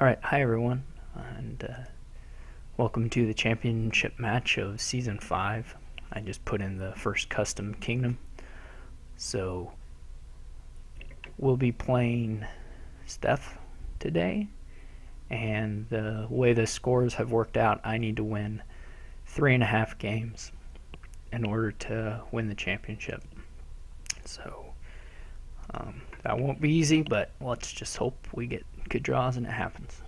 Alright, hi everyone, and welcome to the championship match of Season 5. I just put in the first custom kingdom. So, we'll be playing Stef today, and the way the scores have worked out, I need to win 3.5 games in order to win the championship. So, that won't be easy, but let's just hope we get good draws and it happens.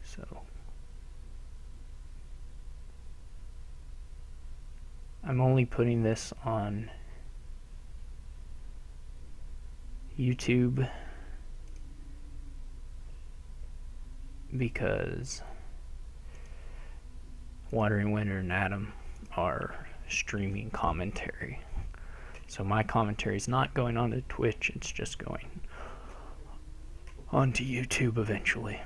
So I'm only putting this on YouTube because Wandering Winter and Adam are streaming commentary. So my commentary is not going onto Twitch, it's just going onto YouTube eventually.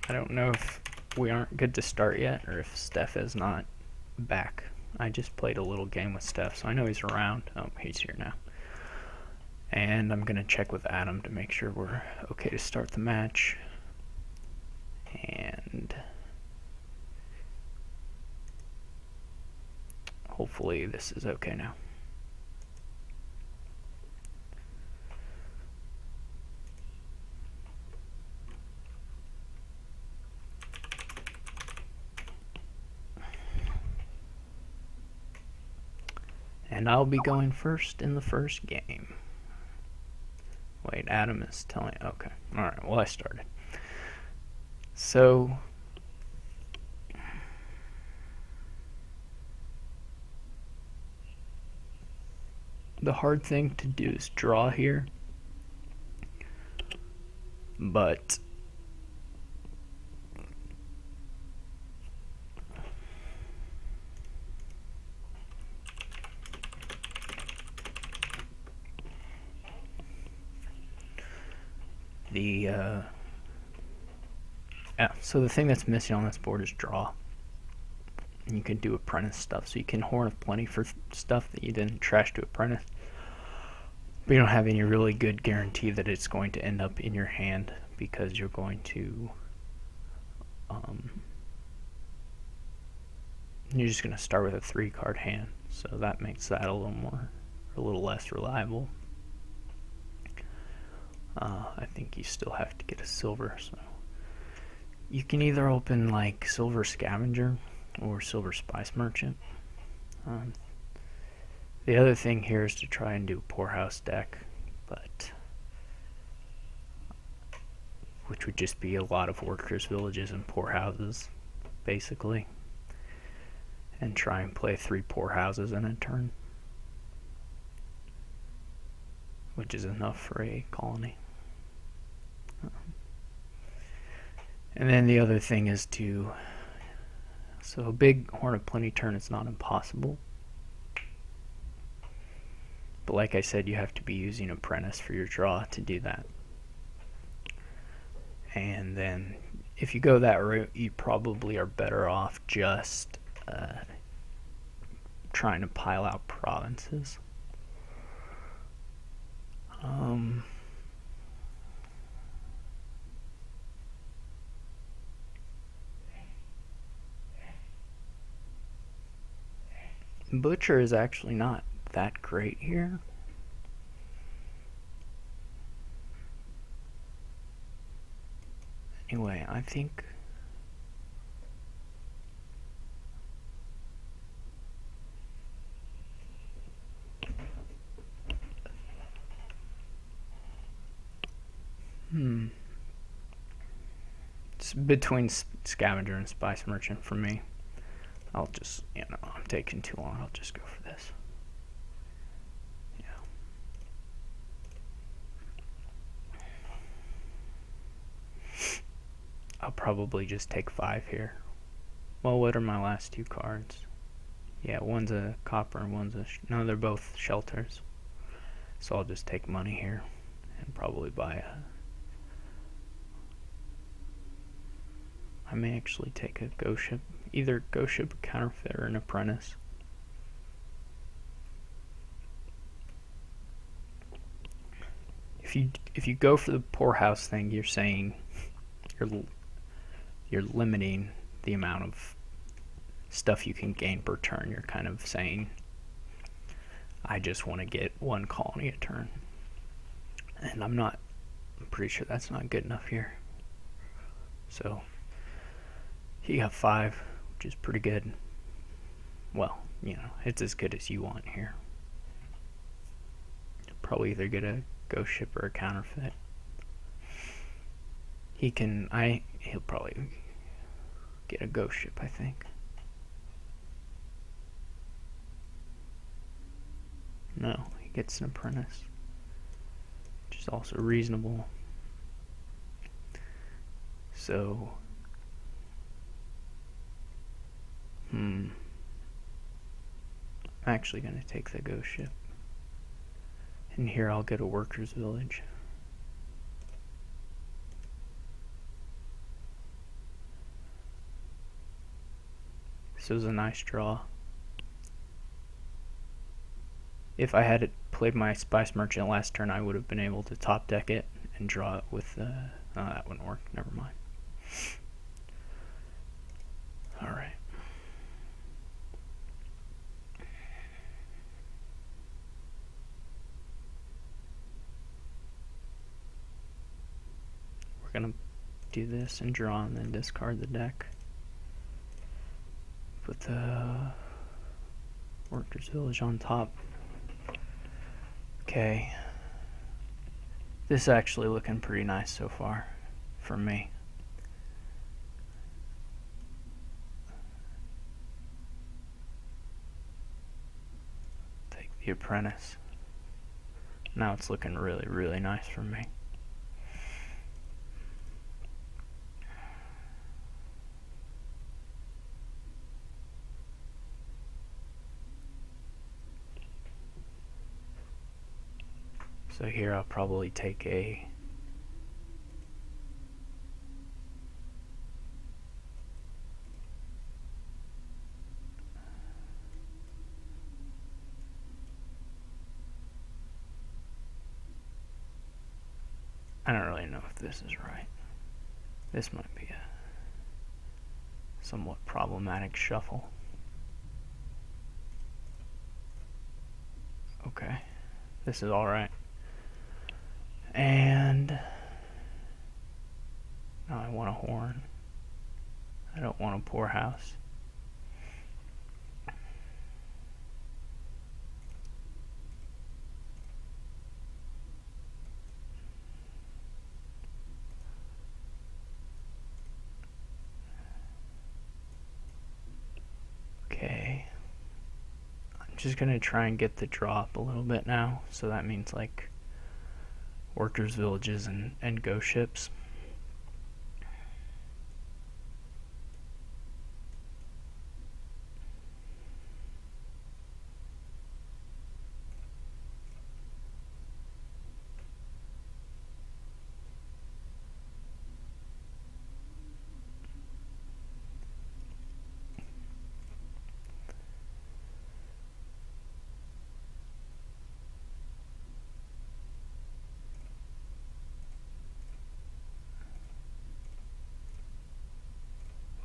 I don't know if we aren't good to start yet, or if Stef is not back. I just played a little game with Stef, so I know he's around. Oh, he's here now. And I'm going to check with Adam to make sure we're okay to start the match. And hopefully this is okay now. And I'll be going first in the first game. Wait, Adam is telling... Okay. Alright, well I started. So... the hard thing to do is draw here. But... so the thing that's missing on this board is draw. And you can do apprentice stuff, so you can horn of plenty for stuff that you didn't trash to apprentice. But you don't have any really good guarantee that it's going to end up in your hand, because you're going to you're just going to start with a 3-card hand, so that makes that a little less reliable. I think you still have to get a silver, so you can either open like Silver Scavenger or Silver Spice Merchant. The other thing here is to try and do a Poorhouse deck, but which would just be a lot of workers' villages and poorhouses, basically, and try and play 3 poorhouses in a turn, which is enough for a colony. And then the other thing is to, so a big Horn of Plenty turn is not impossible, but like I said, you have to be using Apprentice for your draw to do that. And then if you go that route, you probably are better off just trying to pile out provinces. Butcher is actually not that great here. Anyway, I think it's between Scavenger and Spice Merchant for me. I'll just, I'm taking too long. I'll just go for this. Yeah. I'll probably just take 5 here. Well, what are my last 2 cards? Yeah, one's a copper and one's a... no, they're both shelters. So I'll just take money here and probably buy a... I may actually take a ghost ship, either ghost ship, a counterfeit, or an apprentice. If you go for the poorhouse thing, you're saying you're limiting the amount of stuff you can gain per turn. You're kind of saying, I just want to get one colony a turn, and I'm pretty sure that's not good enough here. So he got 5, which is pretty good. Well, you know, it's as good as you want here. Probably either get a ghost ship or a counterfeit. He'll probably get a ghost ship, I think. No, he gets an apprentice, which is also reasonable. So, I'm actually going to take the ghost ship. And here I'll get a workers' village. This was a nice draw. If I had played my Spice Merchant last turn, I would have been able to top deck it and draw it with the... Oh, that wouldn't work. Never mind. Alright. We're going to do this and draw and then discard the deck. Put the Workers' Village on top. Okay. This is actually looking pretty nice so far for me. Take the apprentice. Now it's looking really, really nice for me. So here I'll probably take a... I don't really know if this is right. This might be a somewhat problematic shuffle. Okay, this is all right. And now I want a horn. I don't want a poorhouse. Okay. I'm just gonna try and get the draw up a little bit now. So that means like workers' villages and ghost ships.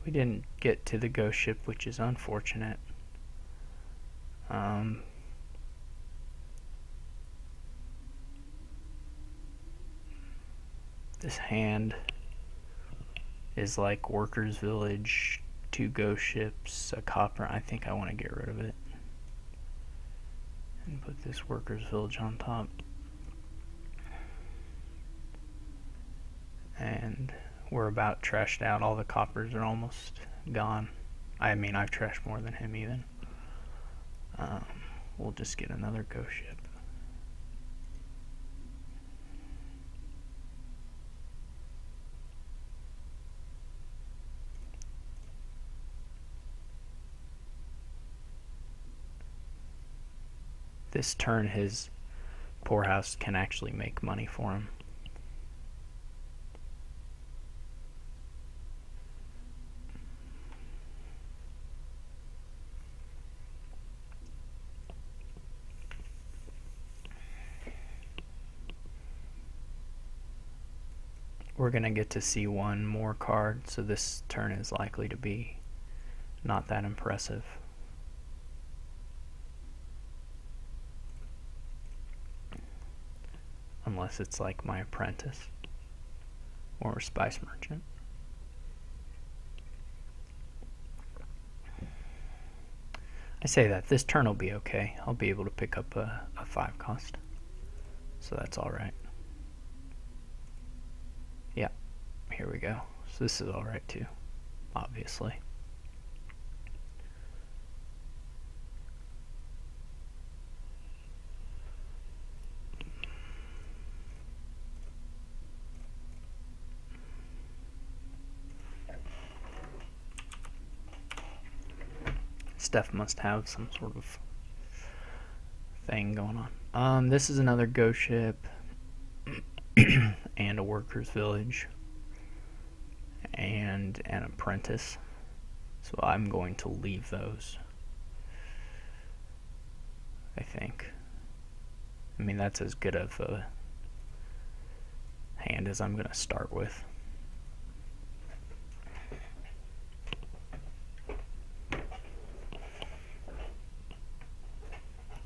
We didn't get to the ghost ship, which is unfortunate. This hand is like workers' village, 2 ghost ships, a copper. I think I want to get rid of it and put this workers' village on top. And we're about trashed out. All the coppers are almost gone. I mean, I've trashed more than him even. We'll just get another ghost ship. This turn his Poorhouse can actually make money for him. We're going to get to see one more card, so this turn is likely to be not that impressive. Unless it's like my apprentice or spice merchant. I say that this turn will be okay. I'll be able to pick up a 5 cost, so that's alright. Yeah, here we go. So this is alright too, obviously. Stef must have some sort of thing going on. This is another ghost ship and a workers village and an apprentice, so I'm going to leave those, I think. I mean, that's as good of a hand as I'm going to start with.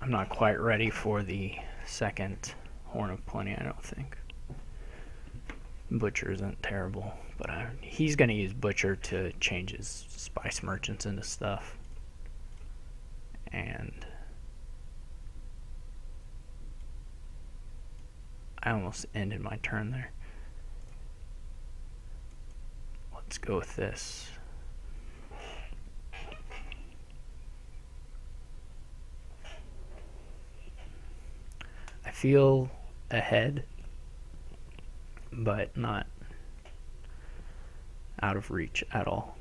I'm not quite ready for the second Horn of Plenty, I don't think. Butcher isn't terrible, but he's going to use Butcher to change his spice merchants into stuff. And I almost ended my turn there. Let's go with this. I feel ahead, but not out of reach at all.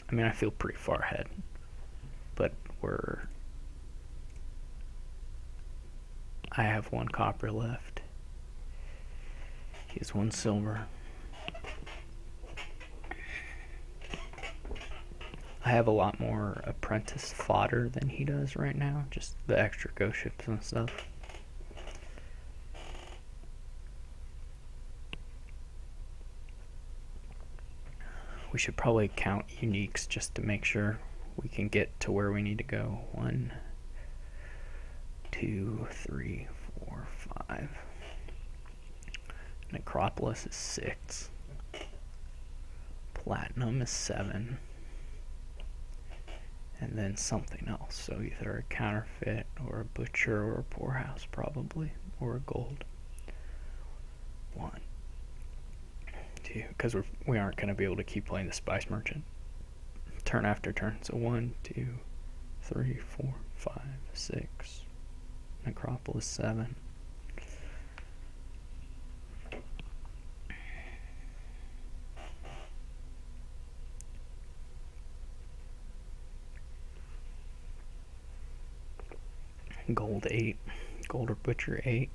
I mean, I feel pretty far ahead, but I have 1 copper left. He has 1 silver. I have a lot more apprentice fodder than he does right now, just the extra ghost ships and stuff. We should probably count uniques just to make sure we can get to where we need to go. 1, 2, 3, 4, 5. Necropolis is 6. Platinum is 7. And then something else, so either a counterfeit or a butcher or a poorhouse probably, or a gold. 1, 2, because we aren't going to be able to keep playing the spice merchant turn after turn. So 1, 2, 3, 4, 5, 6. Necropolis 7. Gold 8. Gold or butcher 8.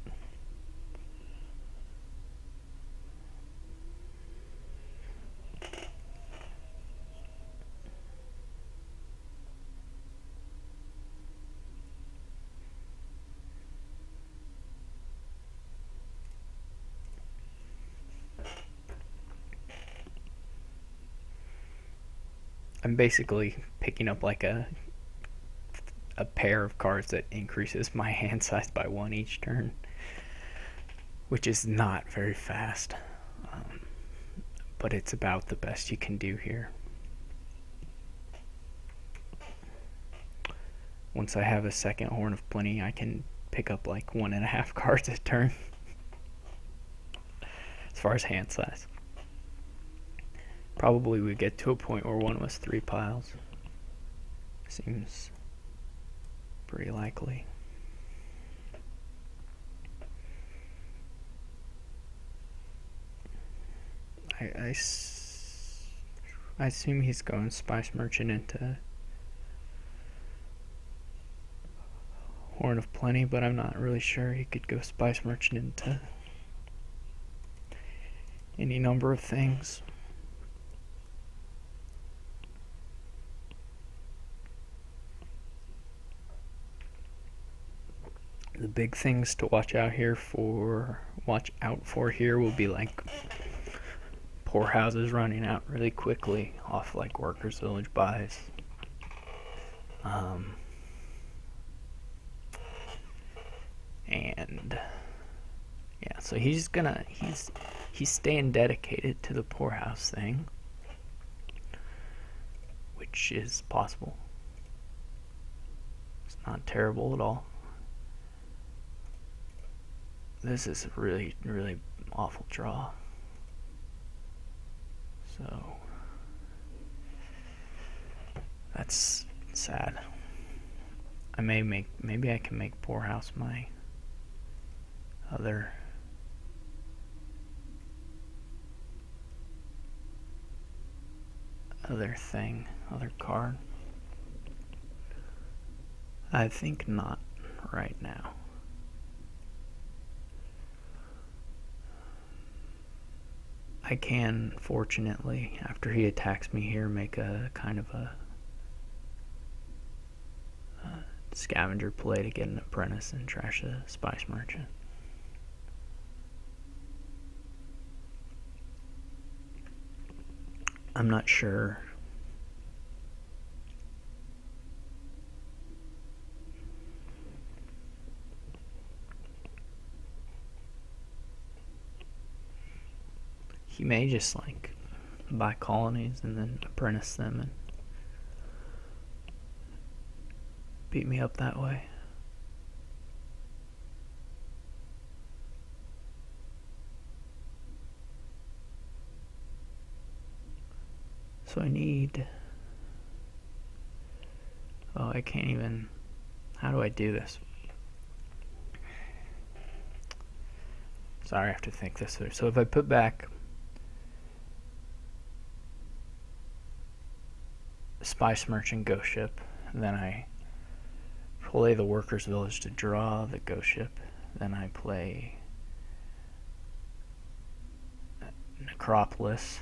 I'm basically picking up like a pair of cards that increases my hand size by 1 each turn, which is not very fast, but it's about the best you can do here. Once I have a second Horn of Plenty, I can pick up like 1.5 cards a turn as far as hand size. Probably we get to a point where one was 3 piles. Seems pretty likely. I assume he's going Spice Merchant into Horn of Plenty, but I'm not really sure. He could go Spice Merchant into any number of things. The big things to watch out for here will be like poorhouses running out really quickly off like Workers Village buys. And yeah, so he's staying dedicated to the poorhouse thing, which is possible. It's not terrible at all. This is a really, really awful draw. So that's sad. Maybe I can make poorhouse my other card. I think not right now. I can, fortunately, after he attacks me here, make a kind of a scavenger play to get an apprentice and trash a Spice Merchant. I'm not sure. He may just like buy colonies and then apprentice them and beat me up that way. So I need... Oh, I can't even... How do I do this? Sorry, I have to think this through. So if I put back Spice Merchant Ghost Ship, and then I play the Workers Village to draw the Ghost Ship, then I play Necropolis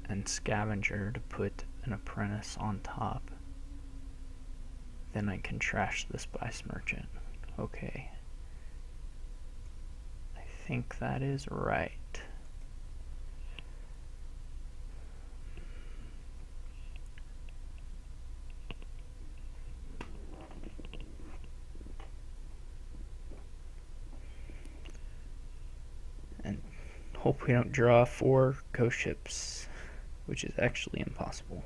and Scavenger to put an apprentice on top, then I can trash the Spice Merchant. Okay. I think that is right. And hope we don't draw 4 ghost ships, which is actually impossible.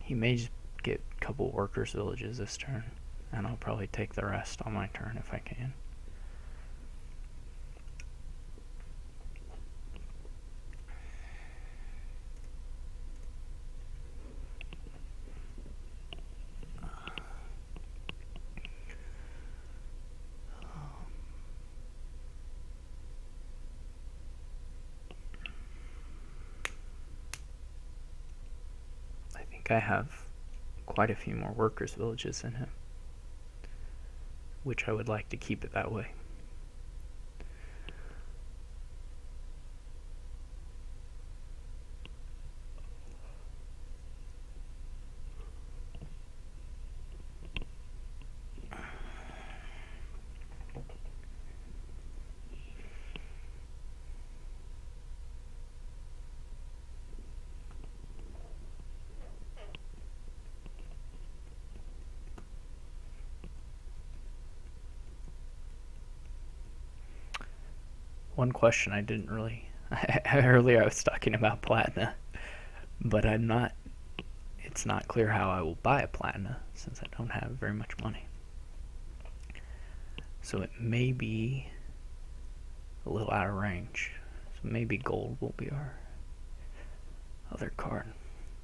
He may just get a couple Workers Villages this turn, and I'll probably take the rest on my turn if I can. I have quite a few more Workers Villages in him, which I would like to keep it that way. One question I didn't really... Earlier I was talking about Platina, but it's not clear how I will buy a Platina since I don't have very much money. So it may be a little out of range. So maybe gold will be our other card.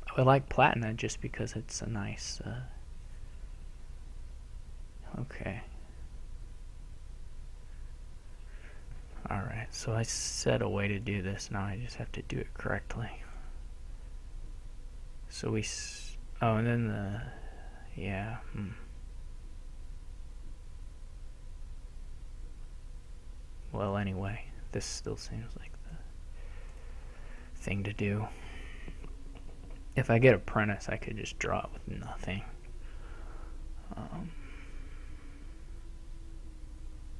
I would like Platina just because it's a nice... Okay. Alright, so I set a way to do this, now I just have to do it correctly. So Oh, and then yeah. Well, anyway, this still seems like the thing to do. If I get apprentice, I could just draw it with nothing.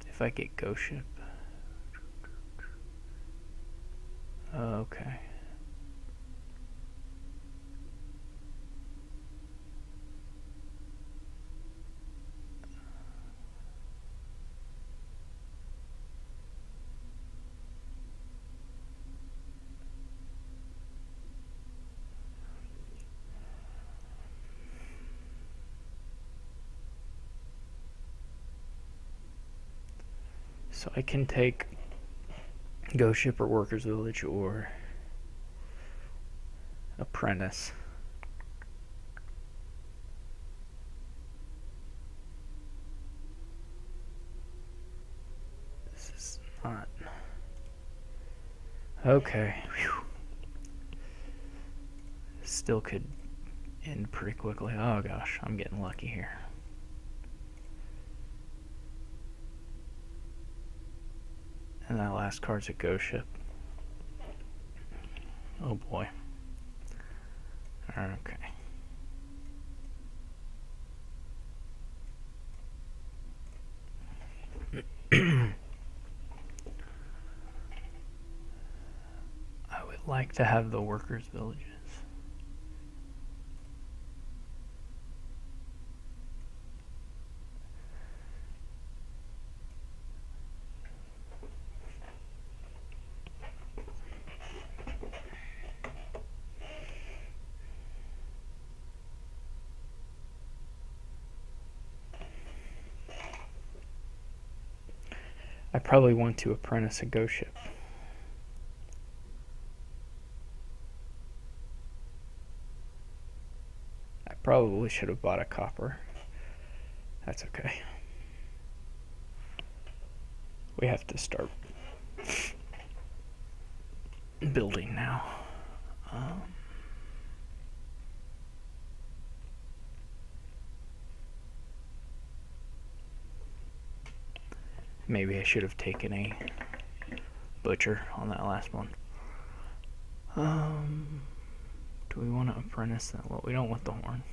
If I get ghost ship. Okay. So I can take Ghost Ship or Workers Village or Apprentice. This is not... Okay. Whew. Still could end pretty quickly. Oh gosh, I'm getting lucky here. And that last card's a Ghost Ship. Oh boy. Okay. I would like to have the workers' villages. I probably want to apprentice a Ghost Ship. I probably should have bought a copper. That's okay. We have to start building now. Maybe I should have taken a butcher on that last one. Do we want to apprentice that? Well, we don't want the horn.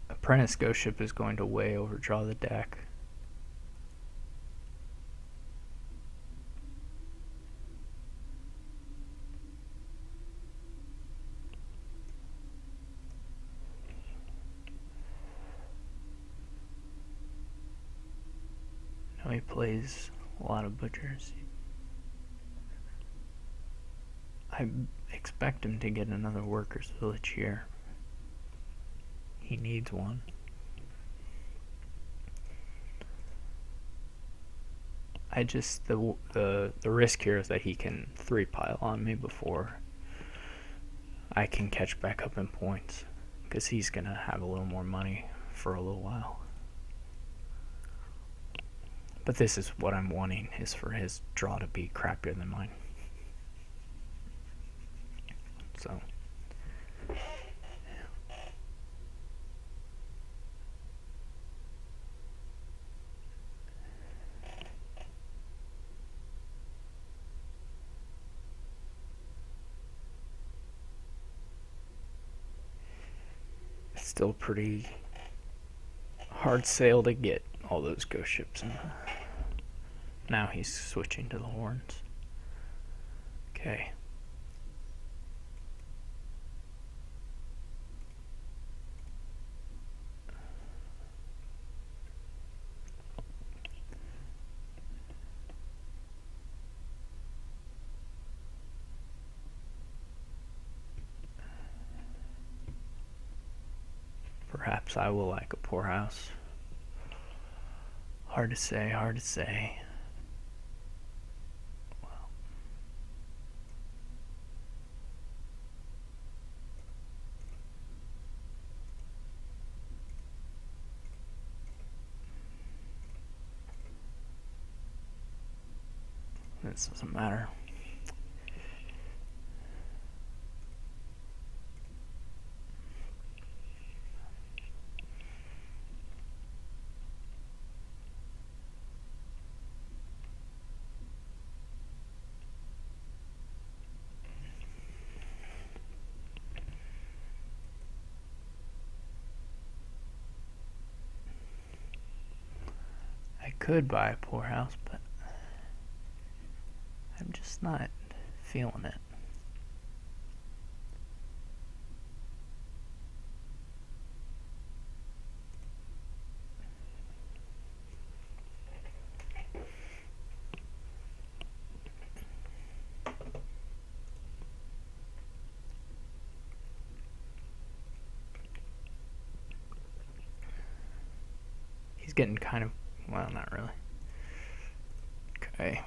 Apprentice Ghost Ship is going to way overdraw the deck. Now he plays a lot of butchers. I expect him to get another workers' village here. He needs one. I just the risk here is that he can 3-pile on me before I can catch back up in points, because he's gonna have a little more money for a little while. But this is what I'm wanting, is for his draw to be crappier than mine. So it's still pretty hard sale to get all those ghost ships in. Now he's switching to the horns. Okay. Perhaps I will like a poorhouse. Hard to say, hard to say. Well, this doesn't matter. could buy a poorhouse, but I'm just not feeling it. He's getting kind of, well, not really. Okay.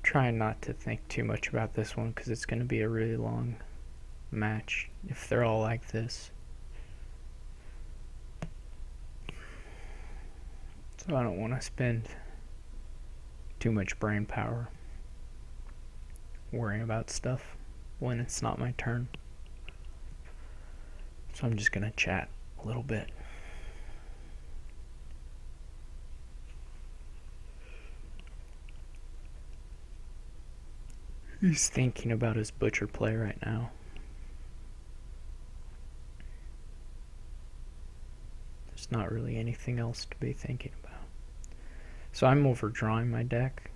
Trying not to think too much about this one because it's going to be a really long match if they're all like this. So I don't want to spend too much brain power worrying about stuff when it's not my turn. So I'm just going to chat a little bit. He's thinking about his butcher play right now. There's not really anything else to be thinking about. So I'm overdrawing my deck,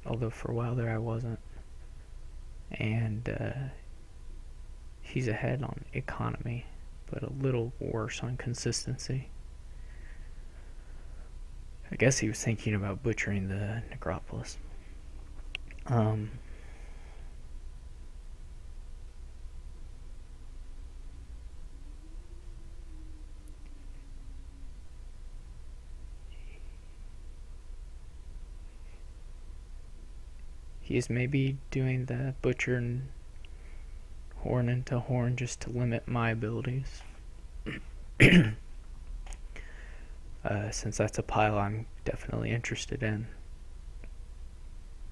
although for a while there I wasn't. And he's ahead on economy, but a little worse on consistency. I guess he was thinking about butchering the necropolis. He's maybe doing the butcher and horn into horn just to limit my abilities. Since that's a pile I'm definitely interested in.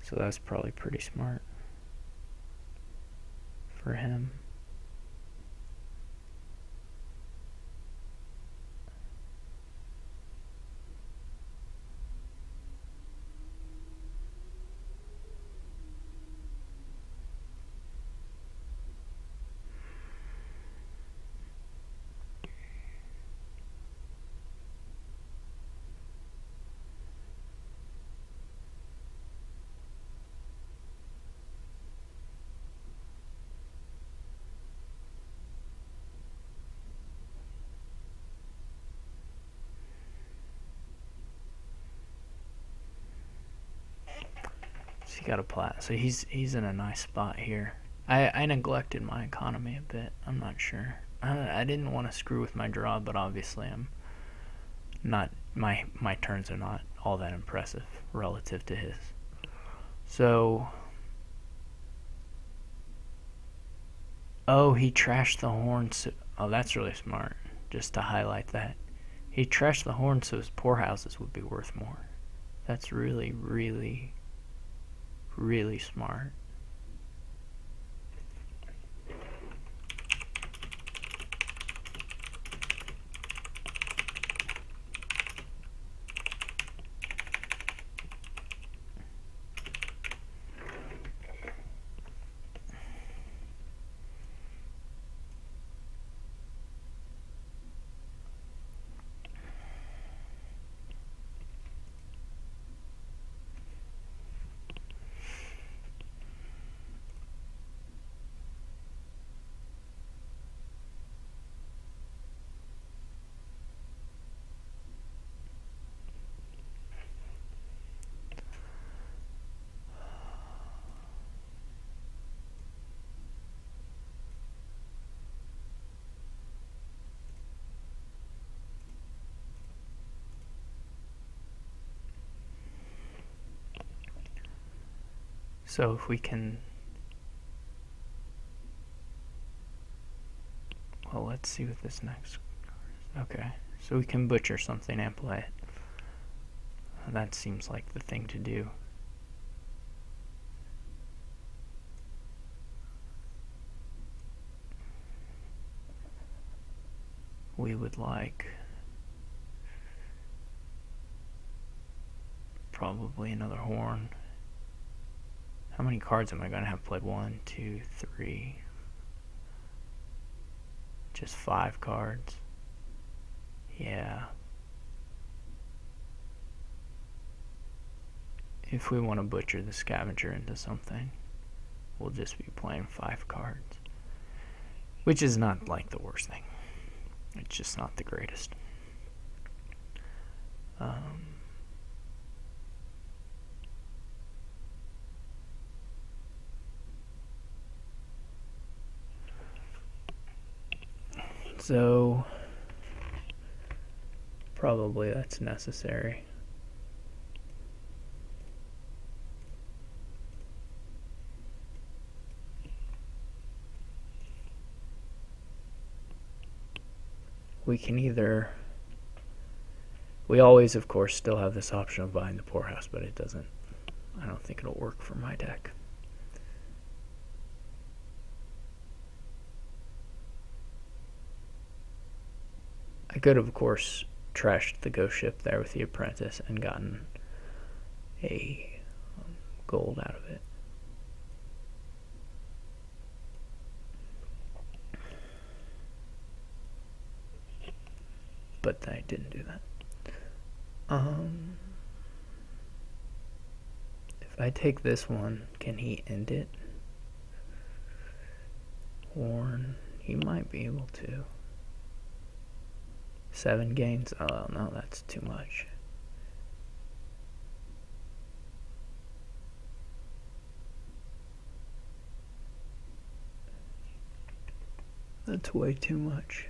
So that's probably pretty smart for him. So he got a plat. So he's in a nice spot here. I neglected my economy a bit. I'm not sure. I didn't want to screw with my draw, but obviously I'm not. My turns are not all that impressive relative to his. So, oh, he trashed the horn. So, oh, that's really smart. Just to highlight that, he trashed the horn so his poorhouses would be worth more. That's really, really, really smart. So if we can Well, let's see what this next card is. Okay, so we can butcher something and play it. That seems like the thing to do. We would like probably another horn. How many cards am I going to have played? 1, 2, 3. Just 5 cards. Yeah. If we want to butcher the scavenger into something, we'll just be playing 5 cards. Which is not like the worst thing. It's just not the greatest. So probably that's necessary. We can either, we always of course still have this option of buying the poorhouse, but it doesn't, I don't think it'll work for my deck. I could have, of course, trashed the ghost ship there with the apprentice and gotten a gold out of it. But I didn't do that. If I take this one, can he end it? Horn, he might be able to. 7 gains? Oh no, that's too much. That's way too much.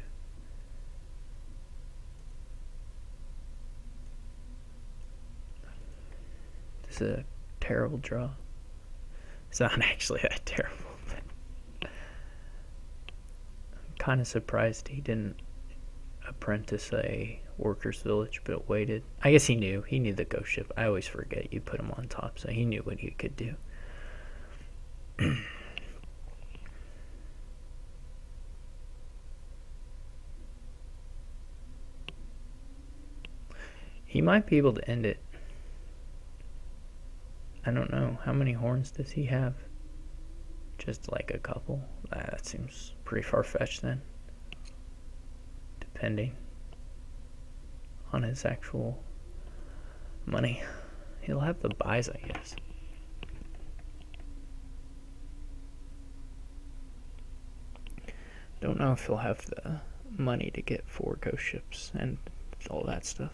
This is a terrible draw. It's not actually that terrible, but I'm kind of surprised he didn't apprentice a workers village, but waited. I guess he knew the ghost ship. I always forget you put him on top, so he knew what he could do. He might be able to end it. I don't know. How many horns does he have? Just like a couple? That seems pretty far-fetched then. Depending on his actual money. He'll have the buys, I guess. Don't know if he'll have the money to get 4 ghost ships and all that stuff.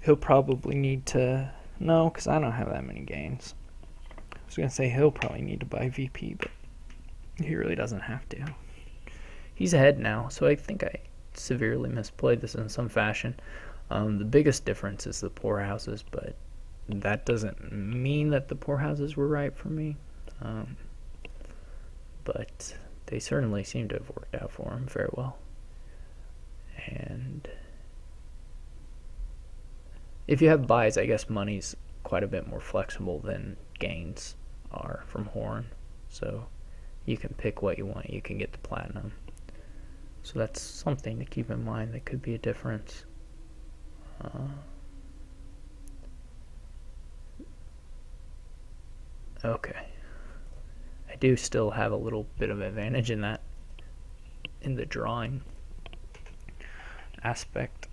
He'll probably need to... No, because I don't have that many gains. I was going to say he'll probably need to buy VP, but he really doesn't have to. He's ahead now, so I think I severely misplayed this in some fashion. The biggest difference is the poorhouses, but that doesn't mean that the poorhouses were right for me. But they certainly seem to have worked out for him very well. And if you have buys, I guess money's quite a bit more flexible than gains are from Horn. So you can pick what you want. You can get the platinum. So that's something to keep in mind. That could be a difference. Okay. I do still have a little bit of advantage in that, in the drawing aspect.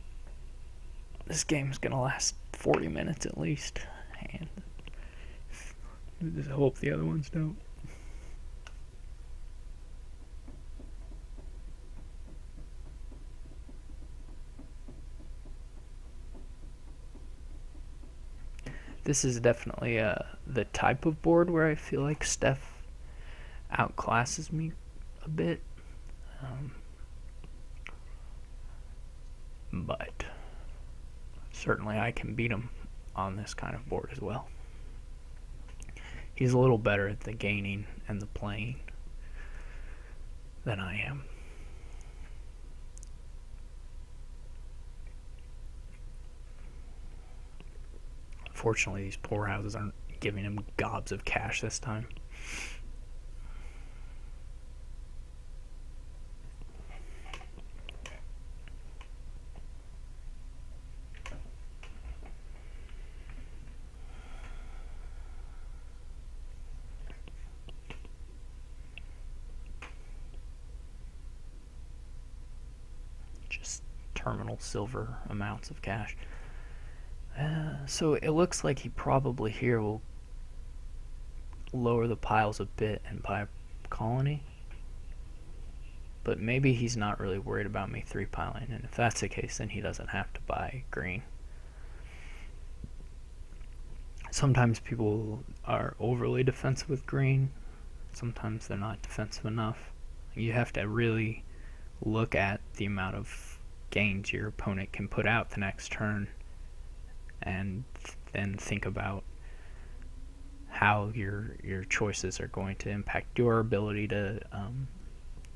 This game is going to last 40 minutes at least, and I just hope the other ones don't. This is definitely the type of board where I feel like Stef outclasses me a bit. But certainly I can beat him on this kind of board as well. He's a little better at the gaining and the playing than I am. Unfortunately, these poor houses aren't giving him gobs of cash this time. Just terminal silver amounts of cash. So it looks like he probably here will lower the piles a bit and buy a colony. But maybe he's not really worried about me 3-piling, and if that's the case, then he doesn't have to buy green. Sometimes people are overly defensive with green. Sometimes they're not defensive enough. You have to really look at the amount of gains your opponent can put out the next turn, and then think about how your choices are going to impact your ability to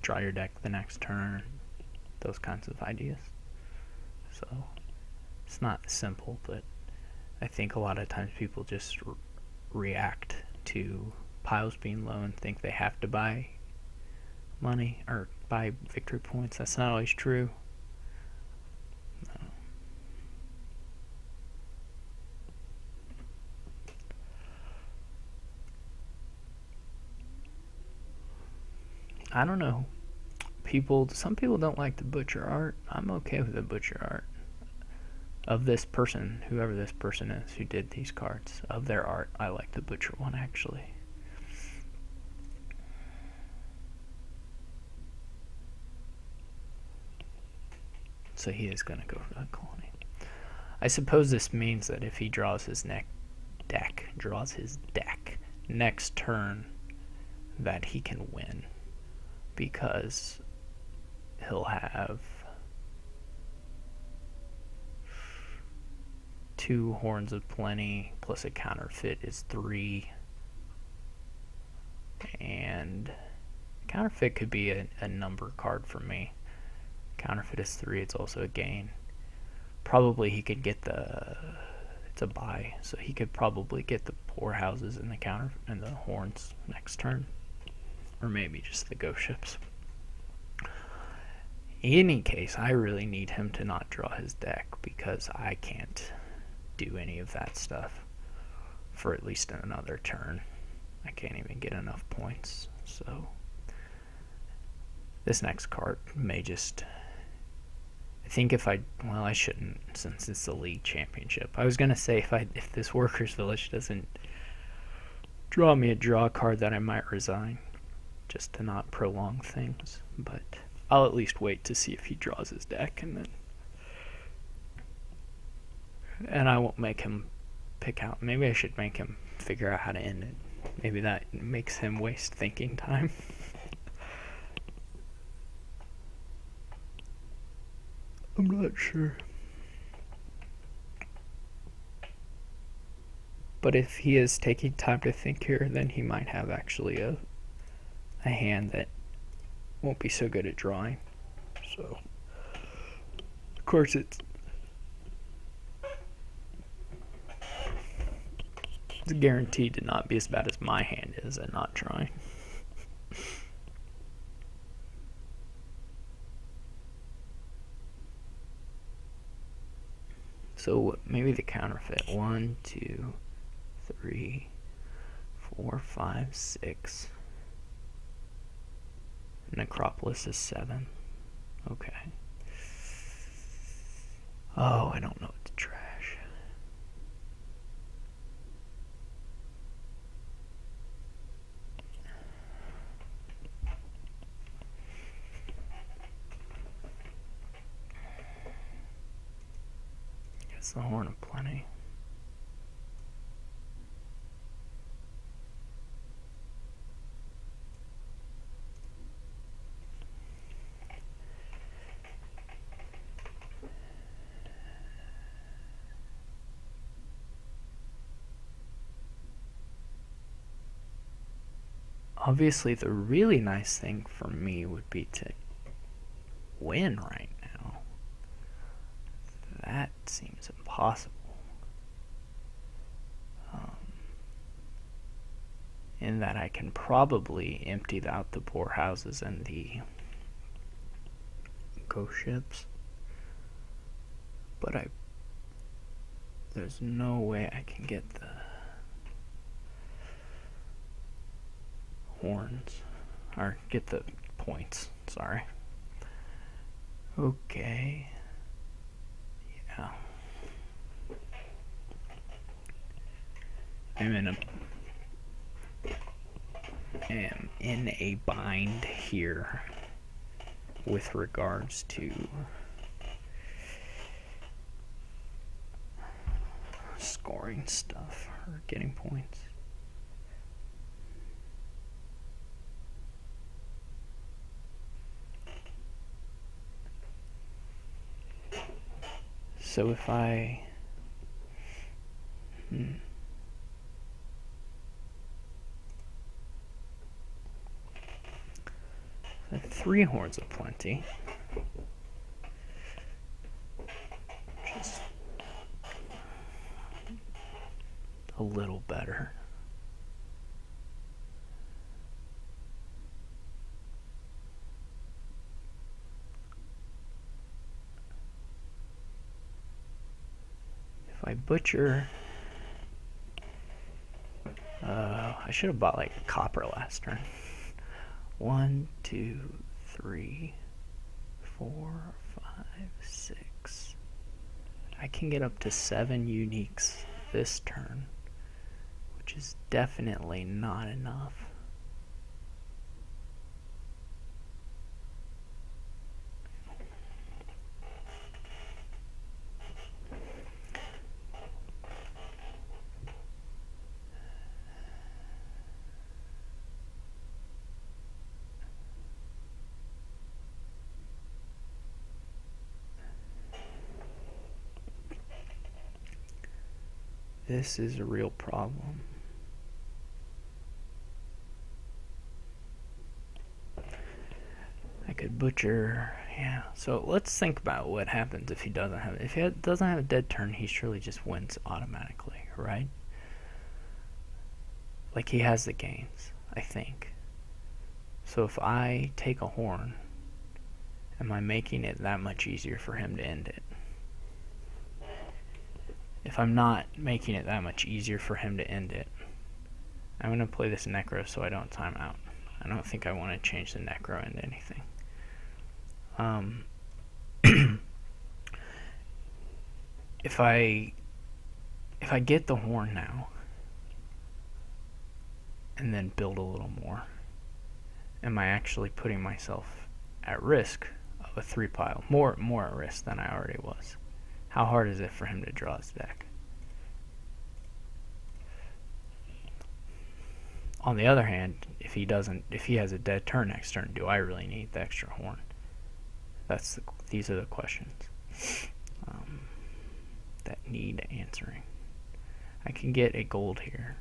draw your deck the next turn, those kinds of ideas. So it's not simple, but I think a lot of times people just react to piles being low and think they have to buy money or buy victory points. That's not always true. I don't know. Some people don't like the butcher art. I'm okay with the butcher art of this person, whoever this person is who did these cards. Of their art, I like the butcher one actually. So he is going to go for that colony. I suppose this means that if he draws his deck next turn, that he can win, because he'll have 2 horns of plenty plus a counterfeit is 3, and counterfeit could be a number card for me. Counterfeit is 3, it's also a gain. Probably he could get it's a buy, so he could probably get the poor houses and the counter and the horns next turn, or maybe just the ghost ships. In any case, I really need him to not draw his deck, because I can't do any of that stuff for at least another turn. I can't even get enough points. So this next card may just, I think I shouldn't, since it's the league championship. I was gonna say if this Workers Village doesn't draw me a draw card, that I might resign, just to not prolong things, but I'll at least wait to see if he draws his deck, and I won't make him pick out. Maybe I should make him figure out how to end it. Maybe that makes him waste thinking time. I'm not sure. But if he is taking time to think here, then he might have actually a hand that won't be so good at drawing. So, of course, it's guaranteed to not be as bad as my hand is at not drawing. So maybe the counterfeit. 1, 2, 3, 4, 5, 6. Necropolis is 7. Okay. Oh, I don't know what to trash. Guess the Horn of Plenty. Obviously, the really nice thing for me would be to win right now. That seems impossible. in that I can probably empty out the poor houses and the ghost ships, but there's no way I can get the horns, or get the points, sorry. Okay. Yeah. I'm in a bind here with regards to scoring stuff or getting points. So if I I have 3 horns of plenty, just a little better. If I butcher, I should have bought like a copper last turn. 1, 2, 3, 4, 5, 6. I can get up to 7 uniques this turn, which is definitely not enough. This is a real problem. I could butcher, yeah. So let's think about what happens if he doesn't have it. If he doesn't have a dead turn, he surely just wins automatically, right? Like, he has the gains, I think. So if I take a horn, am I making it that much easier for him to end it? If I'm not making it that much easier for him to end it, I'm going to play this Necro so I don't time out. I don't think I want to change the Necro into anything. If I get the horn now and then build a little more, am I actually putting myself at risk of a 3-pile? More at risk than I already was. How hard is it for him to draw his deck? On the other hand, if he has a dead turn next turn, do I really need the extra horn? These are the questions that need answering. I can get a gold here,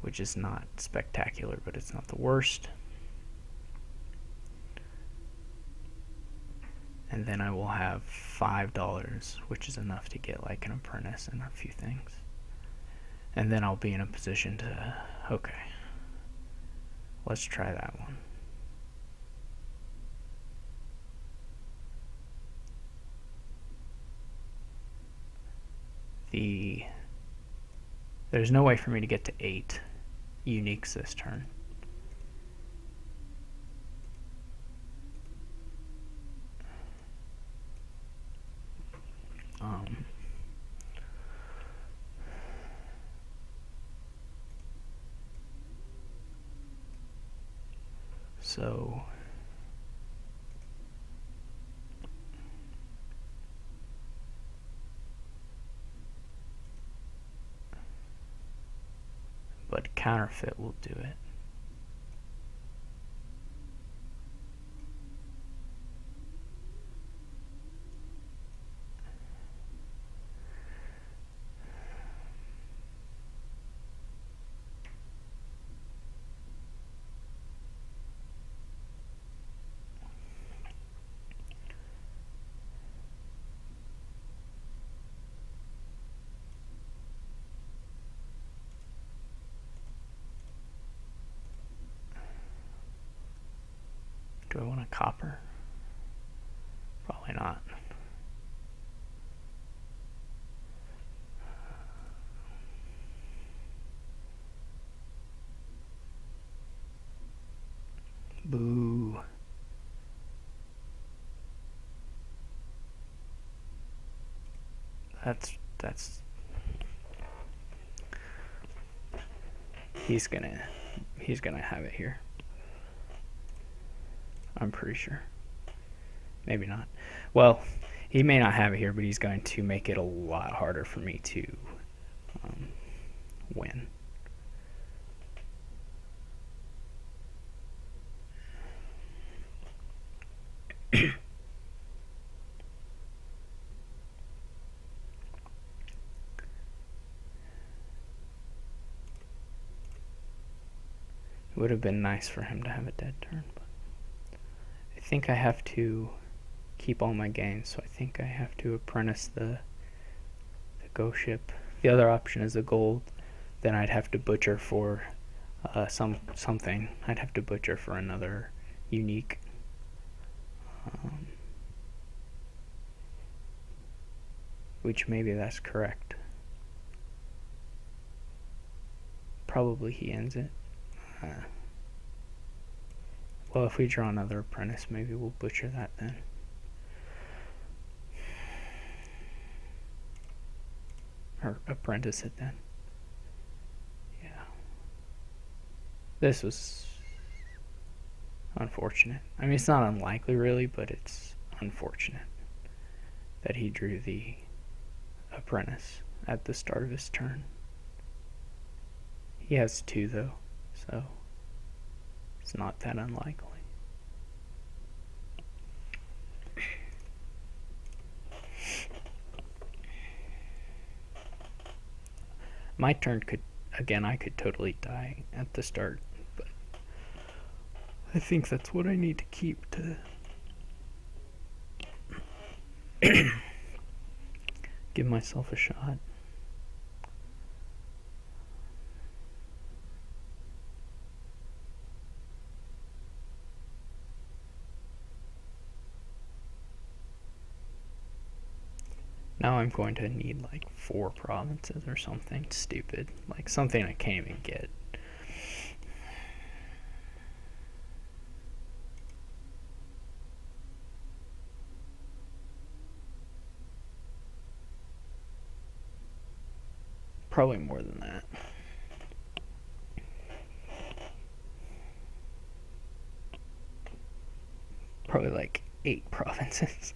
which is not spectacular, but it's not the worst. And then I will have $5, which is enough to get like an apprentice and a few things. And then I'll be in a position to, okay, let's try that one. There's no way for me to get to 8 uniques this turn. So but counterfeit will do it. Do I want a copper? Probably not. Boo. That's he's gonna have it here. I'm pretty sure. Maybe not. Well, he may not have it here, but he's going to make it a lot harder for me to win. It would have been nice for him to have a dead turn, but I think I have to keep all my gains, so I think I have to apprentice the go ship. The other option is the gold. Then I'd have to butcher for something. I'd have to butcher for another unique. Which maybe that's correct. Probably he ends it. Well, if we draw another apprentice, maybe we'll butcher that then. Or apprentice it then. Yeah. This was unfortunate. I mean, it's not unlikely really, but it's unfortunate that he drew the apprentice at the start of his turn. He has 2 though, so it's not that unlikely. My turn could, again, I could totally die at the start, but I think that's what I need to keep to give myself a shot. Now I'm going to need like 4 provinces or something stupid, like something I can't even get. Probably more than that. Probably like 8 provinces.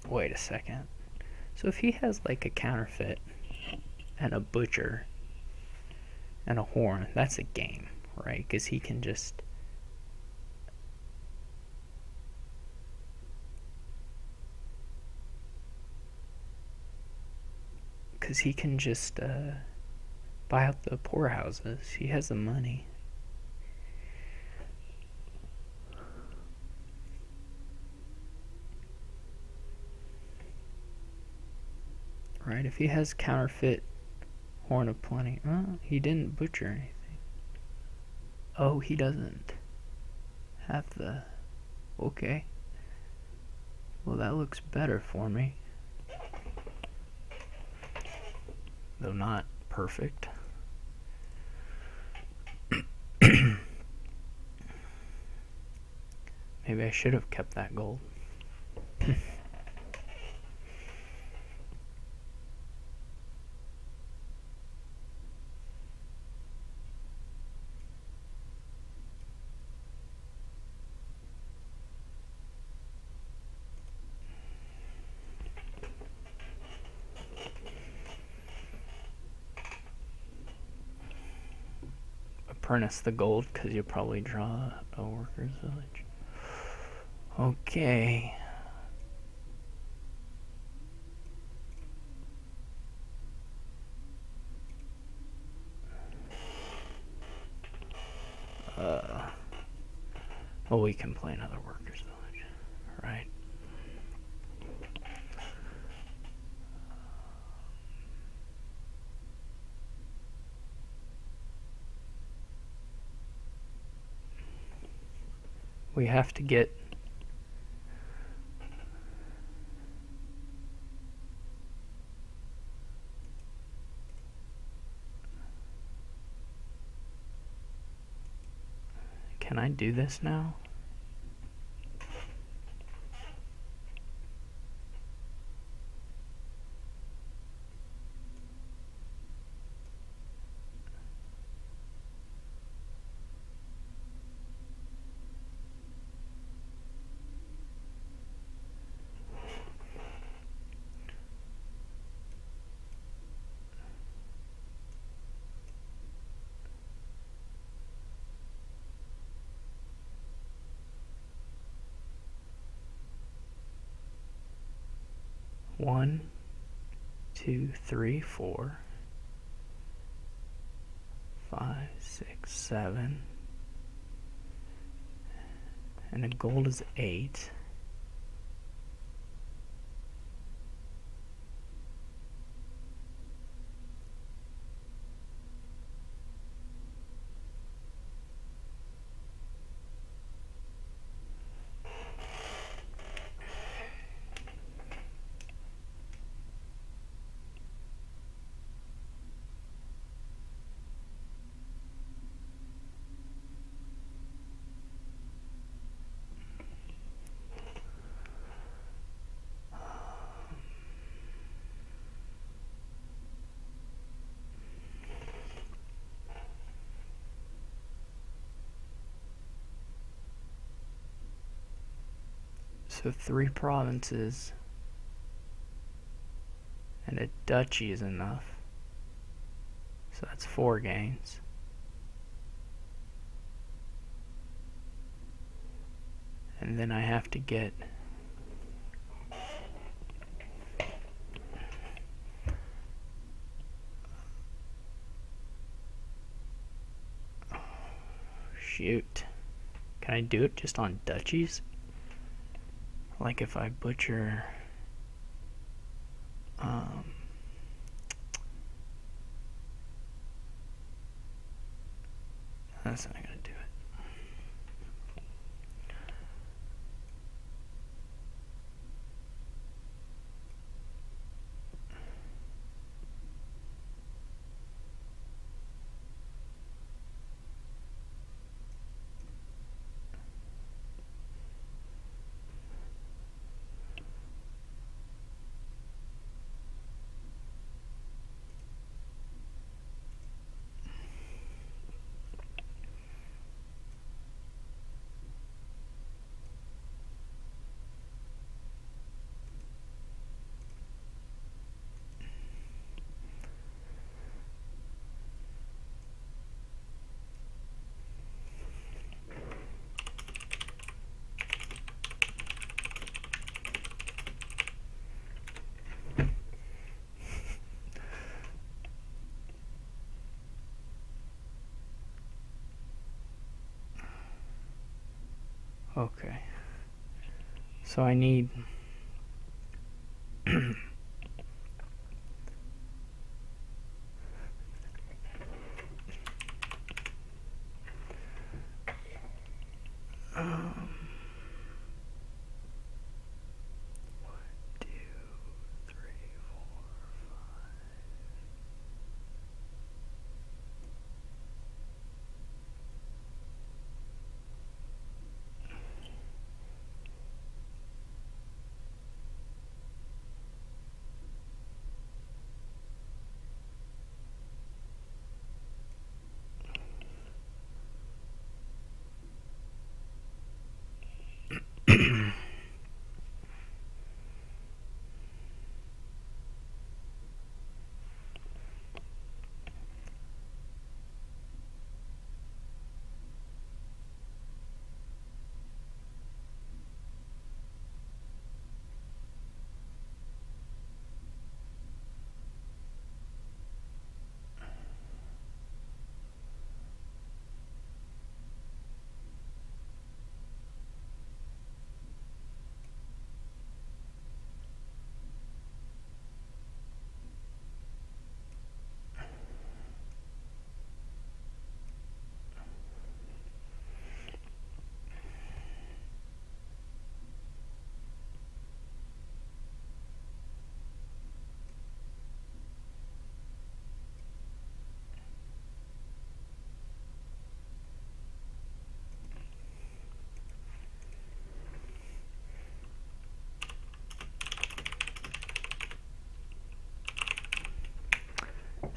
Wait a second. So if he has like a counterfeit and a butcher and a horn, that's a game, right? Because he can just... buy out the poorhouses. He has the money. Right, if he has counterfeit Horn of Plenty. Oh, he didn't butcher anything. Oh, he doesn't have the... Okay. Well, that looks better for me. Though not perfect. Maybe I should have kept that gold. Apprentice the gold because you'll probably draw a worker's village. Okay. Well, we can play another workers village, right? We have to get Can I do this now? One, two, three, 4, 5, 6, 7, and the gold is 8. So 3 provinces and a duchy is enough. So that's 4 gains. And then I have to get shoot. Can I do it just on duchies? Like if I butcher that's not gonna do it. Okay. So I need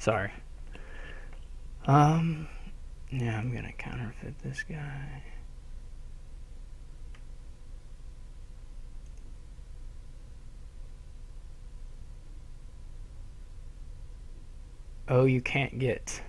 Sorry. Yeah, I'm gonna counterfeit this guy. Oh, you can't get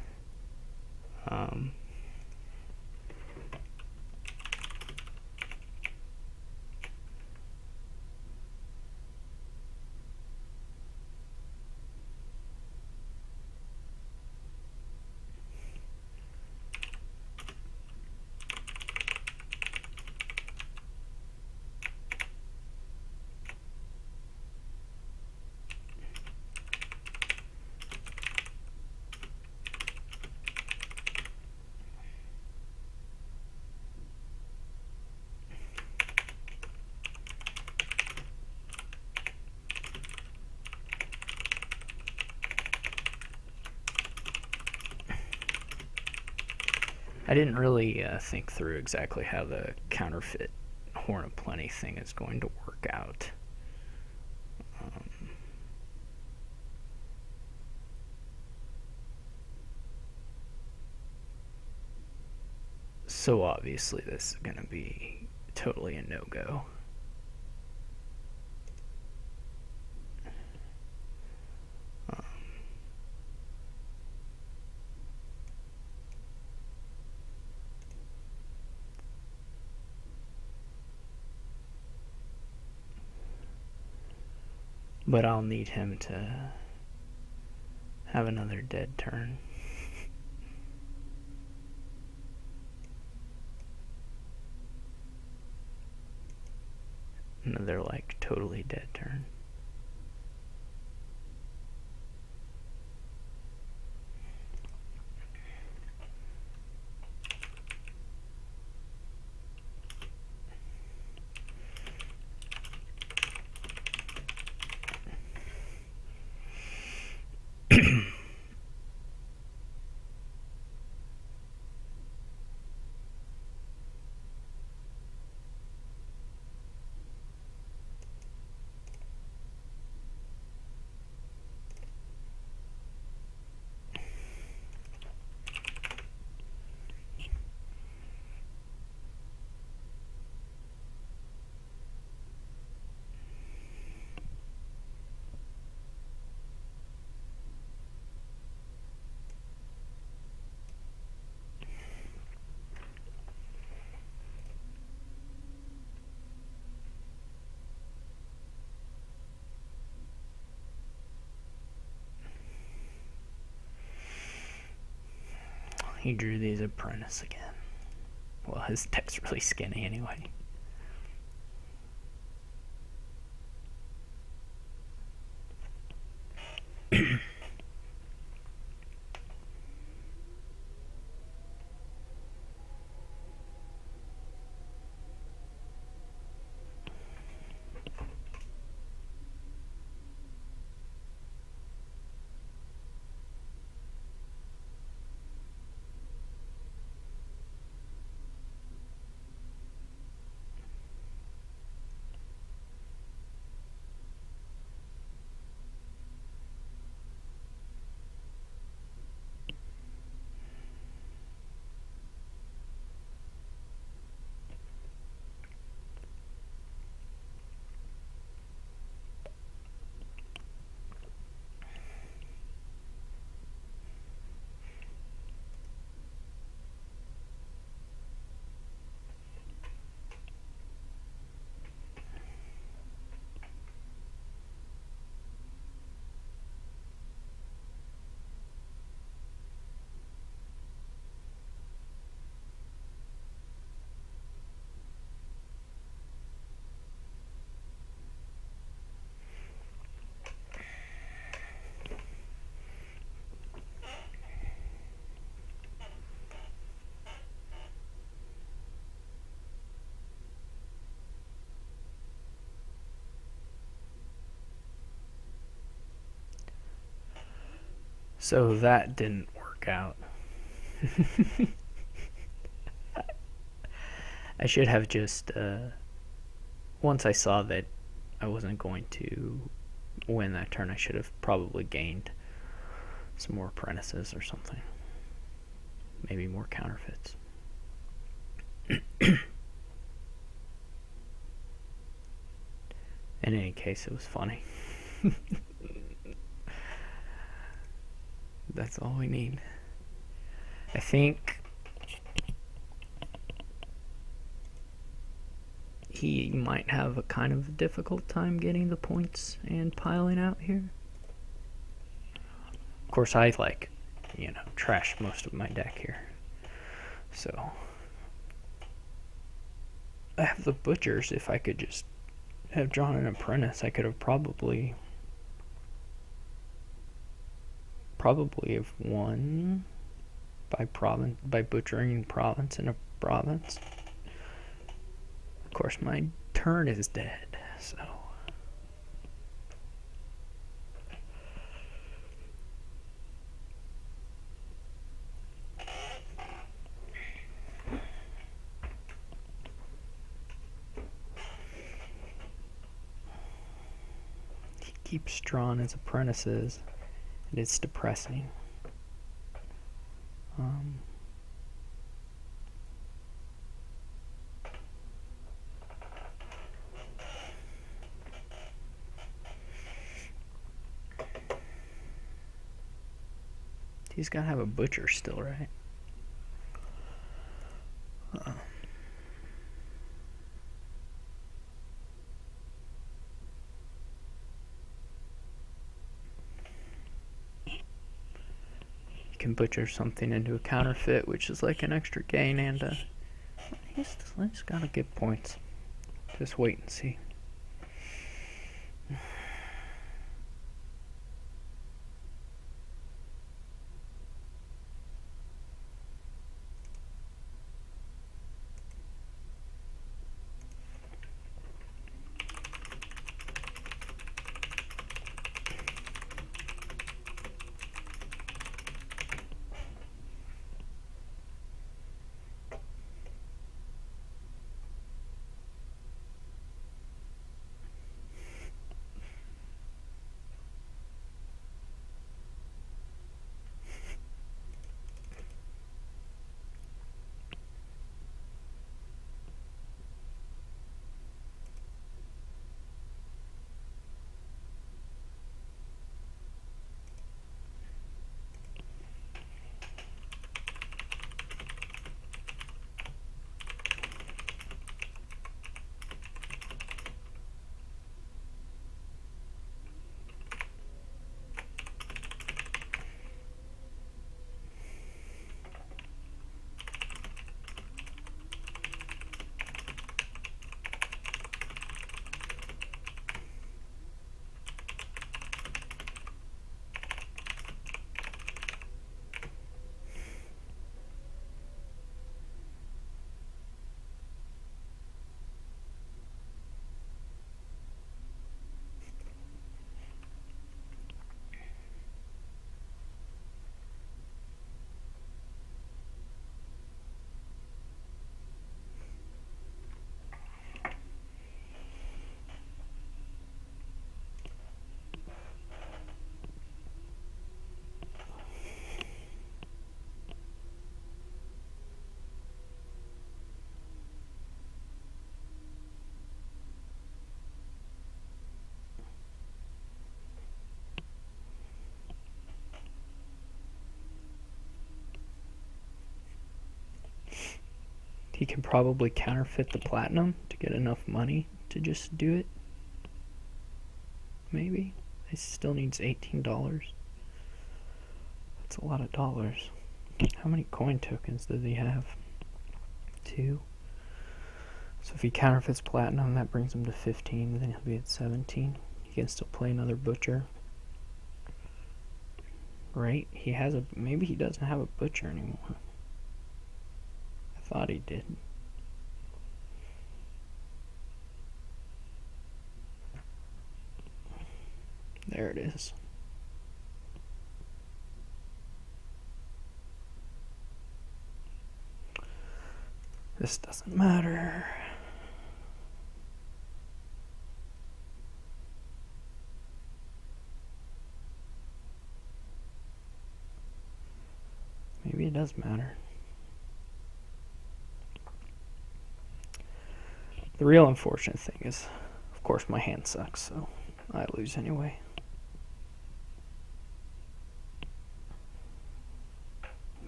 I didn't really think through exactly how the counterfeit Horn of Plenty thing is going to work out. So obviously this is going to be totally a no-go. But I'll need him to have another dead turn. Another, like, totally dead turn. He drew these Apprentice again. Well, his deck's really skinny anyway. So that didn't work out. I should have just, once I saw that I wasn't going to win that turn, I should have probably gained some more apprentices or something. Maybe more counterfeits. In any case, it was funny. That's all we need. I think he might have a kind of a difficult time getting the points and piling out here. Of course, I trashed most of my deck here. So I have the butchers. If I could just have drawn an apprentice, I could have probably have won by butchering province in a province. Of course, my turn is dead, so he keeps drawing his apprentices, and it's depressing. He's got to have a butcher still, right? You can butcher something into a counterfeit, which is like an extra gain, and he's got to get points. Just wait and see. He can probably counterfeit the platinum to get enough money to just do it. Maybe. He still needs $18. That's a lot of dollars. How many coin tokens does he have? 2. So if he counterfeits platinum, that brings him to 15. Then he'll be at 17. He can still play another butcher. Right? Maybe he doesn't have a butcher anymore. I thought he did. There it is. This doesn't matter. does matter. The real unfortunate thing is, of course, my hand sucks, so I lose anyway.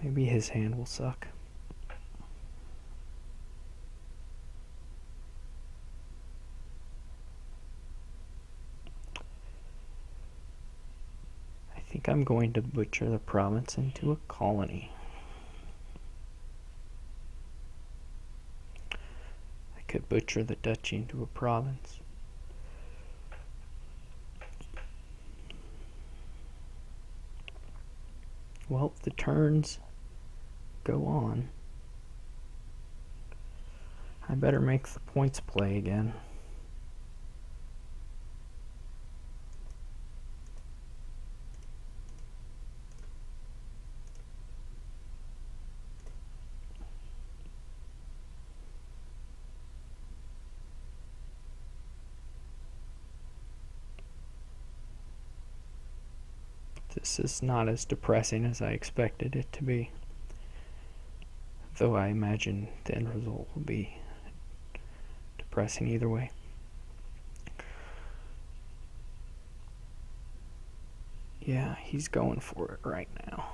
Maybe his hand will suck. I think I'm going to butcher the province into a colony. I could butcher the duchy into a province. Well, the turns go on. I better make the points play again. This is not as depressing as I expected it to be, though I imagine the end result will be depressing either way. Yeah, he's going for it right now.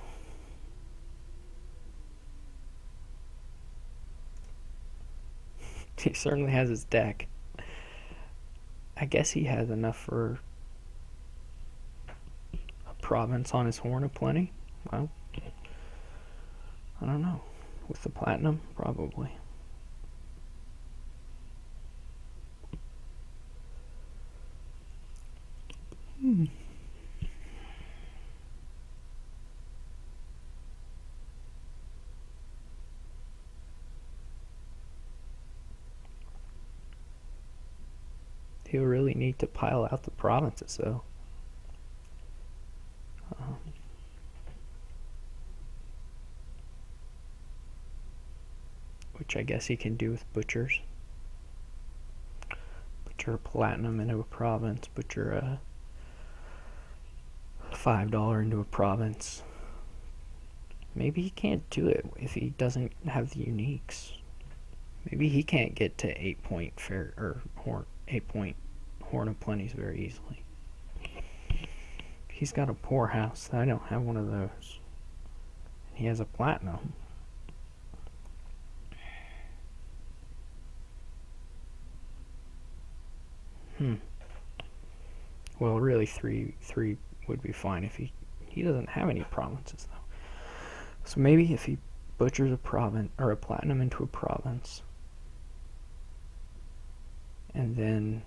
He certainly has his deck. I guess he has enough for province on his horn of plenty. Well, I don't know. With the platinum, probably. He'll really need to pile out the provinces, though. Which I guess he can do with butchers. Butcher a platinum into a province. Butcher a $5 into a province. Maybe he can't do it if he doesn't have the uniques. Maybe he can't get to 8-point fair or 8-point horn of plenties very easily. He's got a poor house. I don't have one of those. He has a platinum. Well, really, three would be fine if he doesn't have any provinces though. So maybe if he butchers a province or a platinum into a province, and then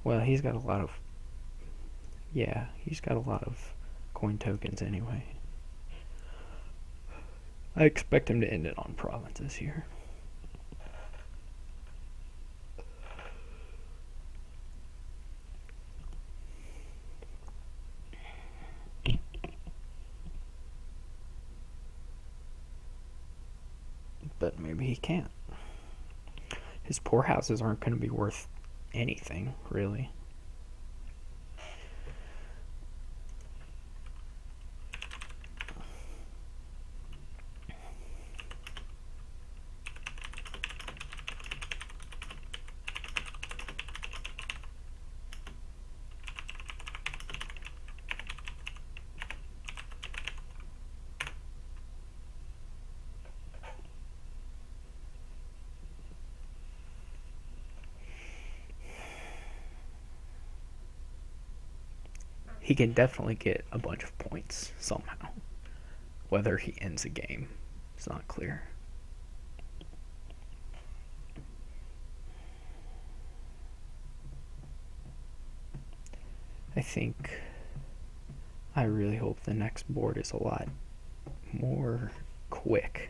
well, he's got a lot of coin tokens anyway. I expect him to end it on provinces here. But maybe he can't. His poor houses aren't going to be worth anything, really. He can definitely get a bunch of points somehow. Whether he ends a game is not clear. I really hope the next board is a lot more quick.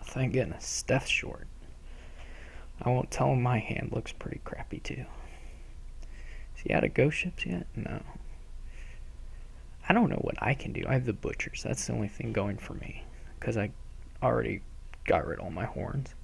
Thank goodness, Steph's short. I won't tell him my hand looks pretty crappy too. Is he out of ghost ships yet? No. I don't know what I can do. I have the butchers. That's the only thing going for me. Because I already got rid of all my horns.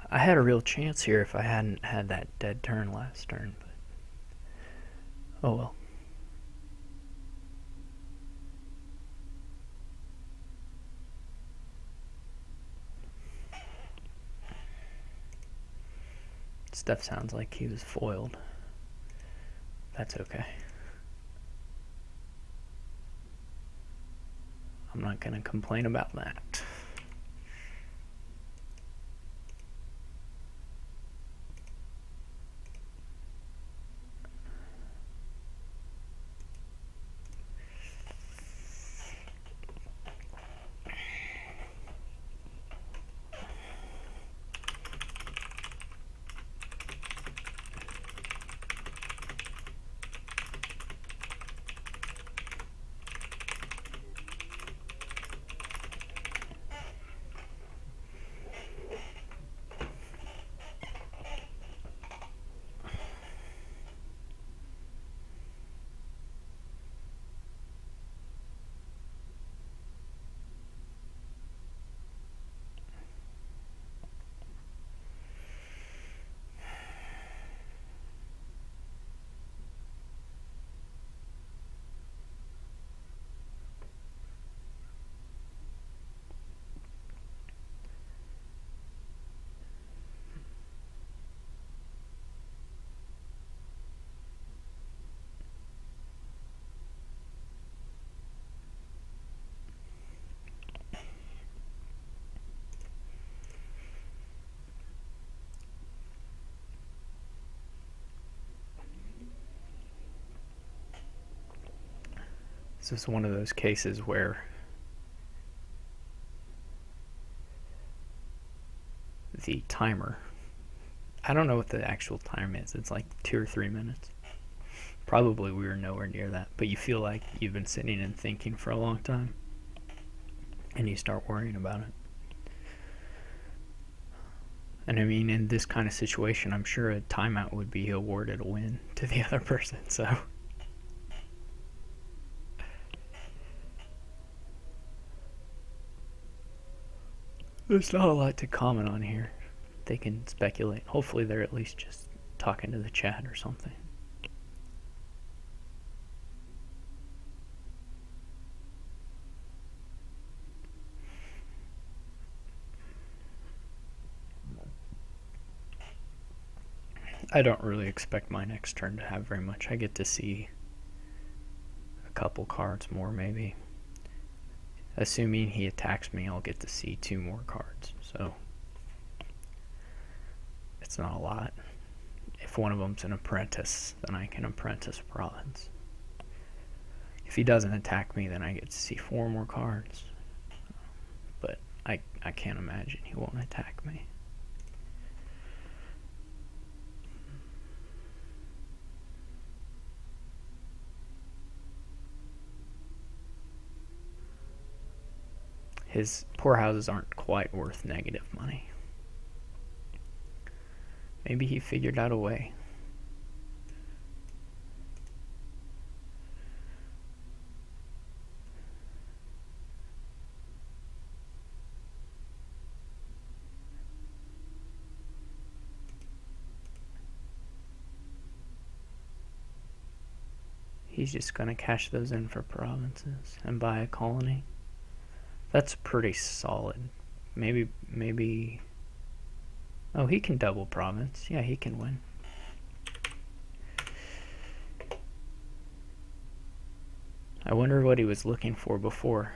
I had a real chance here if I hadn't had that dead turn last turn, but oh well. Steph sounds like he was foiled. That's okay. I'm not gonna complain about that. This is one of those cases where the timer, I don't know what the actual time is. It's like 2 or 3 minutes. Probably we were nowhere near that, but you feel like you've been sitting and thinking for a long time, and you start worrying about it. And I mean, in this kind of situation, I'm sure a timeout would be awarded a win to the other person, so. There's not a lot to comment on here. They can speculate. Hopefully they're at least just talking to the chat or something. I don't really expect my next turn to have very much. I get to see a couple cards more maybe. Assuming he attacks me, I'll get to see 2 more cards, so it's not a lot. If one of them's an apprentice, then I can apprentice province. If he doesn't attack me, then I get to see 4 more cards. But I can't imagine he won't attack me. His poor houses aren't quite worth negative money. Maybe he figured out a way. He's just going to cash those in for provinces and buy a colony. That's pretty solid. Maybe... Oh, he can double province. Yeah, he can win. I wonder what he was looking for before.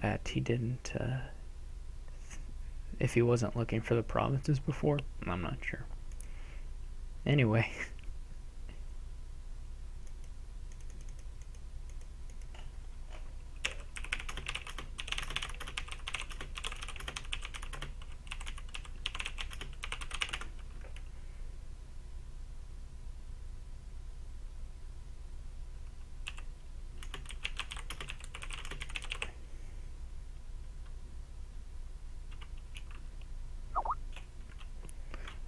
That he didn't... if he wasn't looking for the provinces before, I'm not sure. Anyway.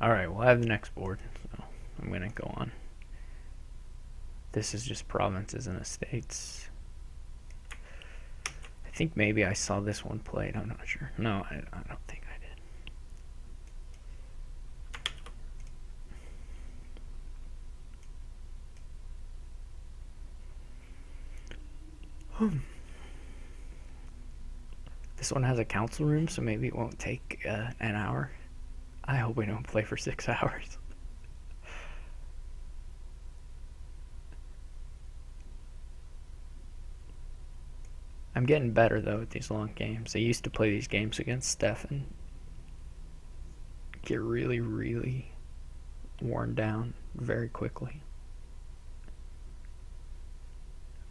Alright, we'll have the next board, so I'm going to go on. This is just provinces and estates. I think maybe I saw this one played, I'm not sure. No, I don't think I did. This one has a council room, so maybe it won't take an hour. I hope we don't play for 6 hours. I'm getting better though at these long games. I used to play these games against Stef and get really, really worn down very quickly.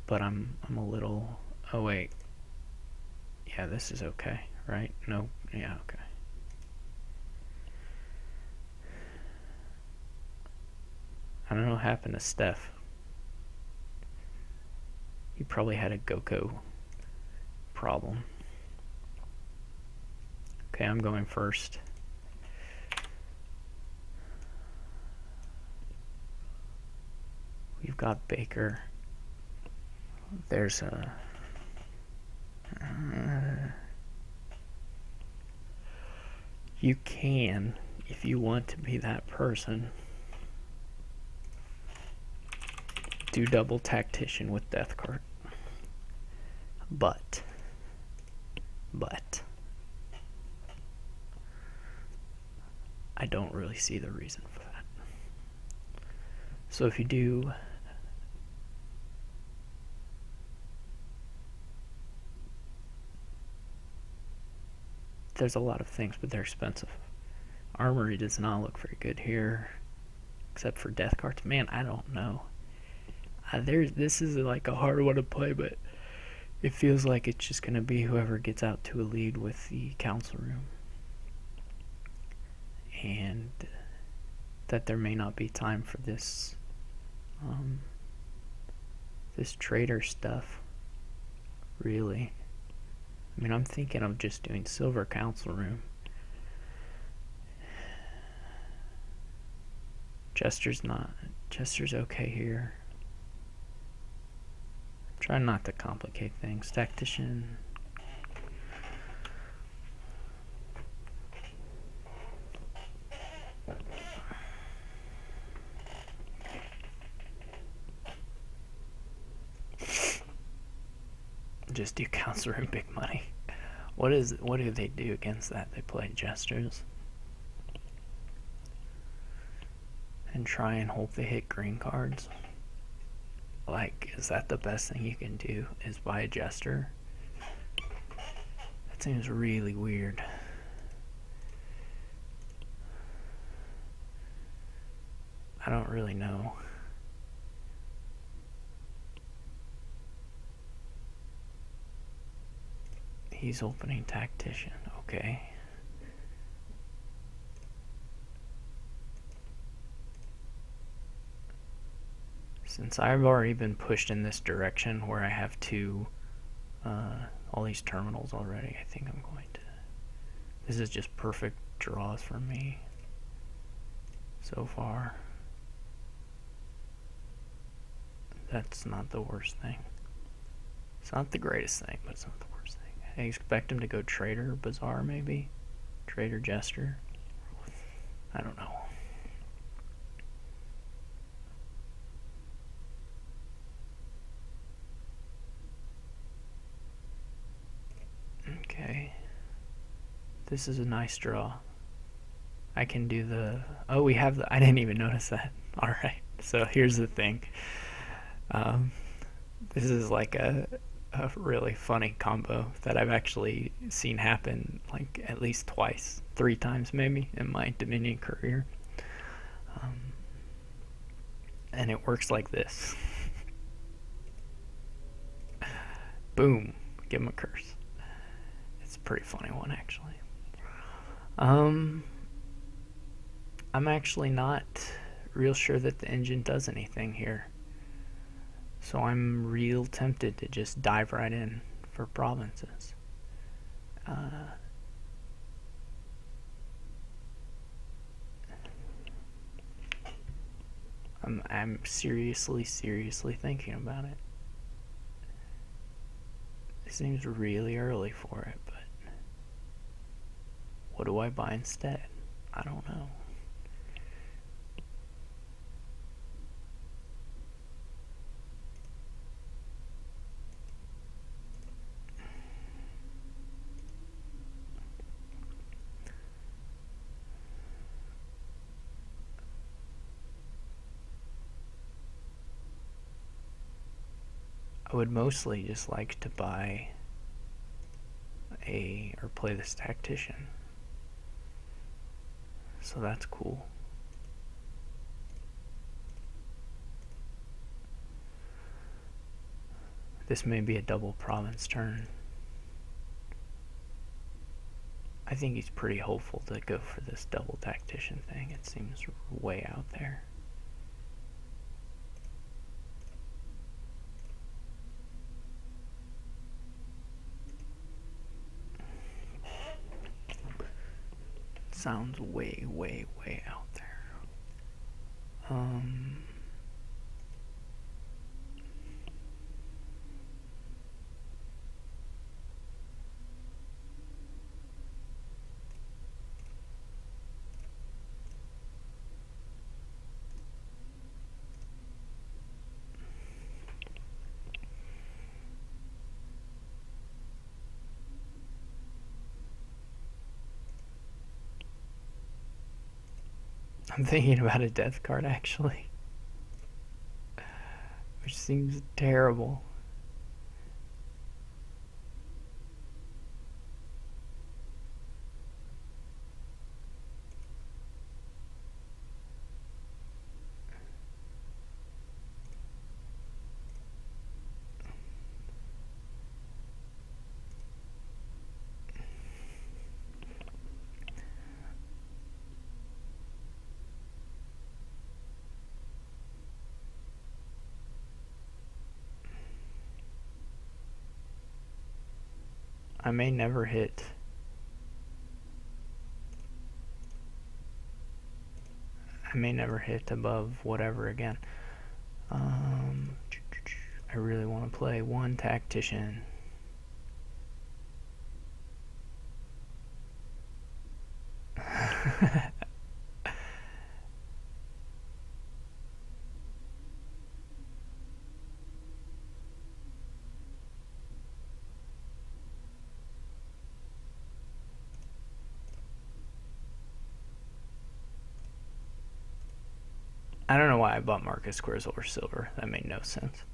But I'm a little... Oh wait. Yeah, this is okay, right? No, yeah, okay. I don't know what happened to Stef. He probably had a Goko problem. Okay, I'm going first. We've got Baker. There's a... you can, if you want to be that person, do double tactician with death card. But I don't really see the reason for that. So if you do there's a lot of things, but they're expensive. Armory does not look very good here, except for death cards. Man, I don't know. This is like a hard one to play, but it feels like it's just going to be whoever gets out to a lead with the council room. And that there may not be time for this this trader stuff, really. I mean, I'm thinking of just doing silver council room. Jester's okay here. Try not to complicate things. Tactician. Just do council room big money. What do they do against that? They play Jesters. And try and hope they hit green cards. Like, is that the best thing you can do, is buy a Jester? That seems really weird. I don't really know. He's opening tactician. Okay. Since I've already been pushed in this direction where I have all these terminals already, I think I'm going to... This is just perfect draws for me so far. That's not the worst thing. It's not the greatest thing, but it's not the worst thing. I expect him to go Trader Bazaar, maybe? Trader Jester? I don't know. Okay. This is a nice draw. I can do the... Oh, we have the... I didn't even notice that. Alright, so here's the thing. This is like a really funny combo that I've actually seen happen like at least twice, 3 times maybe in my Dominion career. And it works like this. Boom. Give him a curse. It's a pretty funny one, actually. I'm actually not real sure that the engine does anything here. So I'm real tempted to just dive right in for provinces. I'm seriously thinking about it. It seems really early for it, but what do I buy instead? I don't know. I would mostly just like to buy or play this tactician. So that's cool. This may be a double province turn. I think he's pretty hopeful to go for this double tactician thing. It seems way out there. Sounds way out there. I'm thinking about a death card, actually. Which seems terrible. I may never hit. I may never hit above whatever again. I really want to play one tactician. I don't know why I bought Marcus Squares over silver. That made no sense.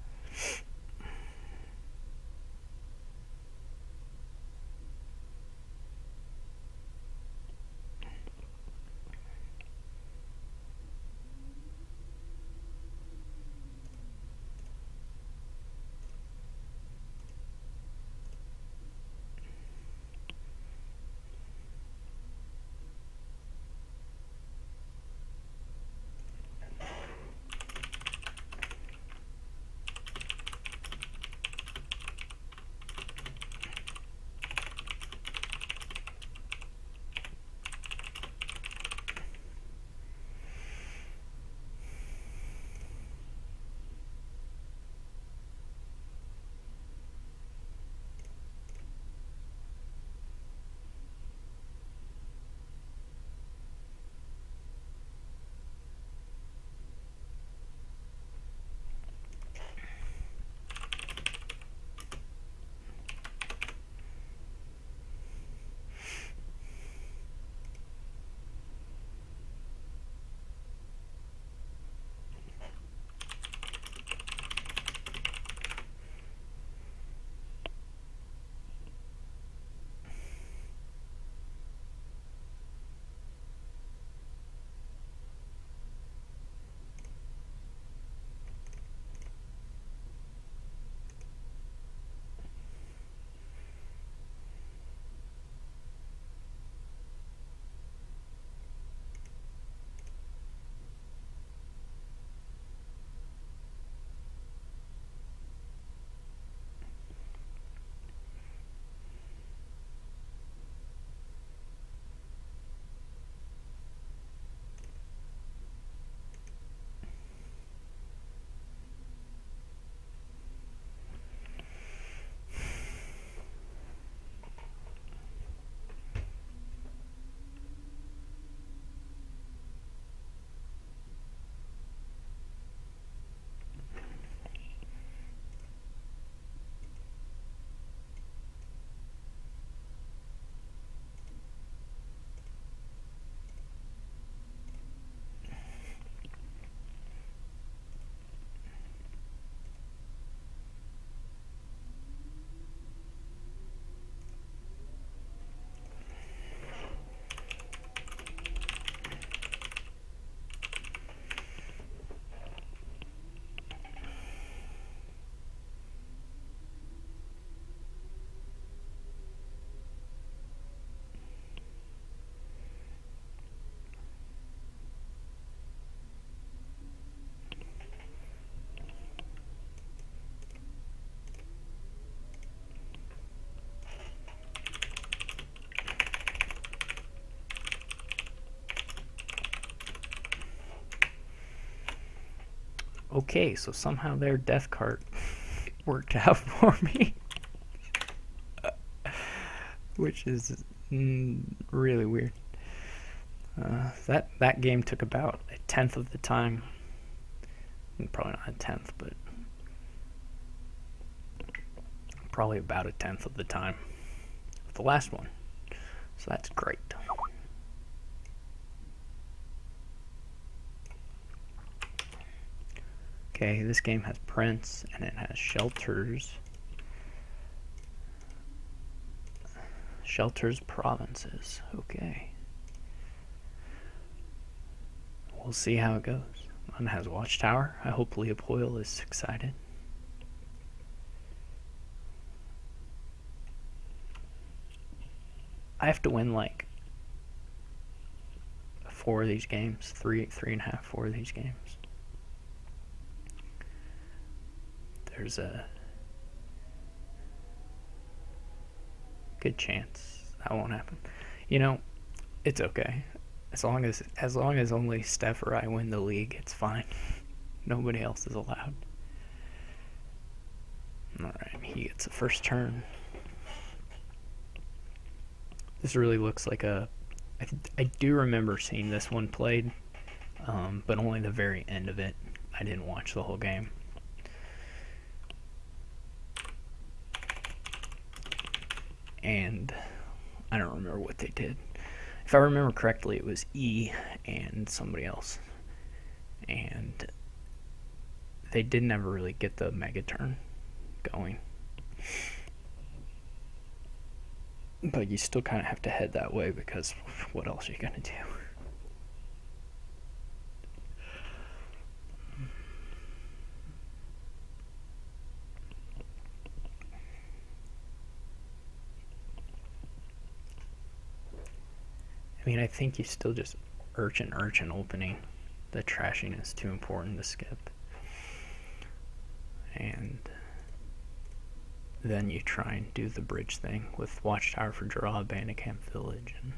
Okay, so somehow their death cart worked out for me. Which is really weird. That game took about a tenth of the time. Probably not a tenth, but probably about a tenth of the time of the last one. So that's great. Okay, this game has prints and it has shelters. Shelters, provinces. Okay. We'll see how it goes. One has Watchtower. I hope Leopold is excited. I have to win like 4 of these games. 3.5, 4 of these games. There's a good chance that won't happen. You know, it's okay. As long as only Stef or I win the league, it's fine. Nobody else is allowed. Alright, he gets the first turn. This really looks like a... I do remember seeing this one played, but only the very end of it. I didn't watch the whole game. And I don't remember what they did. If I remember correctly, it was E and somebody else. And they didn't ever really get the mega turn going. But you still kind of have to head that way because what else are you going to do? I mean, I think you still just urchin opening. The trashing is too important to skip. And then you try and do the bridge thing with Watchtower for draw, Bandit Camp Village. And,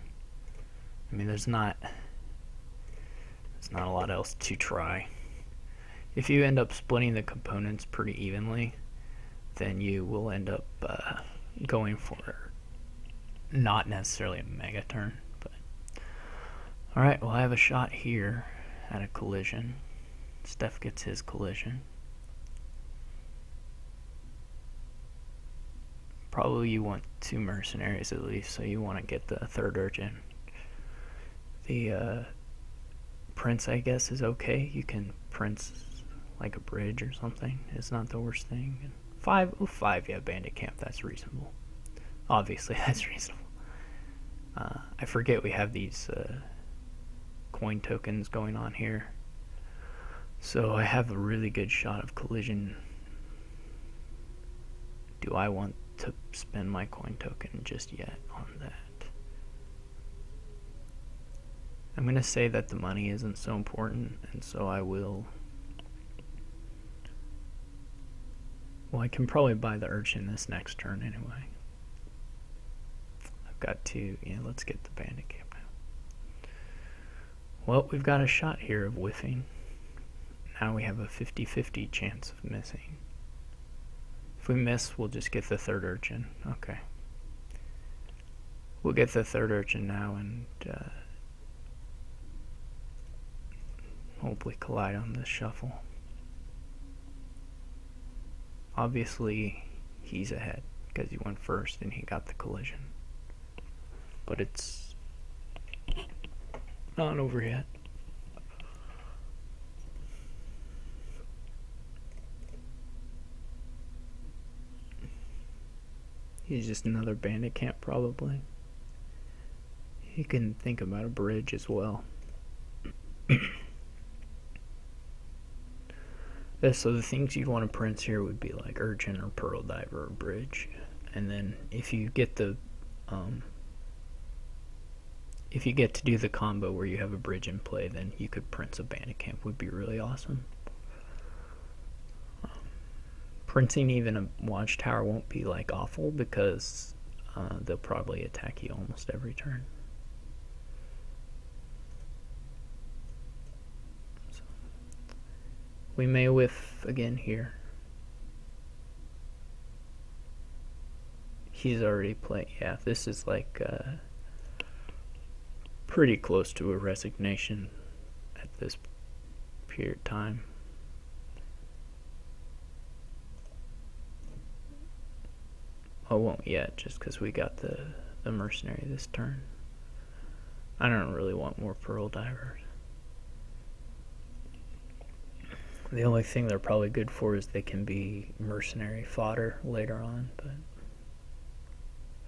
I mean, there's not a lot else to try. If you end up splitting the components pretty evenly, then you will end up going for not necessarily a mega turn. Alright, well I have a shot here at a collision. Stef gets his collision. Probably you want 2 mercenaries at least, so you want to get the 3rd urchin. The prince, I guess, is okay. You can prince like a bridge or something. It's not the worst thing. 5, yeah, Bandit Camp, that's reasonable. Obviously, that's reasonable. I forget we have these coin tokens going on here, so I have a really good shot of collision. Do I want to spend my coin token just yet on that? I'm gonna say that the money isn't so important, and so I will. Well, I can probably buy the urchin this next turn anyway. I've got to, yeah, let's get the bandit camp now. Well, we've got a shot here of whiffing. Now we have a 50-50 chance of missing. If we miss, we'll just get the 3rd urchin. Okay. We'll get the 3rd urchin now and hopefully collide on this shuffle. Obviously, he's ahead because he went first and he got the collision. But it's not over yet. He's just another bandit camp probably. He can think about a bridge as well. So the things you'd want to prince here would be like urchin or pearl diver or bridge. And then if you get the if you get to do the combo where you have a bridge in play, then you could prince a bandit camp, would be really awesome. Printing even a watchtower won't be like awful because they'll probably attack you almost every turn. So We may whiff again here. He's already playing. Yeah, this is like pretty close to a resignation at this period of time. I won't yet, just because we got the mercenary this turn. I don't really want more pearl divers. The only thing they're probably good for is they can be mercenary fodder later on, but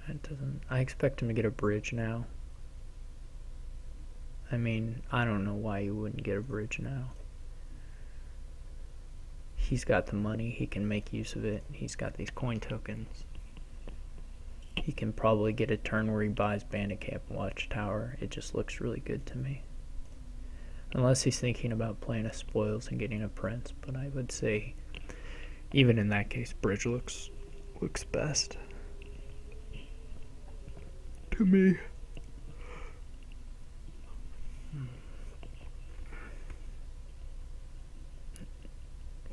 that doesn't. I expect him to get a bridge now. I mean, I don't know why you wouldn't get a bridge now. He's got the money, he can make use of it. He's got these coin tokens. He can probably get a turn where he buys Bandit Camp Watchtower. It just looks really good to me. Unless he's thinking about playing a spoils and getting a prince, but I would say even in that case, bridge looks best to me.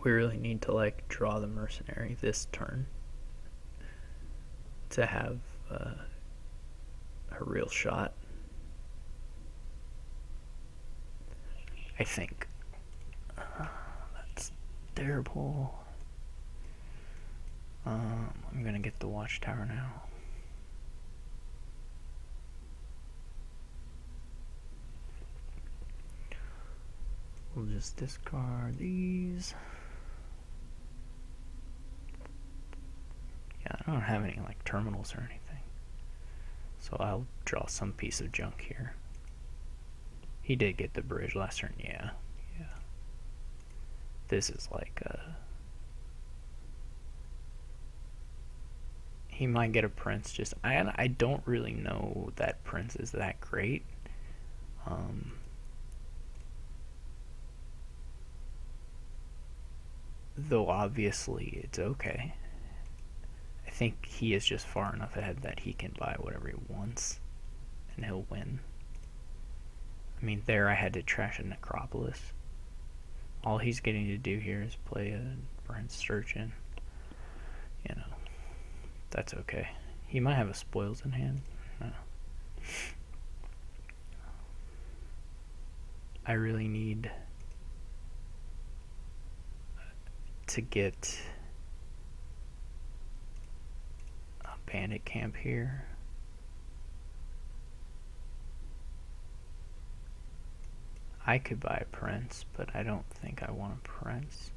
We really need to like draw the mercenary this turn to have a real shot. I think. That's terrible. I'm gonna get the watchtower now. We'll just discard these. Yeah, I don't have any like terminals or anything, so I'll draw some piece of junk here. He did get the bridge last turn, yeah. This is like he might get a prince. Just I don't really know that prince is that great. Though obviously it's okay. I think he is just far enough ahead that he can buy whatever he wants and he'll win. I mean, there I had to trash a necropolis. All he's getting to do here is play a Prince Surgeon. You know, that's okay. He might have a spoils in hand. No. I really need to get a bandit camp here. I could buy a prince, but I don't think I want a prince.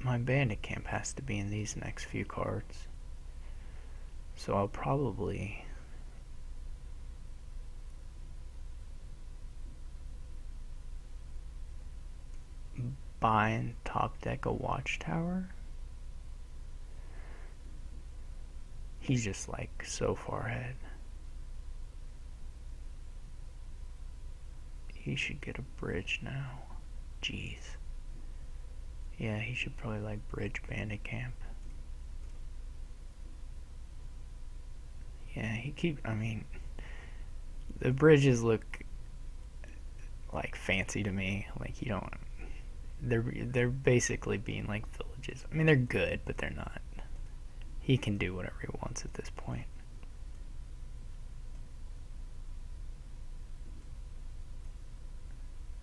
My bandit camp has to be in these next few cards. So I'll probably buy and top deck a watchtower. He's just like so far ahead. He should get a bridge now. Jeez. Yeah, he should probably like bridge bandit camp. Yeah, I mean, the bridges look like fancy to me. Like you don't, they're basically being like villages. I mean, they're good, but they're not. He can do whatever he wants at this point.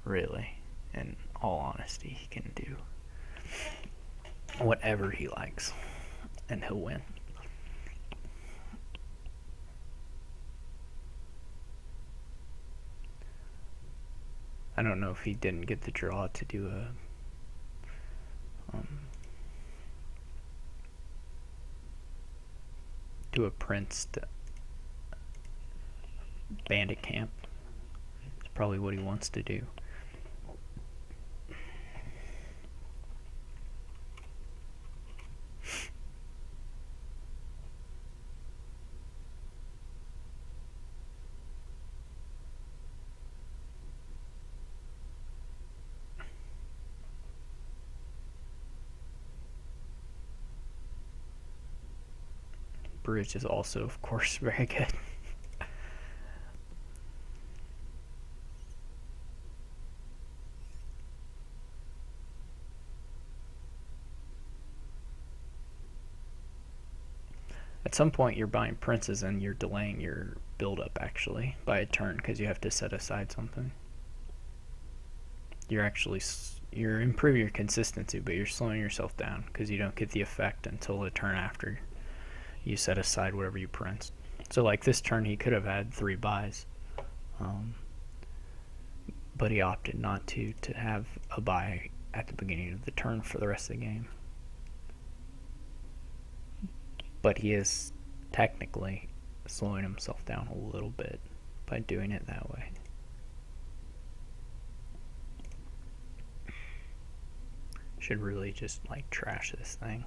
Really, in all honesty, he can do whatever he likes, and he'll win. I don't know if he didn't get the draw to do a prince bandit camp. It's probably what he wants to do. bridge is also, of course, very good. At some point you're buying princes and you're delaying your build-up actually by a turn because you have to set aside something. You're improving your consistency, but you're slowing yourself down because you don't get the effect until the turn after you set aside whatever you print. So like this turn he could have had 3 buys, but he opted not to have a buy at the beginning of the turn for the rest of the game. But he is technically slowing himself down a little bit by doing it that way. Should really just like trash this thing.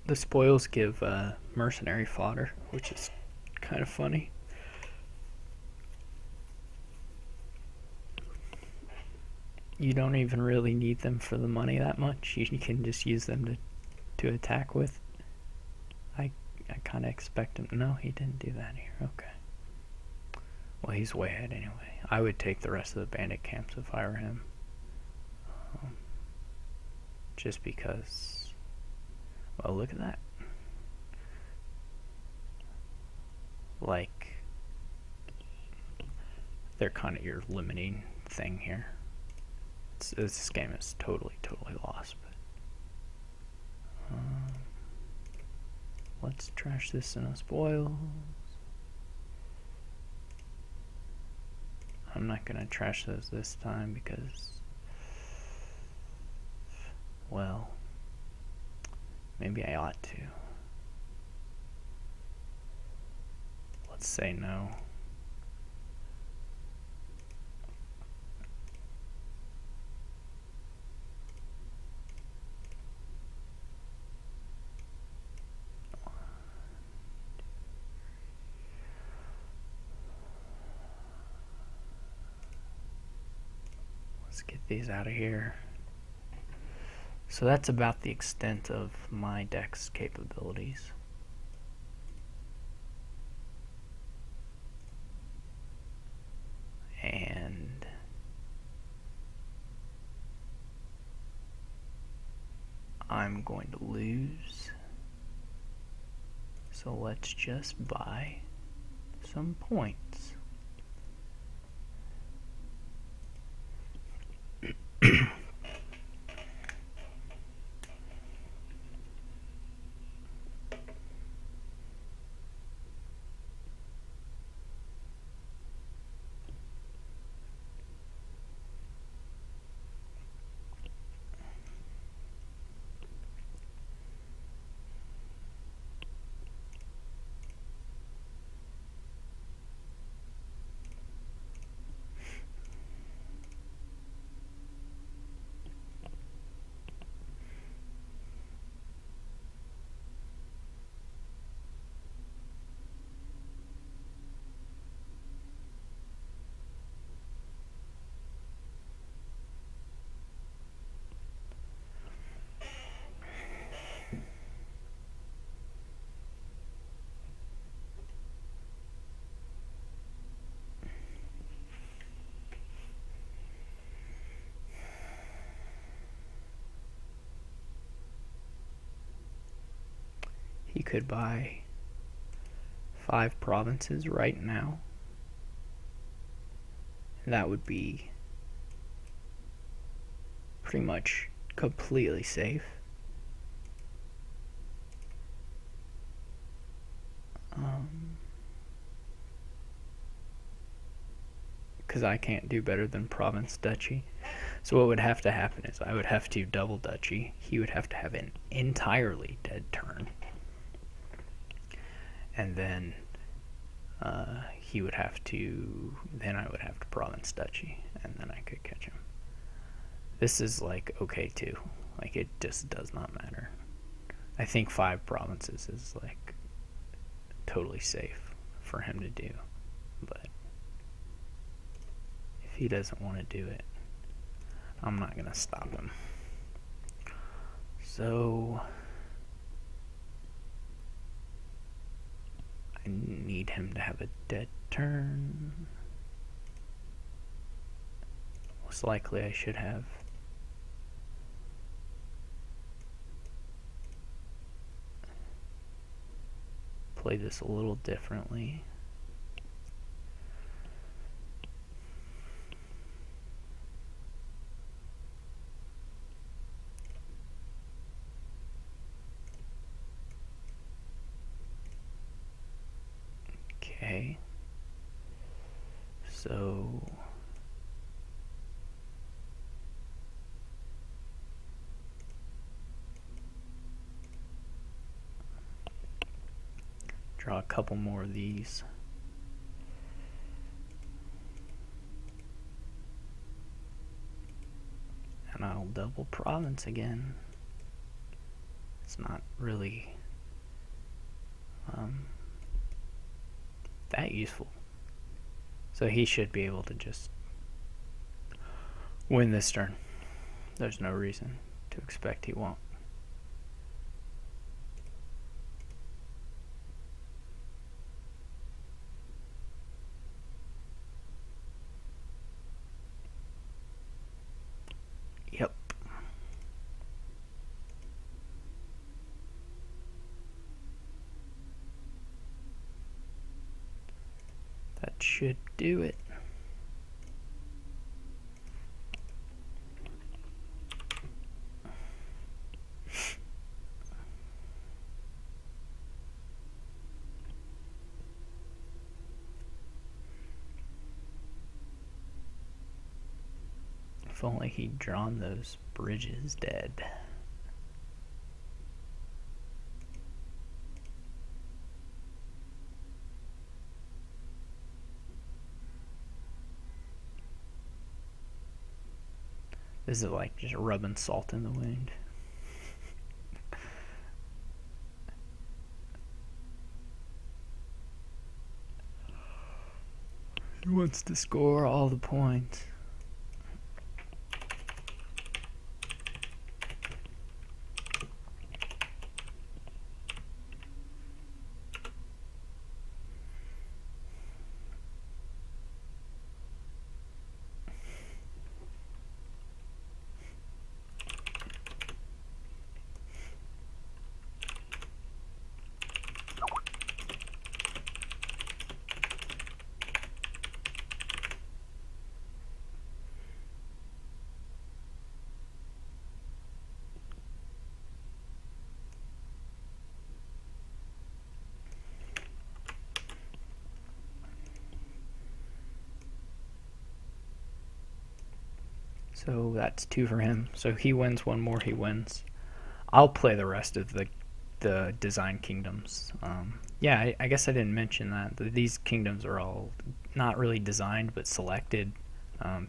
The spoils give mercenary fodder, which is kind of funny. You don't even really need them for the money that much. You can just use them to attack with. I kind of expect him. No, he didn't do that here. Okay. Well, he's way ahead anyway. I would take the rest of the bandit camps if I were him. Just because... Well, look at that. Like, they're kind of your limiting thing here. This game is totally lost. But, let's trash this in a spoils. I'm not gonna trash those this time because, well, maybe I ought to. Let's say no. Let's get these out of here. So that's about the extent of my deck's capabilities. And I'm going to lose. So let's just buy some points. He could buy 5 provinces right now. That would be pretty much completely safe. Because I can't do better than province duchy. So what would have to happen is I would have to double duchy. He would have to have an entirely dead turn. And then he would have to, then I would have to province duchy, and then I could catch him. This is like okay too. Like it just does not matter. I think 5 provinces is like totally safe for him to do. But if he doesn't want to do it, I'm not going to stop him. So I need him to have a dead turn. Most likely I should have played this a little differently. Okay, so draw a couple more of these. And I'll double province again. It's not really that useful. So he should be able to just win this turn. There's no reason to expect he won't. Yep. That should do it. If only he'd drawn those bridges dead. This is like just rubbing salt in the wound. He wants to score all the points. So that's 2 for him. So he wins 1 more, he wins. I'll play the rest of the design kingdoms. Yeah, I guess I didn't mention that. These kingdoms are all not really designed, but selected.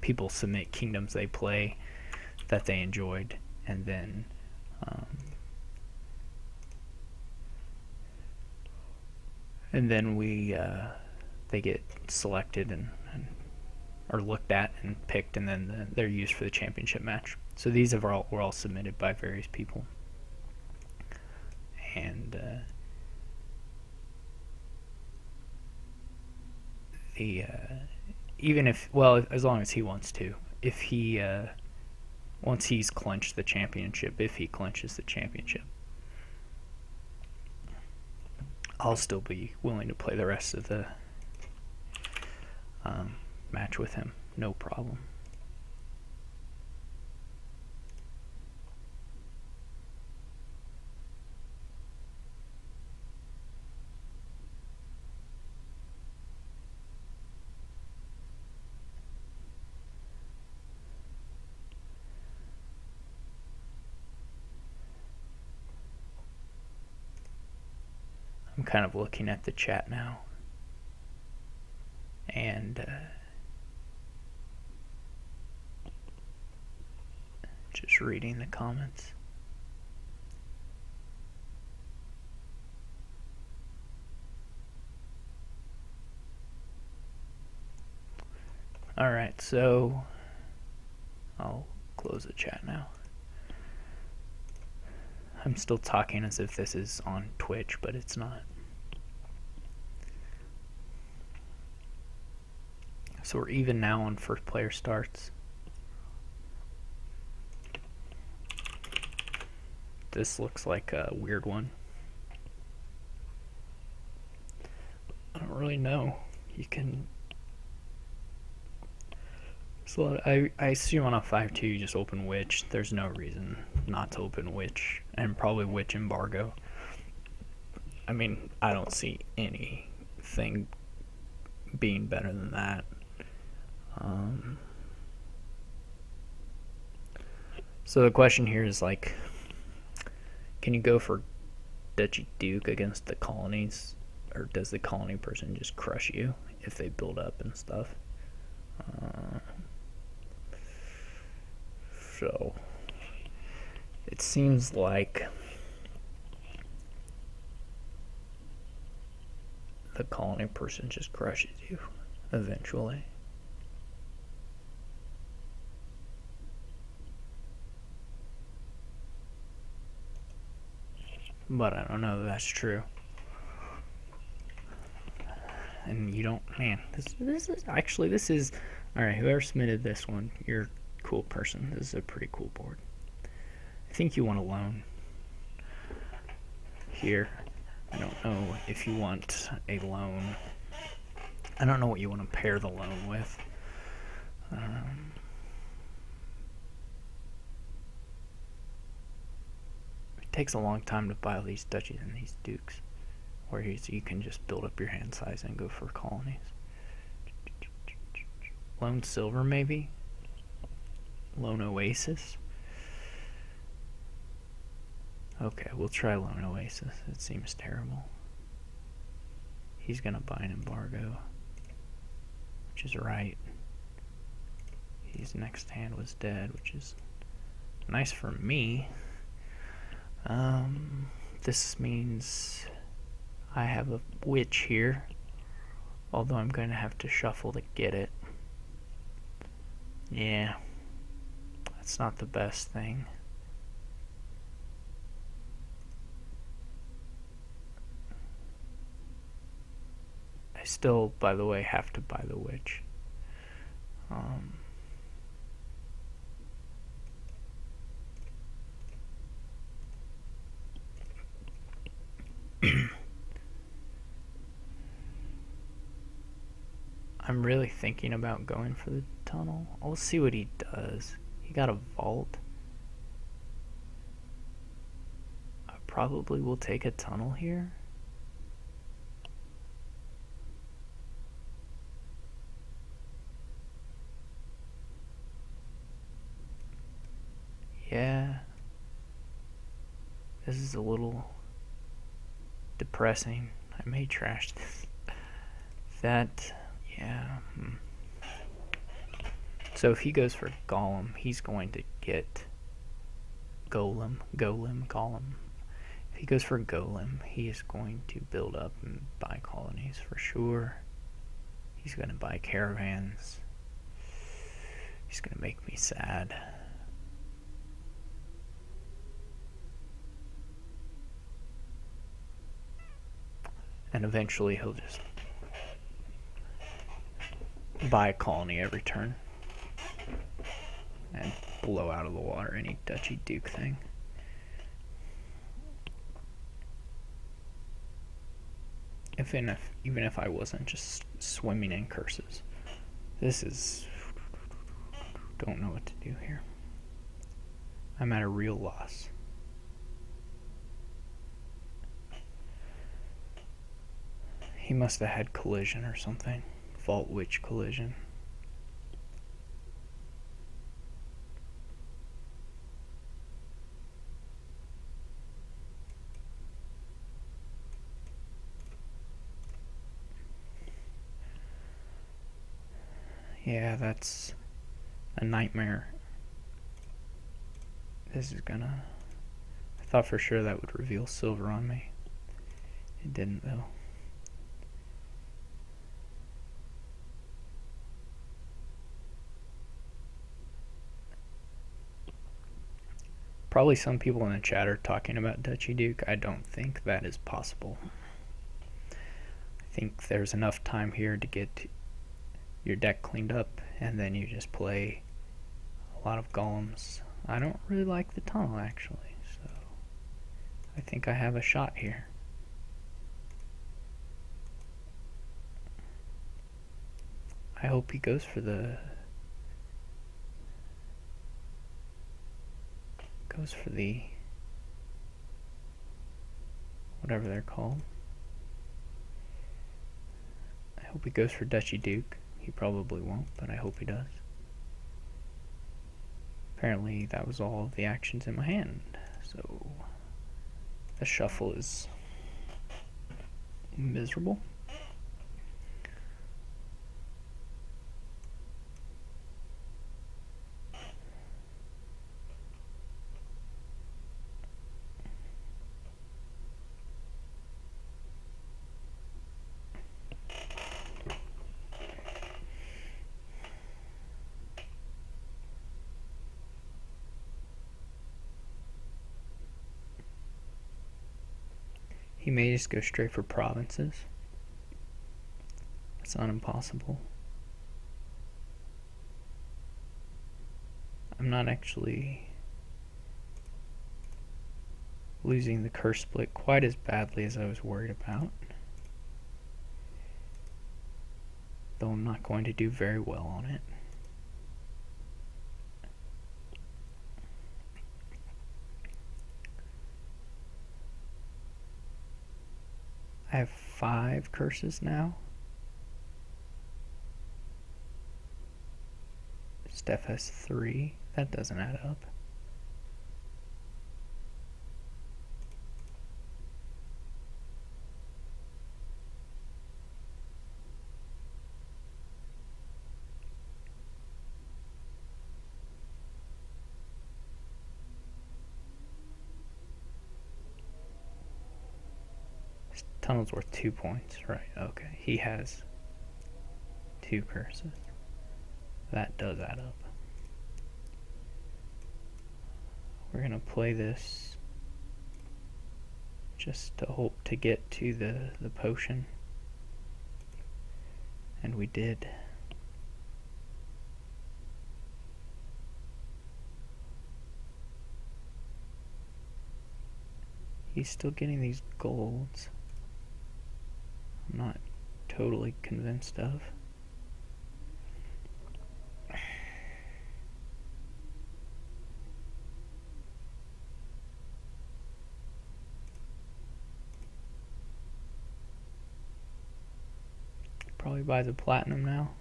People submit kingdoms they play that they enjoyed, and then they get selected and are looked at and picked, and then they're used for the championship match. So these were all submitted by various people, and even if, well, as long as he wants to, if he once he's clinched the championship, if he clinches the championship, I'll still be willing to play the rest of the match with him, no problem. I'm kind of looking at the chat now, and just reading the comments. Alright, so I'll close the chat now. I'm still talking as if this is on Twitch, but it's not. So we're even now on first player starts. This looks like a weird one. I don't really know. You can... So I assume on a 5-2 you just open Witch. There's no reason not to open Witch, and probably Witch Embargo. I mean, I don't see anything being better than that. So the question here is, like, can you go for Duchy Duke against the colonies, or does the colony person just crush you if they build up and stuff? So it seems like the colony person just crushes you eventually. But I don't know if that's true. And you don't, man, this is, alright, whoever submitted this one, you're a cool person. This is a pretty cool board. I think you want a loan here. I don't know if you want a loan. I don't know what you want to pair the loan with. It takes a long time to buy all these duchies and these dukes, where you can just build up your hand size and go for colonies. Lone Silver, maybe? Lone Oasis? Okay, we'll try Lone Oasis. It seems terrible. He's gonna buy an embargo, which is right. His next hand was dead, which is nice for me. This means I have a witch here, although I'm going to have to shuffle to get it. Yeah, that's not the best thing. I still, by the way, have to buy the witch. I'm really thinking about going for the tunnel. I'll see what he does. He got a vault. I probably will take a tunnel here. Yeah. This is a little depressing. I may trash this. That... yeah. So if he goes for Golem, he's going to get Golem. If he goes for Golem, he is going to build up and buy colonies for sure. He's going to buy caravans. He's going to make me sad. And eventually he'll just buy a colony every turn and blow out of the water any Duchy Duke thing. Even if I wasn't just swimming in curses. This is... don't know what to do here. I'm at a real loss. He must have had collision or something. Vault Witch collision. Yeah, that's a nightmare. This is gonna... I thought for sure that would reveal silver on me. It didn't, though. Probably some people in the chat are talking about Dutchy Duke. I don't think that is possible. I think there's enough time here to get your deck cleaned up, and then you just play a lot of golems. I don't really like the tunnel, actually, so I think I have a shot here. I hope he goes for the... whatever they're called. I hope he goes for Dutchy Duke. He probably won't, but I hope he does. Apparently that was all of the actions in my hand, so the shuffle is miserable. He may just go straight for provinces. That's not impossible. I'm not actually losing the curse split quite as badly as I was worried about. Though I'm not going to do very well on it. I have 5 curses now. Stef has 3. That doesn't add up. Tunnel's worth 2 points, right? Okay, he has 2 curses. That does add up. We're gonna play this just to hope to get to the potion. And we did. He's still getting these golds. I'm not totally convinced of. Probably buys a platinum now.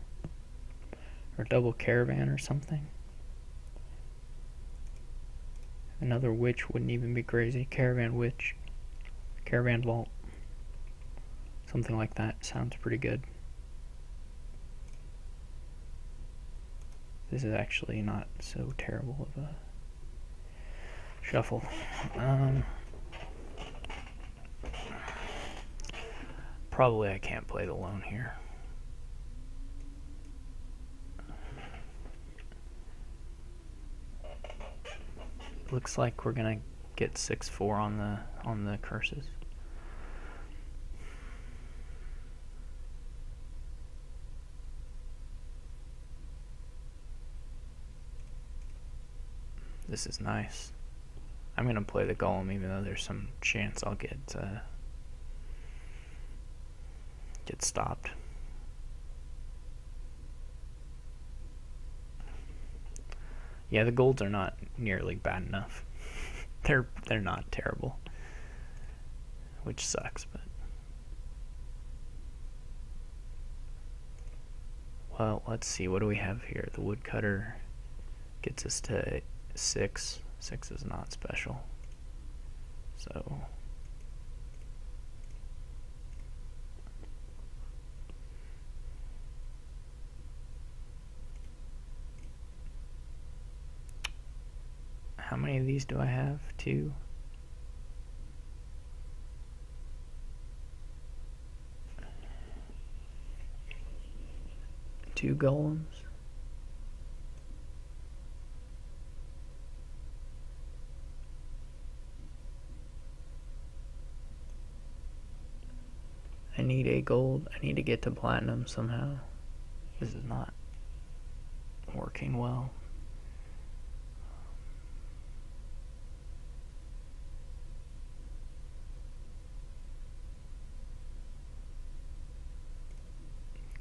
Or double caravan or something. Another witch wouldn't even be crazy. Caravan witch. Caravan vault. Something like that sounds pretty good. This is actually not so terrible of a shuffle. Probably I can't play the lone here. Looks like we're gonna get 6-4 on the curses. This is nice. I'm gonna play the golem even though there's some chance I'll get stopped. Yeah, the golds are not nearly bad enough. They're not terrible, which sucks, but well, let's see, what do we have here? The woodcutter gets us to 6. 6 is not special, so How many of these do I have? 2. Two golems. I need a gold. I need to get to platinum somehow. This is not working well.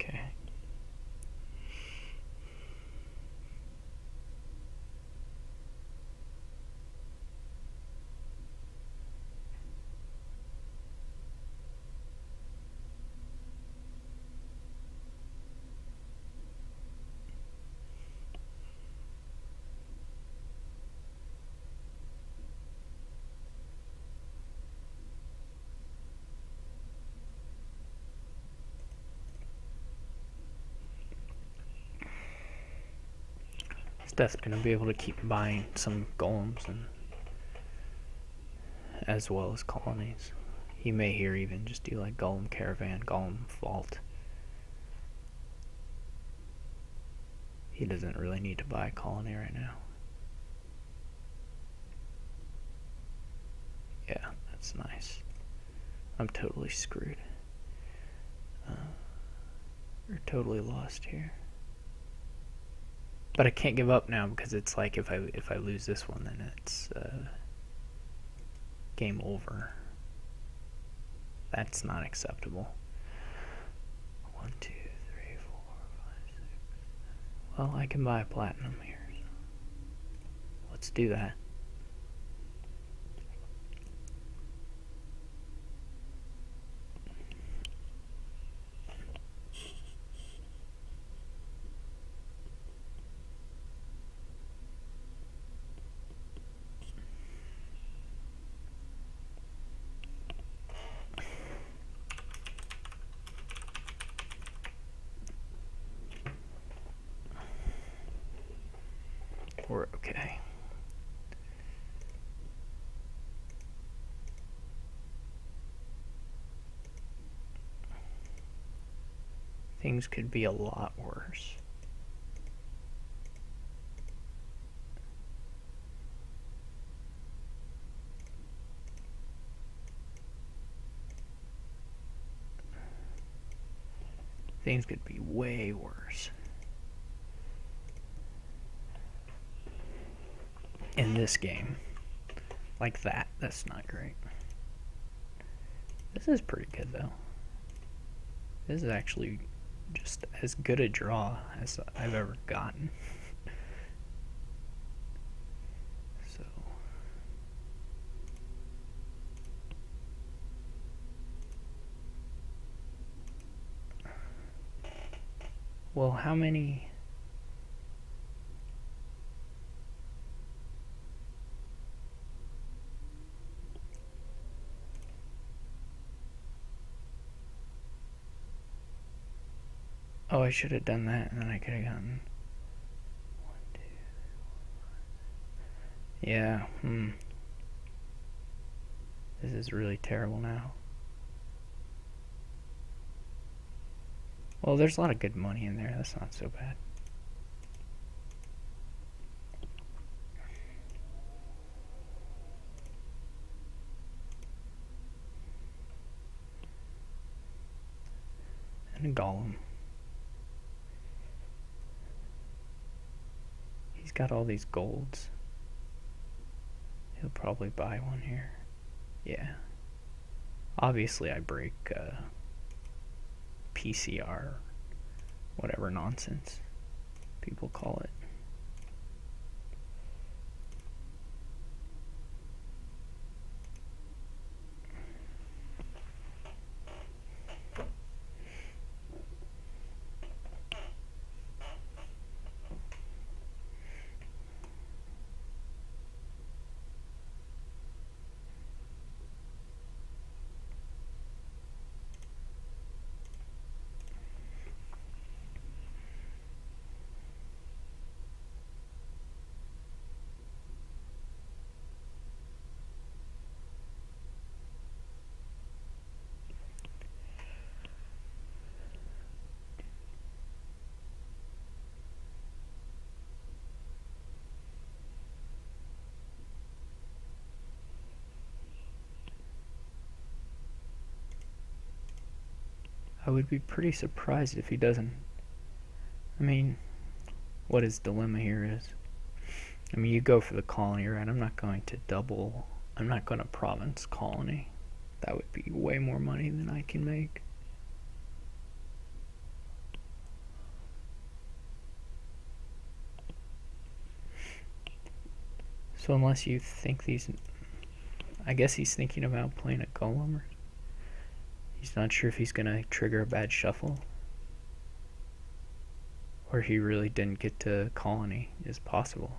Okay. Stef's gonna be able to keep buying some golems and as well as colonies. He may here even just do like golem caravan, golem vault. He doesn't really need to buy a colony right now. Yeah, that's nice. I'm totally screwed. We're totally lost here. But I can't give up now because it's like if I lose this one, then it's game over. That's not acceptable. 1, 2, 3, 4, 5, 6. Well, I can buy a platinum here. So let's do that. We're okay. Things could be a lot worse. Things could be way worse. In this game. Like that. That's not great. This is pretty good though. This is actually just as good a draw as I've ever gotten. So well, how many? Oh, I should have done that, and then I could have gotten 1, 2, 4, 5. Yeah. This is really terrible now. Well, there's a lot of good money in there. That's not so bad. And a golem. He's got all these golds. He'll probably buy one here. Yeah. Obviously, I break PCR, whatever nonsense people call it. I would be pretty surprised if he doesn't. I mean, what his dilemma here is. I mean, you go for the colony, right? I'm not going to province colony. That would be way more money than I can make. So unless you think these... I guess he's thinking about playing a golem. Or he's not sure if he's going to trigger a bad shuffle. Or he really didn't get to colony is possible.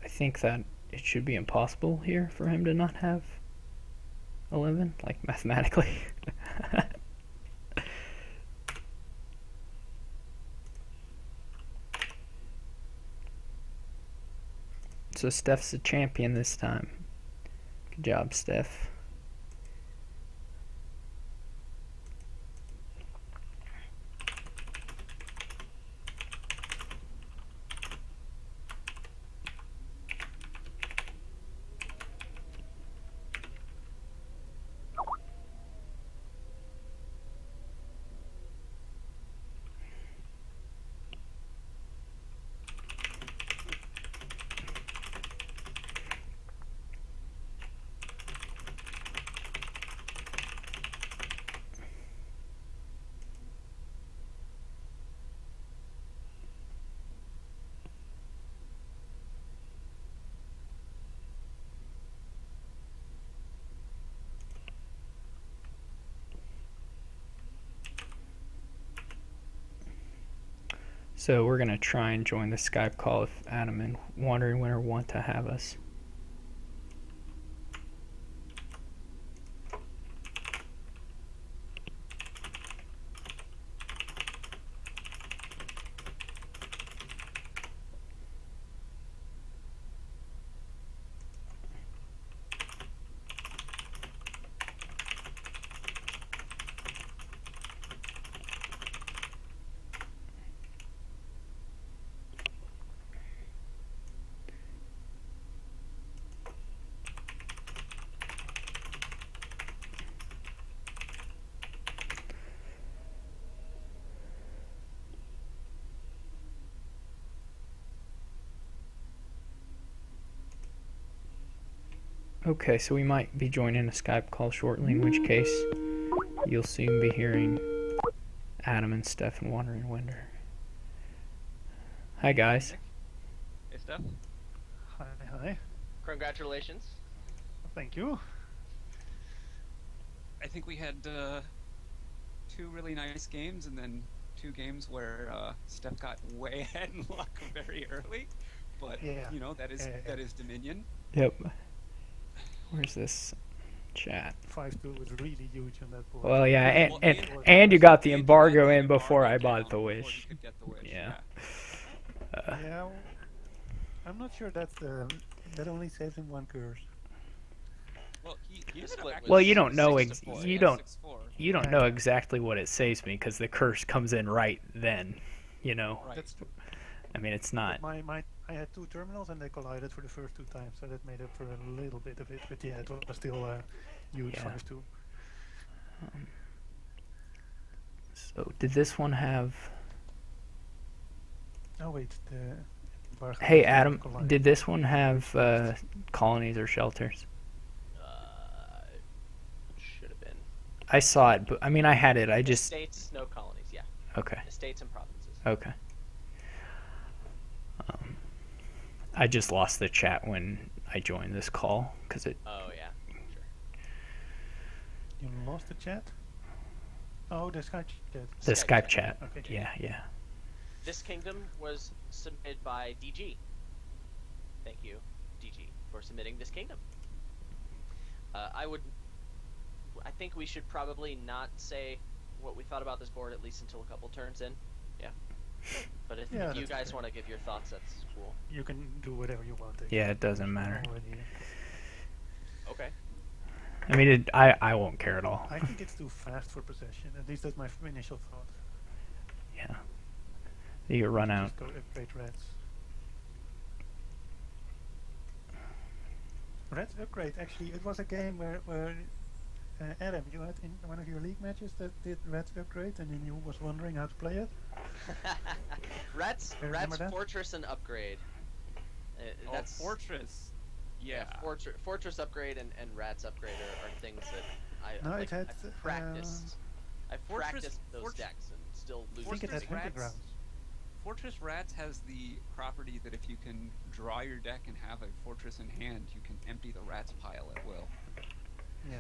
I think that it should be impossible here for him to not have 11, like mathematically. So Stef's the champion this time. Good job, Stef. So we're going to try and join the Skype call if Adam and Wandering Winter want to have us. Okay, so we might be joining a Skype call shortly, in which case you'll soon be hearing Adam and Stef and Wandering Winter. Hi, guys. Hey, Stef. Hi, hi. Congratulations. Thank you. I think we had 2 really nice games and then two games where Steph got way ahead in luck very early, but Yeah. that is Dominion. Yep. Where's this chat? 5-2 was really huge on that board. Well, yeah, Well, and you got the and you embargo got the in before I embargo bought down the before he wish. could get the wish. Yeah. Yeah, I'm not sure that only saves him one curse. Well, he His ended up split actually Well, you don't six know to ex- four. you Yeah, don't 6-4. you don't Yeah, know yeah. exactly what it saves me because the curse comes in right then. You know, Right. That's true. I mean it's not. But I had two terminals and they collided for the first two times, so that made up for a little bit of it. But yeah, it was still huge Yeah. 5-2. So did this one have? Oh wait, the embargo Hey was Adam, collided. did this one have colonies or shelters? Should have been. I saw it, but I mean I had it. I just Estates, no colonies. Yeah. okay. Estates and provinces. Okay. I just lost the chat when I joined this call because it. Oh yeah. Sure. You lost the chat? Oh, the Skype chat. The Skype Skype chat. Okay. Yeah. This kingdom was submitted by DG. Thank you, DG, for submitting this kingdom. I think we should probably not say what we thought about this board at least until a couple turns in. Yeah. But if Yeah, you that's guys fair. want to give your thoughts, that's cool. You can do whatever you want. Yeah, it doesn't matter. Already. Okay. I mean, I won't care at all. I think it's too fast for possession. At least that's my initial thought. Yeah. You run out. Just go upgrade reds. Reds upgrade. Actually, it was a game where Adam, you had in one of your league matches that did reds upgrade, and then you was wondering how to play it. Rats Remember that? Fortress and upgrade. That's Fortress. Yeah. Fortress upgrade and Rats upgrade are things that No, I've it had, practiced. I've Fortress- practiced those Fortress- decks and still lose. I think it had Fortress Hunting Rats- Grounds. Fortress Rats has the property that if you can draw your deck and have a fortress in hand, you can empty the rats pile at will. Yeah.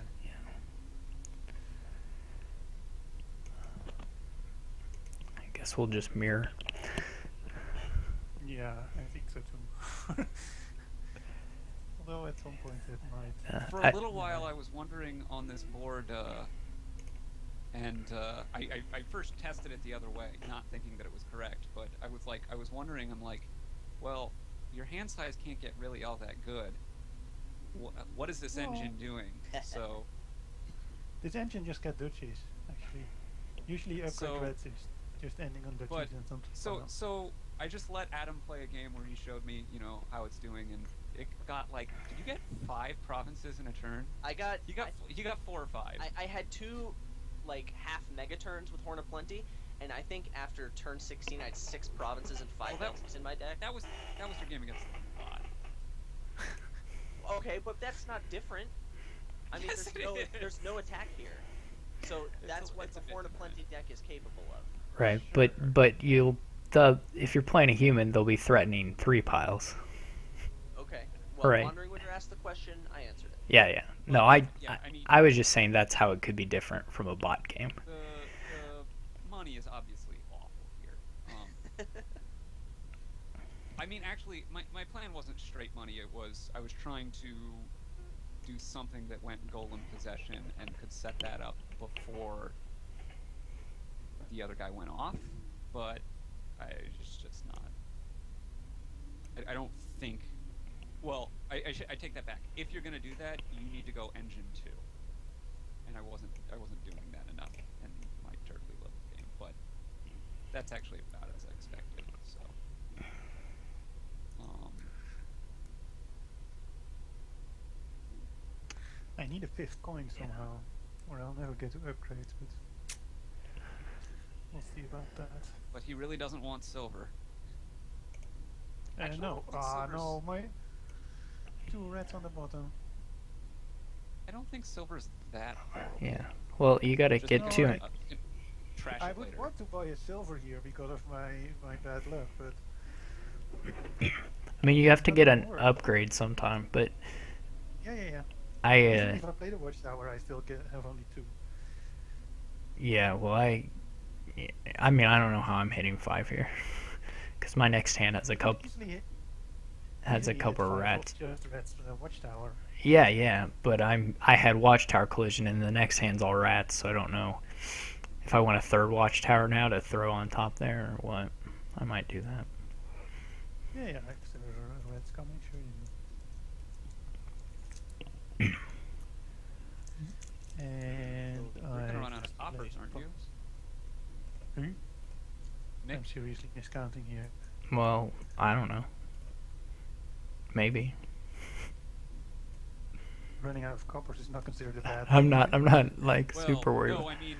I guess we'll just mirror. Yeah, I think so too. Although at some point it might. For a little while, I was wondering on this board, and I first tested it the other way, not thinking that it was correct. But I was wondering, I'm like, well, your hand size can't get really all that good. What is this engine doing? So This engine just got duchies, actually. Usually upgrade So- reds is just ending on duchies But- and something. So I just let Adam play a game where he showed me, how it's doing, and it got did you get 5 provinces in a turn? I got. You got 4 or 5. I had 2, half mega turns with Horn of Plenty, and I think after turn 16 I had 6 provinces and 5 Well, bounties in my deck. That was your game against the bot. Okay, but that's not different. I mean, Yes, there's no attack here. So that's what it's the a bit Horn of different. Plenty deck is capable of. Right, but if you're playing a human, they'll be threatening 3 piles. Okay. Well, Right. Wandering Winter asked the question, I answered it. Yeah. No, I mean, I was just saying that's how it could be different from a bot game. the money is obviously awful here. I mean, actually, my plan wasn't straight money. I was trying to do something that went golem possession and could set that up before the other guy went off, but it's just not. I don't think. Well, I take that back. If you're gonna do that, you need to go engine 2, and I wasn't doing that enough in my terribly level game, but that's actually about as I expected. So, I need a 5th coin somehow, or I'll never get to upgrade, but we'll see about that. but he really doesn't want silver. Actually, No, I don't think silver's- no, my 2 reds on the bottom. I don't think silver's that horrible. Yeah. Well, you gotta Just get to no, it. Trash I it would later. want to buy a silver here because of my bad luck, but I mean, you have to get an Doesn't work. upgrade sometime, but yeah. I Even if I play the watchtower, I still have only 2. yeah. Well, I mean, I don't know how I'm hitting 5 here, because my next hand has a couple Easily has a hit couple five rats. of just rats with a watchtower. Yeah, but I had watchtower collision, and the next hand's all rats, so I don't know if I want a third watchtower now to throw on top there or what. I might do that. Yeah, if there are rats coming, sure you do. And You're gonna run out of poppers, aren't you? Hmm? Nick? I'm seriously miscounting here. Well, I don't know. Maybe. Running out of coppers is not considered a bad I'm thing. not like Well, super worried. no, I mean,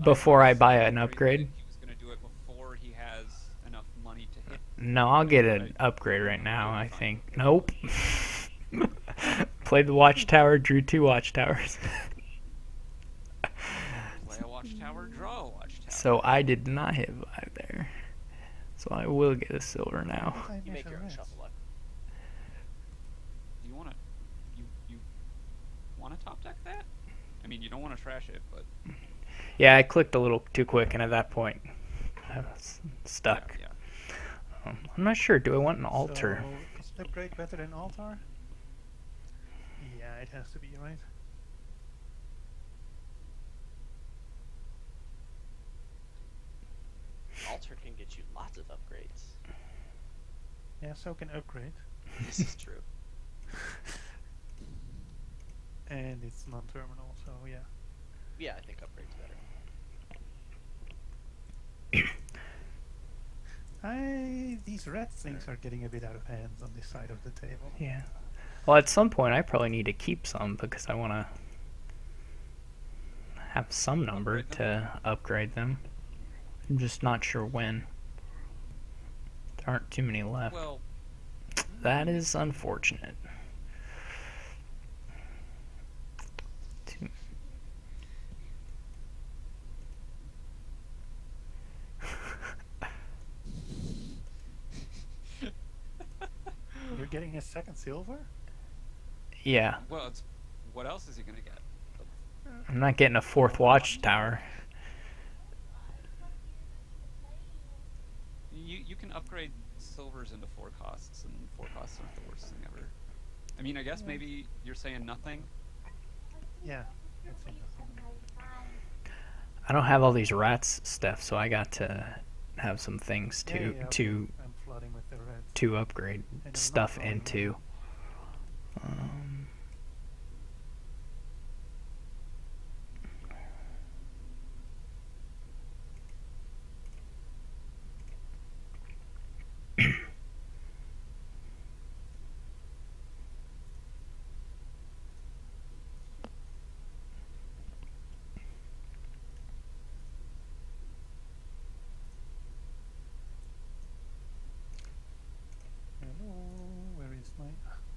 Before I buy was an upgrade? He was gonna do it before he has enough money to hit. No, I'll get an upgrade right now, I think. Nope. Played the watchtower, drew 2 watchtowers. Play a watchtower, draw a watchtower. So I did not hit 5 there. So I will get a silver now. But I You make miss a your own rat. shuffle luck. You wanna, you wanna top deck that? I mean, you don't want to trash it, but Yeah, I clicked a little too quick, and at that point, I was stuck. yeah. I'm not sure. Do I want an altar? So, is upgrade better than altar? Yeah, it has to be, right? Altar can get you lots of upgrades. Yeah, so can upgrade. This is true. And it's non-terminal, so yeah. Yeah, I think upgrade's better. These rat things are getting a bit out of hand on this side of the table. Yeah. Well, at some point, I probably need to keep some because I want to have some number Upgrade to upgrade them. I'm just not sure when. There aren't too many left. Well, That is unfortunate. Too- You're getting a second silver? Yeah, well, it's what else is he gonna get? I'm not getting a 4th watchtower. You can upgrade silvers into 4 costs, and 4 costs aren't the worst thing ever. I mean, I guess maybe you're saying nothing. Yeah. That's interesting. I don't have all these rats stuff, so I got to have some things Yeah, to yeah, to I'm flooding with the rats. to upgrade And I'm not stuff flooding into. them. Hello, where is my...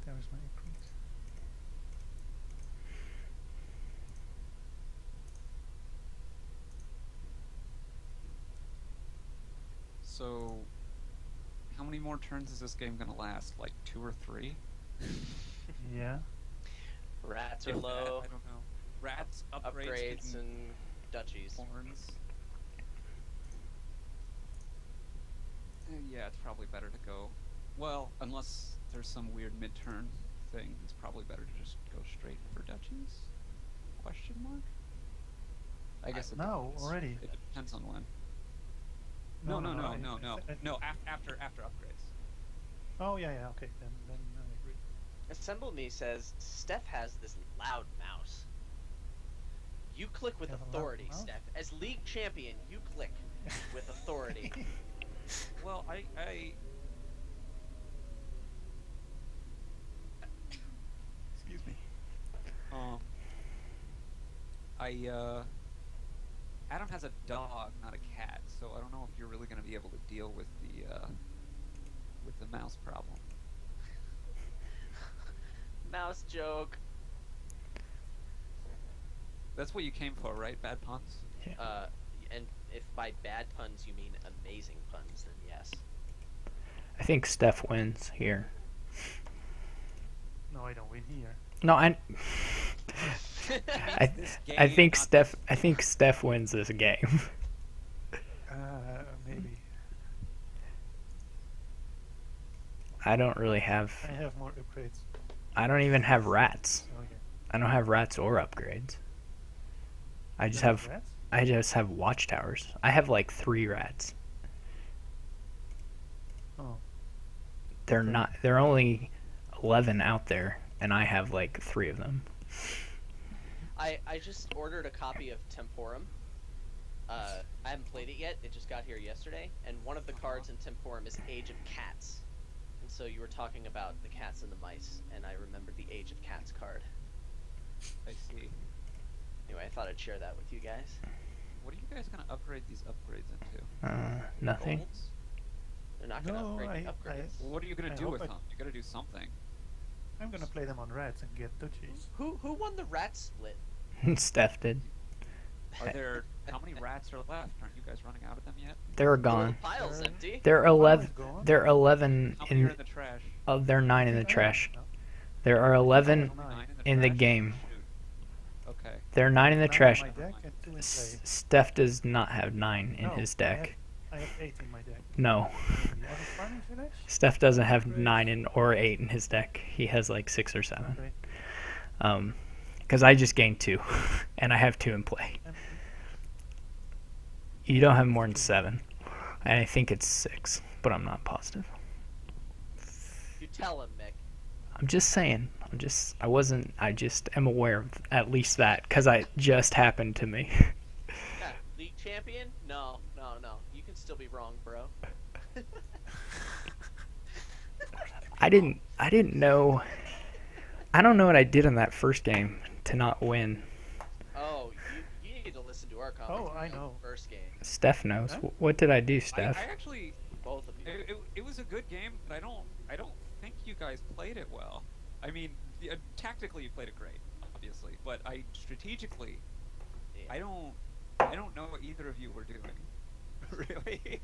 there is my upgrade. So, how many more turns is this game gonna last? Like 2 or 3? Yeah. Rats If are that, low. I don't know. Rats, upgrades, Upgrades getting and duchies. horns. Yeah, it's probably better to go. Well, unless there's some weird mid-turn thing, it's probably better to just go straight for duchies? Question mark? I guess it No, depends. already. It depends on when. No, No, I- after upgrades. Oh, yeah, okay, then I agree. Assemble Me says Steph has this loud mouse. You click with You have a loud authority, mouse? Steph. As league champion, you click with authority. Well, I excuse me. Adam has a dog, not a cat, so I don't know if you're really going to be able to deal with the mouse problem. Mouse joke. That's what you came for, right? Bad puns? And if by bad puns you mean amazing puns, then yes. I think Steph wins here. No, I don't win here. No, I This I game, think not Steph this- I think Steph wins this game. I don't really have. I have more upgrades. I don't even have rats. So yeah. I don't have rats or upgrades. I just You have. rats? I just have watchtowers. I have like 3 rats. Oh. They're Okay. not. They're only 11 out there, and I have like 3 of them. I just ordered a copy of Temporum. I haven't played it yet. It just got here yesterday, and one of the cards in Temporum is Age of Cats. And so you were talking about the cats and the mice, and I remembered the Age of Cats card. I see. Anyway, I thought I'd share that with you guys. What are you guys gonna upgrade these upgrades into? Nothing. Golds? They're not going to No, upgrade the I- upgrades. Well, what are you gonna I do hope with I- them? You gotta do something. I'm gonna play them on rats and get duchies. Who won the rat split? Steph did. Are there how many rats are left? Aren't you guys running out of them yet? They're The gone. pile's They're- empty. They're One 11. is gone. They're 11 How many are in. in the trash? Oh, they're 9 in the I trash. don't know. There are 11 Nine. 9 in the trash? game. Shoot. Okay. There are 9 in the 9 trash. in my deck and 2 in play. Steph does not have 9 in No, his deck. I have 8 in my deck. No. In the other farming village? Steph doesn't have Great. 9 in or 8 in his deck. He has like 6 or 7. Okay. Because I just gained 2, and I have 2 in play. And You don't have more than 7. And I think it's 6, but I'm not positive. You tell him, Mick. I'm just saying. I just am aware of at least that, because it just happened to me. Yeah, league champion? No. You can still be wrong, bro. I didn't know. I don't know what I did in that first game to not win. Oh, you need to listen to our comments. I know. First game, Steph knows. Huh? What did I do, I Steph? actually both of you. it was a good game, but I don't think you guys played it well. I mean, tactically you played it great, obviously, but strategically, Yeah. I don't know what either of you were doing. Really.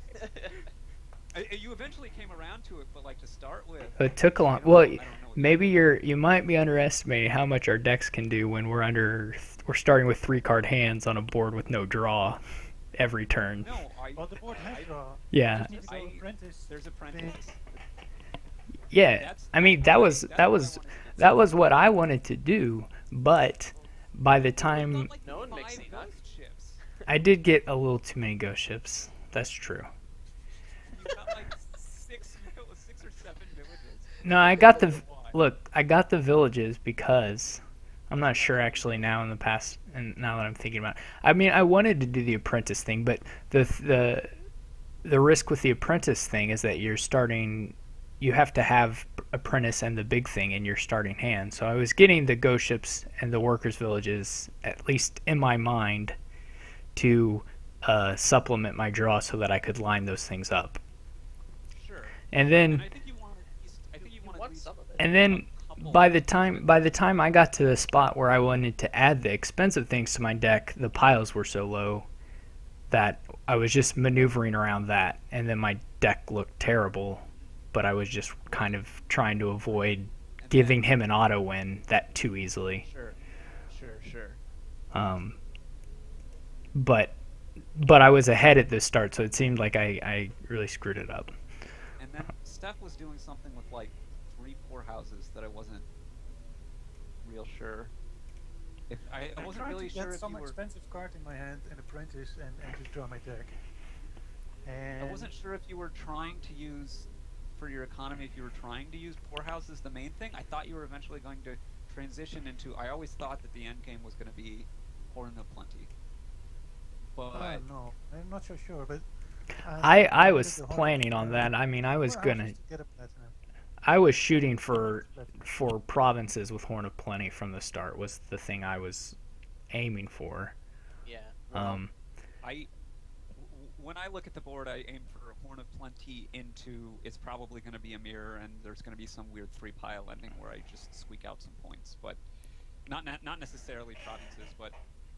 You eventually came around to it, but like to start with, It took a I long. don't- Well, I don't know what maybe you might be underestimating how much our decks can do when we're starting with 3-card hands on a board with no draw every turn. No, Well, the board has draw. Yeah. Just need to go I- apprentice. there's apprentice. Yeah. That's- I mean, that was that's that what I was wanted to that do. was what I wanted to do, but by the You've time got, like, No one 5 makes any ghost nuts. ships. I did get a little too many ghost ships. That's true. You've got like 6 or 7 villages. No, I got the Why? look. I got the villages because I'm not sure actually now in the past, and now that I'm thinking about it. I mean, I wanted to do the apprentice thing, but the risk with the apprentice thing is that you have to have apprentice and the big thing in your starting hand. So I was getting the ghost ships and the workers villages, at least in my mind, to supplement my draw so that I could line those things up. Sure. And then And I think you want at least. I think you want at want least some of it. and then a couple by the time I got to the spot where I wanted to add the expensive things to my deck, the piles were so low that I was just maneuvering around that, and then my deck looked terrible, but I was just kind of trying to avoid and giving him an auto win that too easily. Sure. But I was ahead at the start, so it seemed like I really screwed it up. And then Steph was doing something with like 3 poorhouses that I wasn't real sure. If I I wasn't tried really to sure get if some you were. expensive card in my hand and apprentice and just draw my deck. And I wasn't sure if you were trying to use, for your economy, if you were trying to use poorhouse as the main thing. I thought you were eventually going to transition into. I always thought that the end game was going to be Horn of Plenty. But Oh no, I'm not so sure, but I did was the whole- planning on that. I mean, I was Poor gonna. houses to get a platinum. I was shooting for provinces with Horn of Plenty from the start was the thing I was aiming for. Yeah. when I look at the board, I aim for Horn of Plenty into. It's probably going to be a mirror, and there's going to be some weird 3-pile ending where I just squeak out some points, but not necessarily provinces, but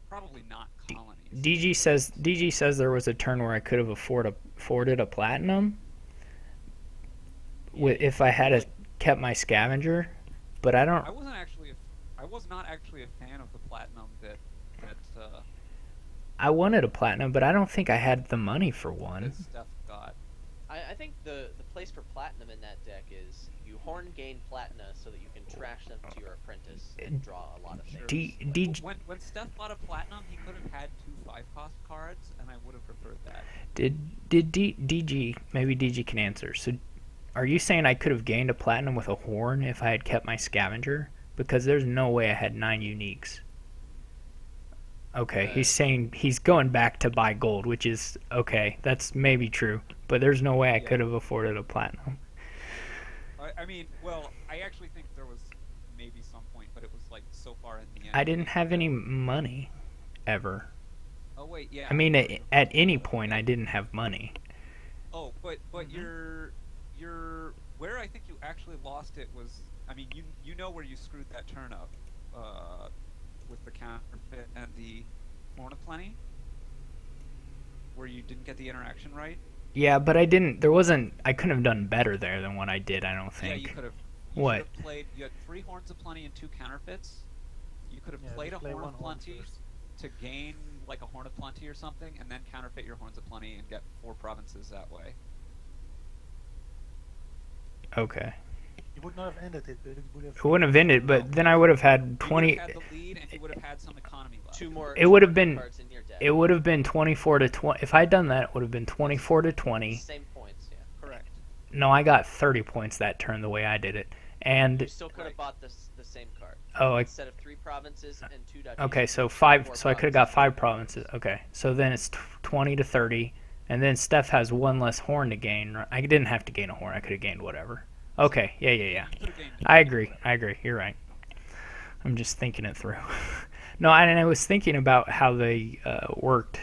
probably not colonies. DG says there was a turn where I could have afforded a platinum if I had kept my scavenger, but I don't. I was not actually a fan of the platinum that I wanted a platinum, but I don't think I had the money for one. Steph got. I think the place for platinum in that deck is horn gain platina so that you can trash them to your apprentice and draw a lot of things. When Stef bought a platinum, he could have had 2 5-cost cards, and I would have preferred that. Did DG, maybe DG can answer. So are you saying I could have gained a platinum with a horn if I had kept my scavenger? Because there's no way I had 9 uniques. Okay, he's saying he's going back to buy gold, which is okay. That's maybe true, but there's no way I could have afforded a platinum. I mean, well, I actually think there was maybe some point, but it was like so far in the end. I didn't have any money, ever. Oh wait, yeah. I mean, at any point, I didn't have money. Oh, but your where I think you actually lost it was, I mean, you know where you screwed that turn up, with the counterfeit and the Horn of Plenty, where you didn't get the interaction right. Yeah, but I didn't. There wasn't. I couldn't have done better there than what I did. I don't think. Yeah, you could have. What? You had 3 Horns of Plenty and 2 counterfeits. You could have played a Horn of Plenty to gain like a Horn of Plenty or something, and then counterfeit your Horns of Plenty and get 4 provinces that way. Okay. You would not have ended it, but it would have. It wouldn't have ended, but then I would have had 20. You would have had the lead, and you would have had some economy left. 2 more. It would have been. Cards in your deck. It would have been 24 to 20. If I'd done that, it would have been 24 to 20. Same points, yeah. Correct. No, I got 30 points that turn the way I did it, and. You still could have bought the same card. Oh, instead of 3 provinces and 2 duchies. Okay, so 5. So I could have got 5 provinces. Okay, so then it's 20 to 30, and then Steph has 1 less horn to gain. I didn't have to gain a horn. I could have gained whatever. Okay, yeah. I agree. You're right. I'm just thinking it through. No, and I was thinking about how they worked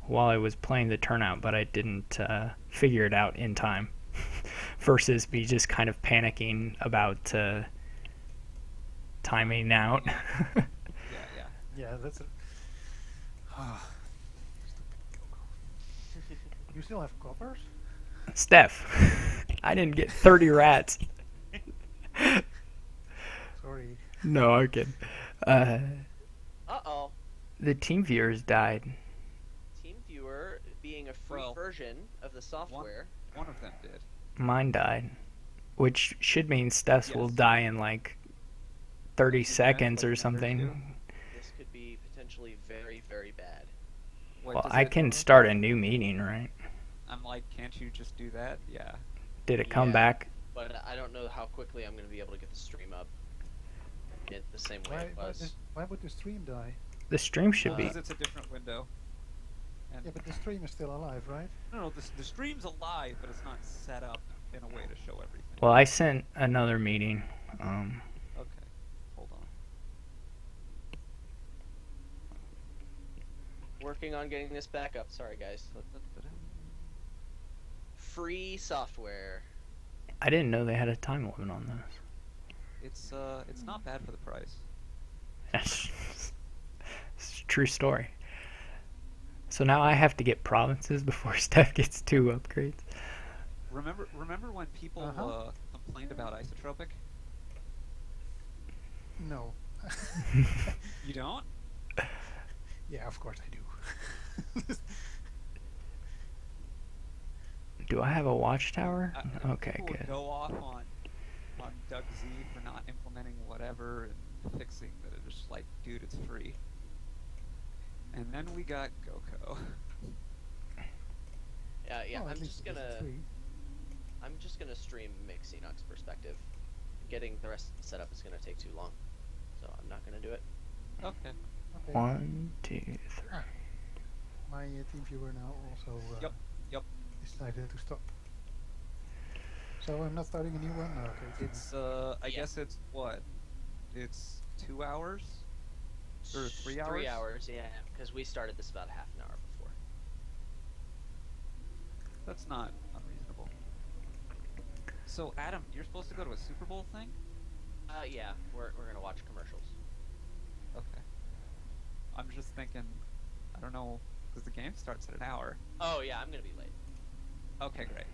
while I was playing the turnout, but I didn't figure it out in time. Versus me just kind of panicking about timing out. Yeah, that's. You still have coppers? Steph, I didn't get 30 rats. Sorry. No, I'm kidding. Uh-oh. The team viewers died. Team Viewer being a free version of the software. One of them did. Mine died, which should mean Steph's will die in like 30 seconds or something. This could be potentially very, very bad. Well, I can start a new meeting, right? I'm like, can't you just do that? Yeah. Did it come back? But I don't know how quickly I'm going to be able to get the stream up in the same way it was. Why would the stream die? The stream should be. Because it's a different window. And yeah, but the stream is still alive, right? No, the stream's alive, but it's not set up in a way to show everything. Well, I sent another meeting. Okay, hold on. Working on getting this back up. Sorry, guys. Free software. I didn't know they had a time limit on this. It's not bad for the price. That's it's a true story. So now I have to get provinces before Steph gets 2 upgrades. Remember when people complained about isotropic? No. You don't? Yeah, of course I do. Do I have a watchtower? Okay, people good. Would go off on Doug Z for not implementing whatever and fixing that. It's just like, dude, it's free. And then we got Goko. Yeah. Oh, I'm just gonna stream Mix Enoch's perspective. Getting the rest set up is gonna take too long, so I'm not gonna do it. Okay. 1, 2, 3. My team viewer now also. Yep. Decided to stop. So I'm not starting a new one? No, okay. It's, I guess it's what? It's 2 hours? Or 3 hours? 3 hours, yeah, because we started this about half an hour before. That's not unreasonable. So, Adam, you're supposed to go to a Super Bowl thing? Yeah, we're gonna watch commercials. Okay. I'm just thinking, I don't know, because the game starts at an hour. Oh yeah, I'm gonna be late. Okay, great.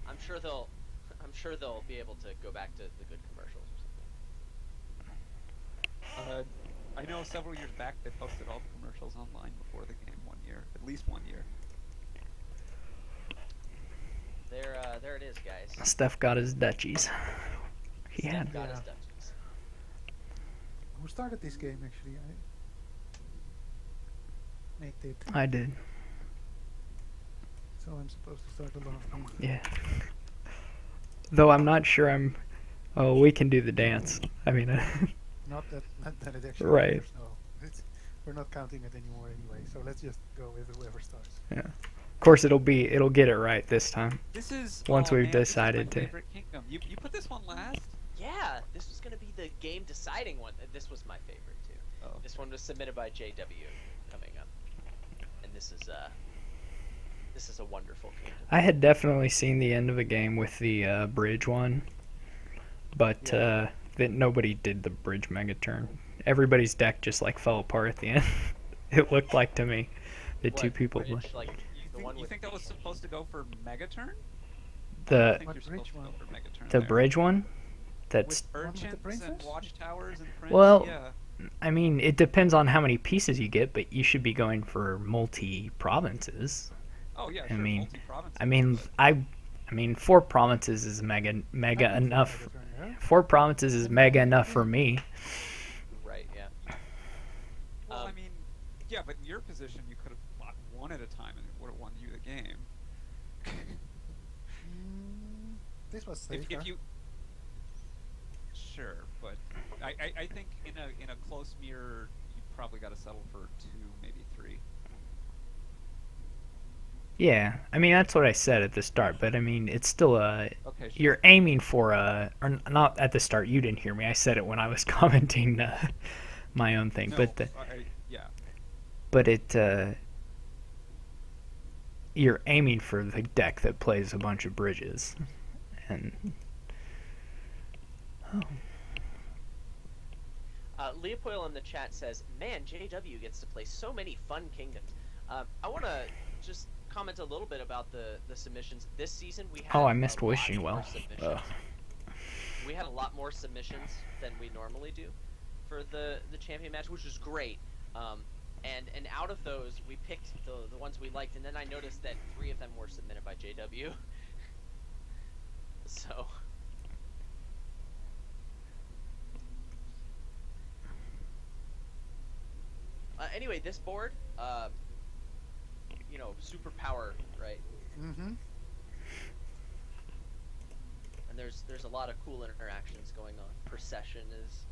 I'm sure they'll be able to go back to the good commercials or something. I know several years back they posted all the commercials online before the game 1 year, at least 1 year. There it is, guys. Steph got his duchies. He Steph had. got his Yeah. duchies. Who started this game actually? Nate did. I did. So I'm supposed to start the last game. Yeah. Though I'm not sure I'm. Oh, we can do the dance. I mean, Not that it actually Right. matters, no. We're not counting it anymore anyway. So let's just go with whoever starts. of course it'll get it right this time. This is Once oh, we've man, this is my decided to. favorite kingdom. You put this one last? Yeah, this was gonna be the game deciding one. This was my favorite too. Oh. This one was submitted by JW coming up, and this is a wonderful kingdom. I had definitely seen the end of a game with the bridge one, but that nobody did the bridge mega turn. Everybody's deck just like fell apart at the end. It looked like to me, the two What, people. bridge, like the one You with think that was supposed to go for mega turn? I The think What you're bridge supposed to go one? for mega turn the there. bridge one. That's With One with the urchins and princess? watchtowers and prince. Well, yeah. I mean, it depends on how many pieces you get, but you should be going for multi provinces. Oh yeah, I sure. mean- multi-provinces, I mean, but- I mean, 4 provinces is mega I think enough. it's mega turn, yeah? 4 provinces is mega enough for me. right, yeah. Well, I Um, mean, yeah, but in your position, you could have bought one at a time, and it would have won you the game. This was if safer. you, sure, but I think in a close mirror, you probably got to settle for 2, maybe 3. Yeah, I mean that's what I said at the start, but I mean it's still Okay, sure. you're aiming for or not at the start. You didn't hear me. I said it when I was commenting my own thing, No, but yeah. but you're aiming for the deck that plays a bunch of bridges, and Leopold in the chat says, "Man, JW gets to play so many fun kingdoms." I want to just comment a little bit about the submissions this season. We had I missed a lot wishing more well. submissions. Ugh. We had a lot more submissions than we normally do for the champion match, which was great. And out of those, we picked the ones we liked, and then I noticed that 3 of them were submitted by JW. So. Anyway, this board, superpower, right? Mm-hmm. And there's a lot of cool interactions going on. Procession is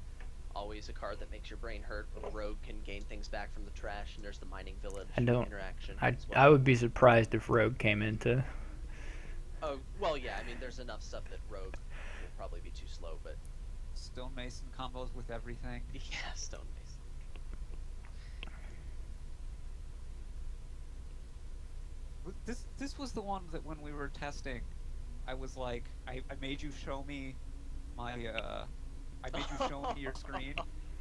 always a card that makes your brain hurt. A rogue can gain things back from the trash, and there's the mining village interaction as well. I would be surprised if Rogue came into. Oh, well, yeah, I mean, there's enough stuff that rogue will probably be too slow, but Stonemason combos with everything. yeah, Stone Mason. This was the one that when we were testing, I was like, I made you show me my I made you show me your screen.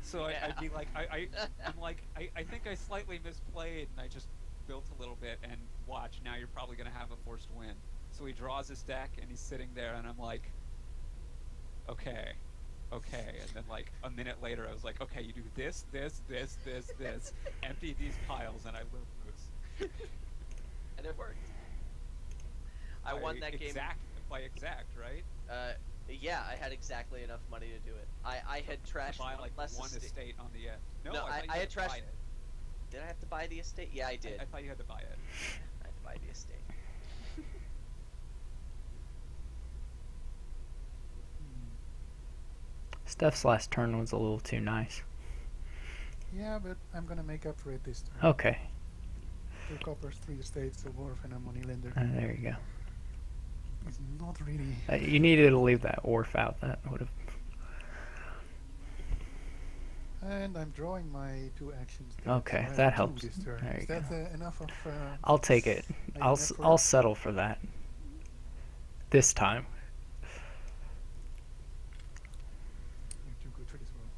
So Yeah. I'd be like, I'm like, I think I slightly misplayed, and I just built a little bit, and watch, now you're probably gonna have a forced win. So he draws his deck, and he's sitting there, and I'm like, okay. And then like a minute later, I was like, okay, you do this, empty these piles, and I will lose. And it worked. I won that game. By exact, right? Yeah, I had exactly enough money to do it. I had trashed Buy like less one estate on the end. No, No, I, thought you I had to buy trashed. it. Did I have to buy the estate? Yeah, I did. I thought you had to buy it. I had to buy the estate. Steph's last turn was a little too nice. Yeah, but I'm gonna make up for it this time. Okay, 2 coppers, 3 estates, a wharf, and a moneylender. there you go. It's not really. You needed to leave that wharf out. That would have. And I'm drawing my 2 actions. Okay, so I have that 2 helps. This turn. There Is you that go. enough of? I'll take it. making I'll up for I'll it? settle for that. This time. You're too good for this world.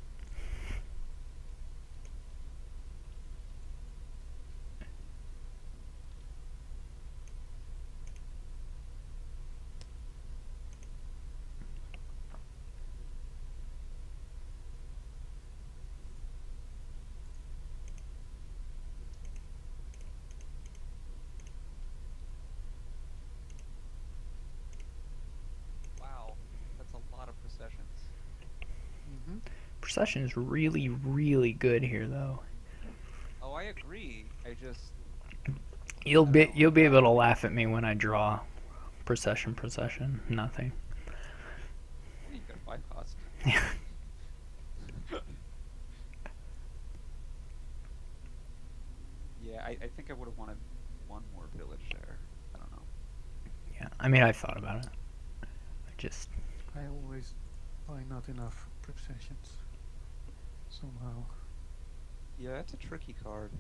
Procession is really, really good here, though. Oh, I agree. I just You'll be able to laugh at me when I draw Procession, nothing. you got 5 cost. Yeah. Yeah, I think I would have wanted one more village there. I don't know. Yeah, I mean, I thought about it. I always buy not enough processions. Somehow. Yeah, that's a tricky card.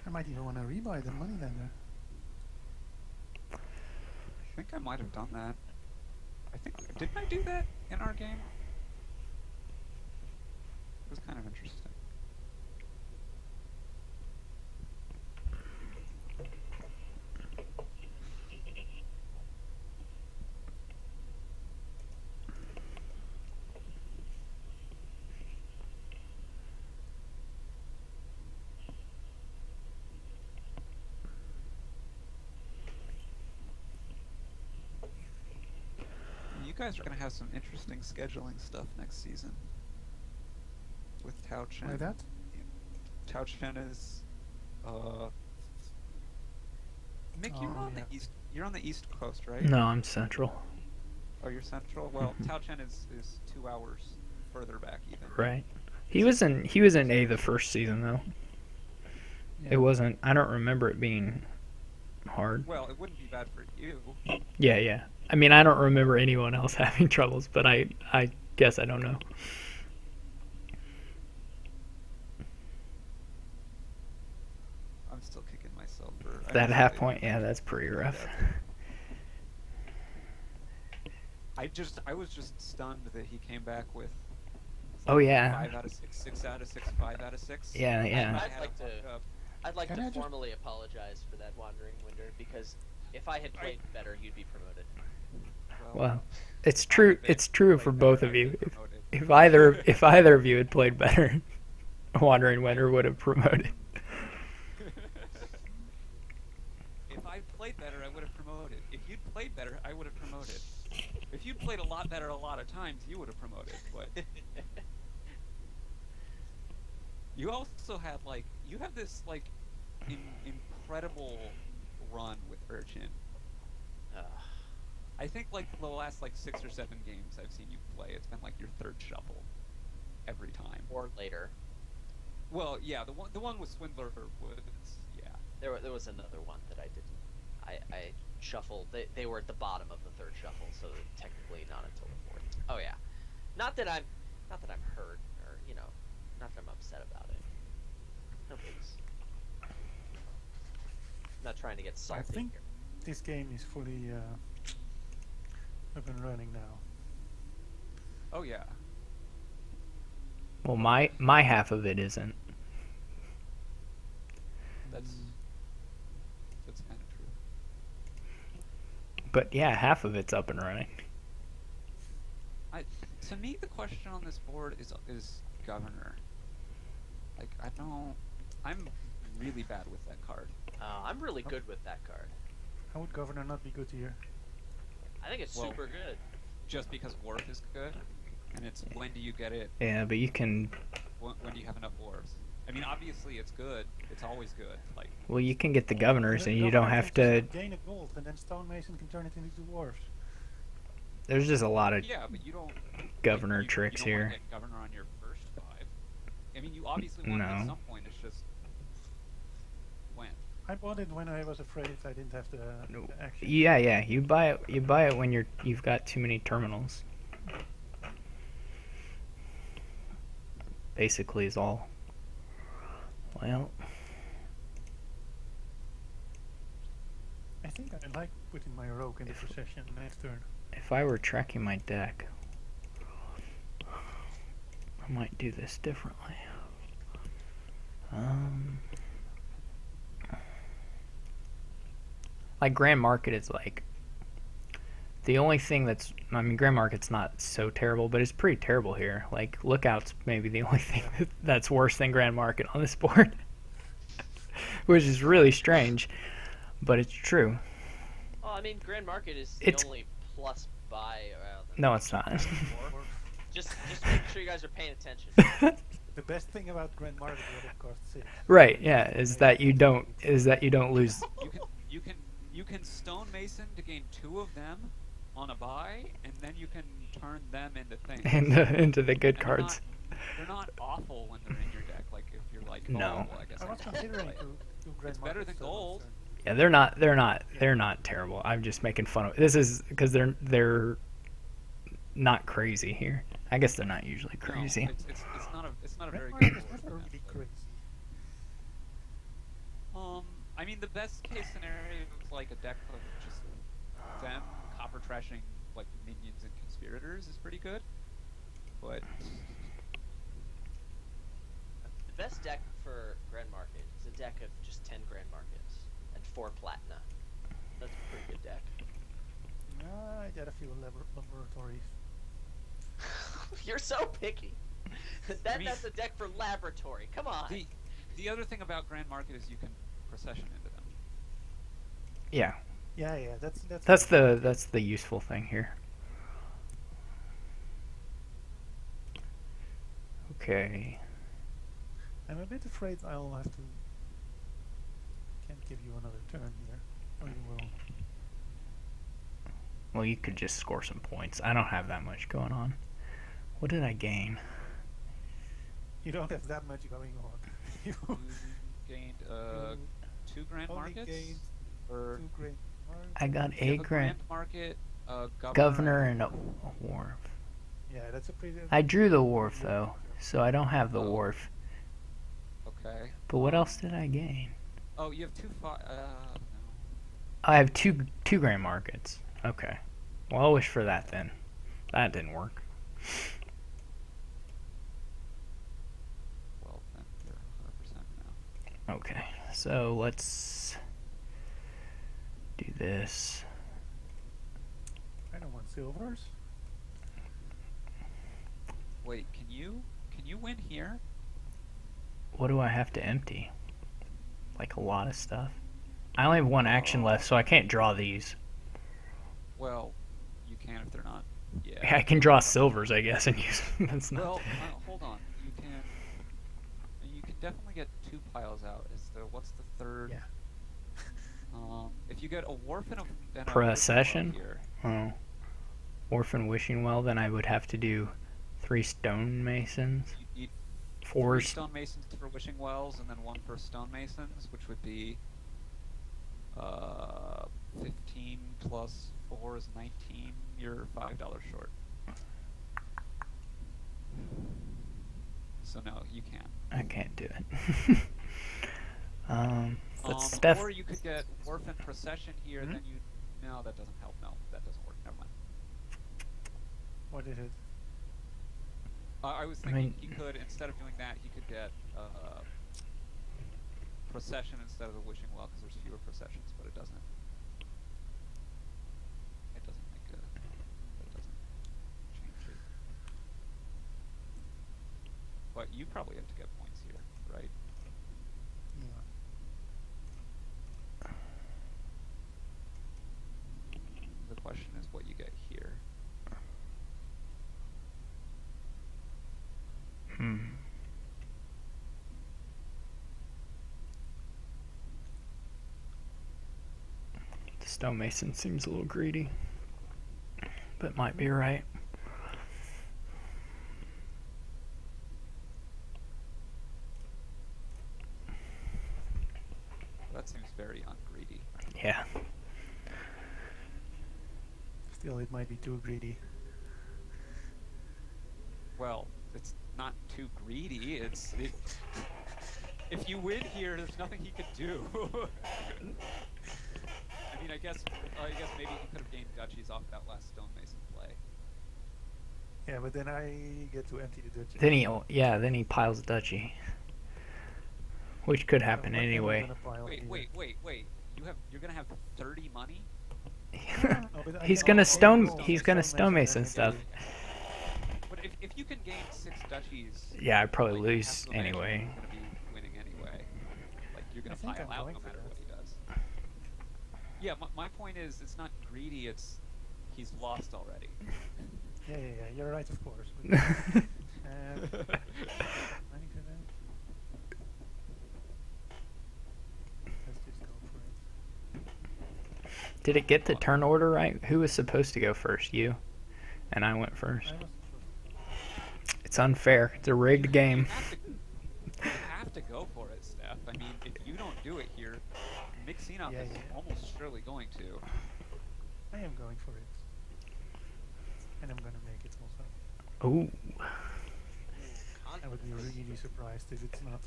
I might even want to rebuy the moneylender. I think I might have done that. Didn't I do that in our game? It was kind of interesting. You guys are going to have some interesting scheduling stuff next season. With Tao Chen. Why that? Tao Chen is Mick, you're on the east. You're on the East Coast, right? No, I'm Central. Oh, you're Central. Well, Tao Chen is 2 hours further back, even. Right. He was in A the first season though. Yeah. It wasn't. I don't remember it being hard. Well, it wouldn't be bad for you. Yeah. I mean, I don't remember anyone else having troubles, but I guess I don't know. I'm still kicking myself for That half point, yeah, that's pretty rough. I was just stunned that he came back with. Oh yeah. 5 out of 6, 6 out of 6, 5 out of 6. Yeah. I'd like to formally apologize for that Wandering Winder, because if I had played better, you'd be promoted. Well, it's true. It's true for both of you. If either of you had played better, Wandering Winder would have promoted. If I played better, I would have promoted. If you'd played better, I would have promoted. If you'd played a lot better a lot of times, you would have promoted. But you also have you have this incredible run with Urchin. I think the last 6 or 7 games I've seen you play, it's been your 3rd shuffle every time. Or later. Well, yeah, the one with Swindler was There was another one that I didn't. I shuffled. They were at the bottom of the 3rd shuffle, so technically not until the 4th. Oh yeah, not that I'm hurt or not that I'm upset about it. No biggs. I'm not trying to get salty. I think here. this game is fully up and running now. Oh yeah. Well, my half of it isn't. That's kind of true. But yeah, half of it's up and running. To me, the question on this board is Governor. I'm really bad with that card. I'm really good with that card. How would Governor not be good here? I think it's super good. Just because Wharf is good, and it's when do you get it? Yeah, but you can. When do you have enough Wharfs? I mean, obviously it's good. It's always good. Well, you can get the governors, and you don't have to. Gain a gold, and then Stonemason can turn it into dwarves. There's just a lot of but you don't. governor tricks you don't here. Want to get Governor on your first 5. I mean, you obviously want it at some point. It's just when. I bought it when I was afraid I didn't have the action. Yeah. You buy it when you've got too many terminals. Basically, is all. Well, I think I like putting my rogue in the procession next turn. if I were tracking my deck, I might do this differently. Grand Market is The only thing that's, I mean, Grand Market's not so terrible, but it's pretty terrible here. Like, Lookout's maybe the only thing that's worse than Grand Market on this board, which is really strange, but it's true. Well, I mean, Grand Market is the only plus buy. No, it's not. just make sure you guys are paying attention. The best thing about Grand Market is that it costs 6. Right? Yeah, is that you don't lose. You can stonemason to gain 2 of them on a buy, and then you can turn them into things. into the good cards. They're not awful when they're in your deck. Like if you're like, no. Oh, well, I guess I was considering to Grand it's Market better than gold. Yeah, they're not terrible. I'm just making fun of it. This is because they're not crazy here. I guess they're not usually crazy. No, it's not a very Grand good Market is board. never really crazy. I mean, the best case scenario is like a deck of just them copper trashing like minions and conspirators is pretty good, but The best deck for Grand Market is a deck of just 10 Grand Markets and 4 Platina. That's a pretty good deck. I did a few laboratories. You're so picky. That's a deck for laboratory. Come on. the other thing about Grand Market is you can procession into them. Yeah. Yeah, That's the useful thing here. Okay. I'm a bit afraid I'll have to. Can't give you another turn here, or you will. Well, you could just score some points. I don't have that much going on. What did I gain? You don't have that much going on. You Gained 2 Grand only Markets. gained Or 2 Grand Markets. I got you a have Grand Market, Governor and a Wharf. Yeah, that's a pretty. I drew the Wharf though, so I don't have the Wharf. Okay. But what else did I gain? Oh, you have 2 no. I have two Grand Markets. Okay. Well, I'll wish for that then. That didn't work. Well, then you're 100% now. Okay, so let's do this. I don't want silvers. Wait, can you win here? What do I have to empty? Like a lot of stuff. I only have 1 action left, so I can't draw these. Well, you can if they're not. Yeah. I can draw silvers, I guess, and use. That's not. Well, hold on. You can definitely get 2 piles out. What's the third? Yeah. If you get a Wharf and a Procession? here, Oh. Orphan Wishing Well, then I would have to do 3 stonemasons. you need 4 3 stonemasons for Wishing Wells, and then 1 for stonemasons, which would be 15 plus 4 is 19. You're $5 short. So no, you can't. I can't do it. Let's Stef. Or you could get Orphan Procession here, then you... No, that doesn't help. No, that doesn't work. Never mind. What is it? I was thinking he could, instead of doing that, he could get Procession instead of the Wishing Well, because there's fewer processions, but it doesn't. It doesn't make a... It doesn't change it. But you probably have to get points here, right? Yeah. The question is what you get here. The stonemason seems a little greedy, but might be right. That seems very ungreedy. Yeah. Still, it might be too greedy. Well, it's not too greedy. If you win here, there's nothing he could do. I mean, I guess maybe he could have gained duchies off that last stonemason play. Yeah, but then I get to empty the duchy. Then he piles duchy, which could happen What am I anyway. gonna pile here? Wait. You're gonna have 30 money? No, but I He's can gonna also stone. roll He's the gonna stonemason stonemason and stuff. But if you can gain 6 duchies, Yeah, I'd probably like, lose half the match, anyway. You're gonna be winning anyway. Like you're gonna I think pile I'm out going no for matter that. what he does. Yeah, my point is, it's not greedy. It's he's lost already. Yeah, you're right, of course. But, running to that. Let's just go for it. Did it get the turn order right? Who was supposed to go first? You, and I went first. I was supposed It's unfair. It's a rigged game. You have to go for it, Steph. I mean, if you don't do it here, Mixinov Yeah, is yeah. almost surely going to. to. I am going for it. And I'm gonna make it also. Ooh. I would be really surprised if it's not.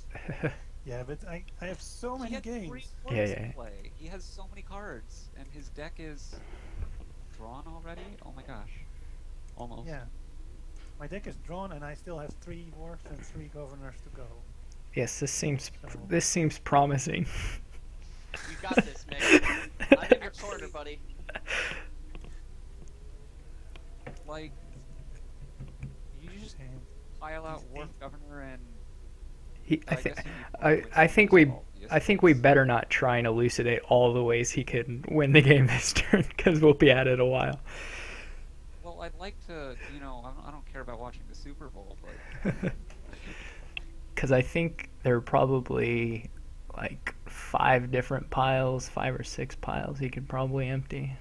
Yeah, but I have so He many had 3 games. cards Yeah, to yeah. play. He has so many cards, and his deck is drawn already. Oh my gosh, almost. Yeah. My deck is drawn and I still have 3 dwarfs and 3 governors to go. Yes, this seems So promising. You got this, Mick. I'm in your corner, buddy. Like, you just and pile out Wharf Governor and. I guess think you need I, more I wins think to we resolve the I think we estates. better not try and elucidate all the ways he can win the game this turn because we'll be at it a while. Well, I'd like to, I don't care about watching the Super Bowl, but Because I think there are probably like 5 different piles, 5 or 6 piles he could probably empty.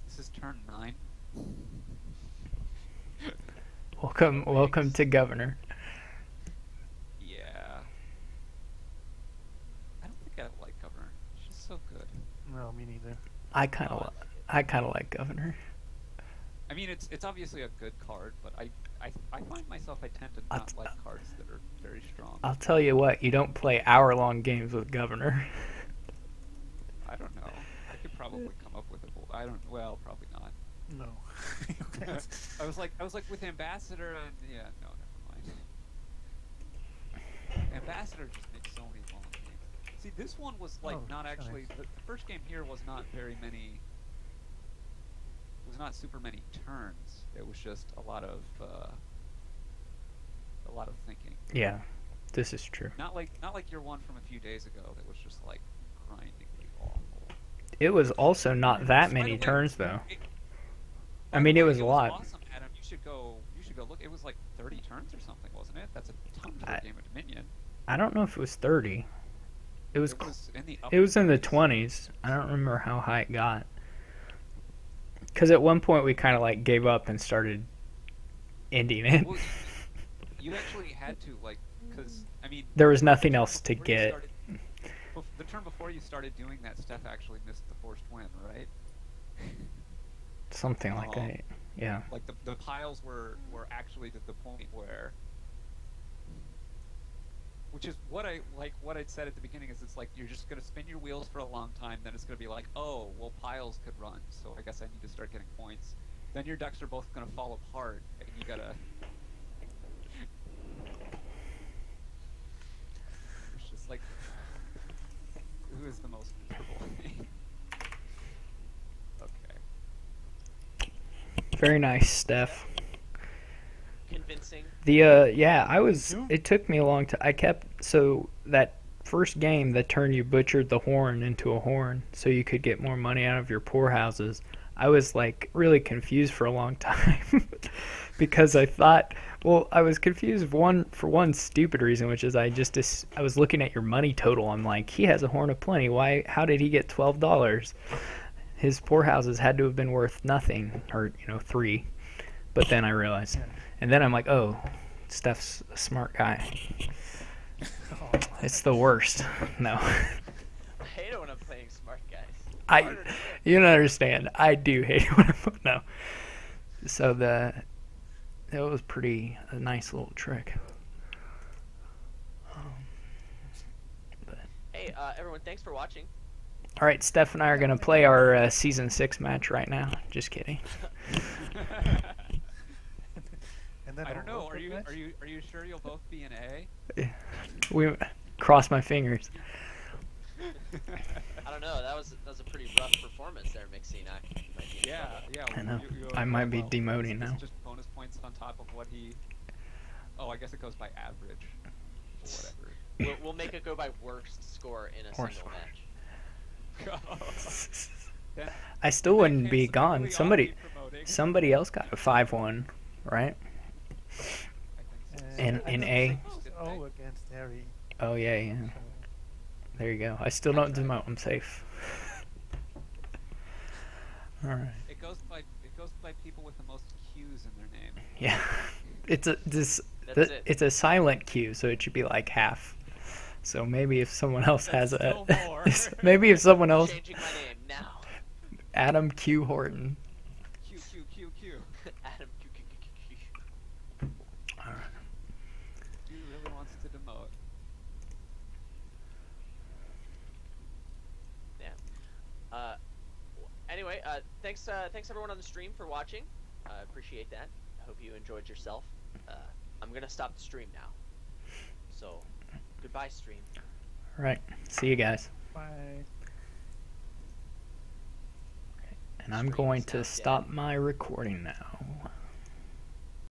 this is turn 9. Welcome to Governor. Yeah. I don't think I like Governor. She's so good. no, me neither. I kind of like Governor. I mean, it's obviously a good card, but I find myself I tend to not like cards that are very strong. I'll tell you what, you don't play hour-long games with Governor. I don't know. I could probably come up with a. Well, probably not. No. You can't. I was like with Ambassador and yeah, no, never mind. Ambassador just makes so many long games. See, this one was like Oh, not actually. nice. The first game here was not very many. Was not super many turns. It was just a lot of thinking. Yeah, this is true. Not like your one from a few days ago that was just like grindingly awful. It was also not that many turns though. I mean, it was a lot. Awesome, Adam. You should go look. It was like 30 turns or something, wasn't it? That's a ton for a game of Dominion. I don't know if it was 30. It was in the it was in the 20s. I don't remember how high it got. Because at one point we kind of like gave up and started ending it. Well, you actually had to because I mean There was nothing else to before you get. started- the turn before you started doing that, Steph actually missed the forced win, right? Something like Oh. that. Yeah. Like the piles were actually to the point where, which is what I'd said at the beginning is it's like you're just gonna spin your wheels for a long time, then it's gonna be like, oh well, piles could run, so I guess I need to start getting points. Then your decks are both gonna fall apart, and you gotta. It's just like, who is the most miserable? Okay. Very nice, Steph. Convincing. Yeah, it took me a long time. So that first game, the turn you butchered the horn into a horn so you could get more money out of your poorhouses. I was like really confused for a long time because I thought, well, I was confused for one stupid reason, which is I was looking at your money total. I'm like, he has a horn of plenty. How did he get $12? His poorhouses had to have been worth nothing, or 3. But then I realized, and then I'm like, oh, Steph's a smart guy. It's the worst. No. I hate it when I'm playing smart guys. You don't understand. I do hate it when no. So that was a nice little trick. Hey, everyone, thanks for watching. All right, Steph and I are gonna play our season 6 match right now. Just kidding. And then I don't know. World Are Cup you match? sure you'll both be an A? We cross my fingers. I don't know. That was a pretty rough performance there, Mixie. I might be in Yeah, trouble. yeah. I know. You, I might be well, demoting it's now. just bonus points on top of what he. Oh, I guess it goes by average. Or whatever. We'll make it go by worst score in a Worst single score. match. Then- I still in that wouldn't case, be we gone. ought to Somebody be promoting. else got a 5-1, right? I think so. In I in don't A. think so against Harry. Oh yeah. So, There you go. I still don't demote. I'm safe. All right. It goes by people with the most Q's in their name. Yeah. It's That's it. it's a silent Q, so it should be like half. So maybe if someone else has That's a still more. maybe if someone else Changing my name now. Adam Q Horton. Q Q Q Q. Adam. All right. Dude really wants to demote. Yeah. Anyway, thanks everyone on the stream for watching. I appreciate that. I hope you enjoyed yourself. I'm gonna stop the stream now. So, goodbye, stream. All right. See you guys. bye. And I'm Stream going is now to dead. stop my recording now.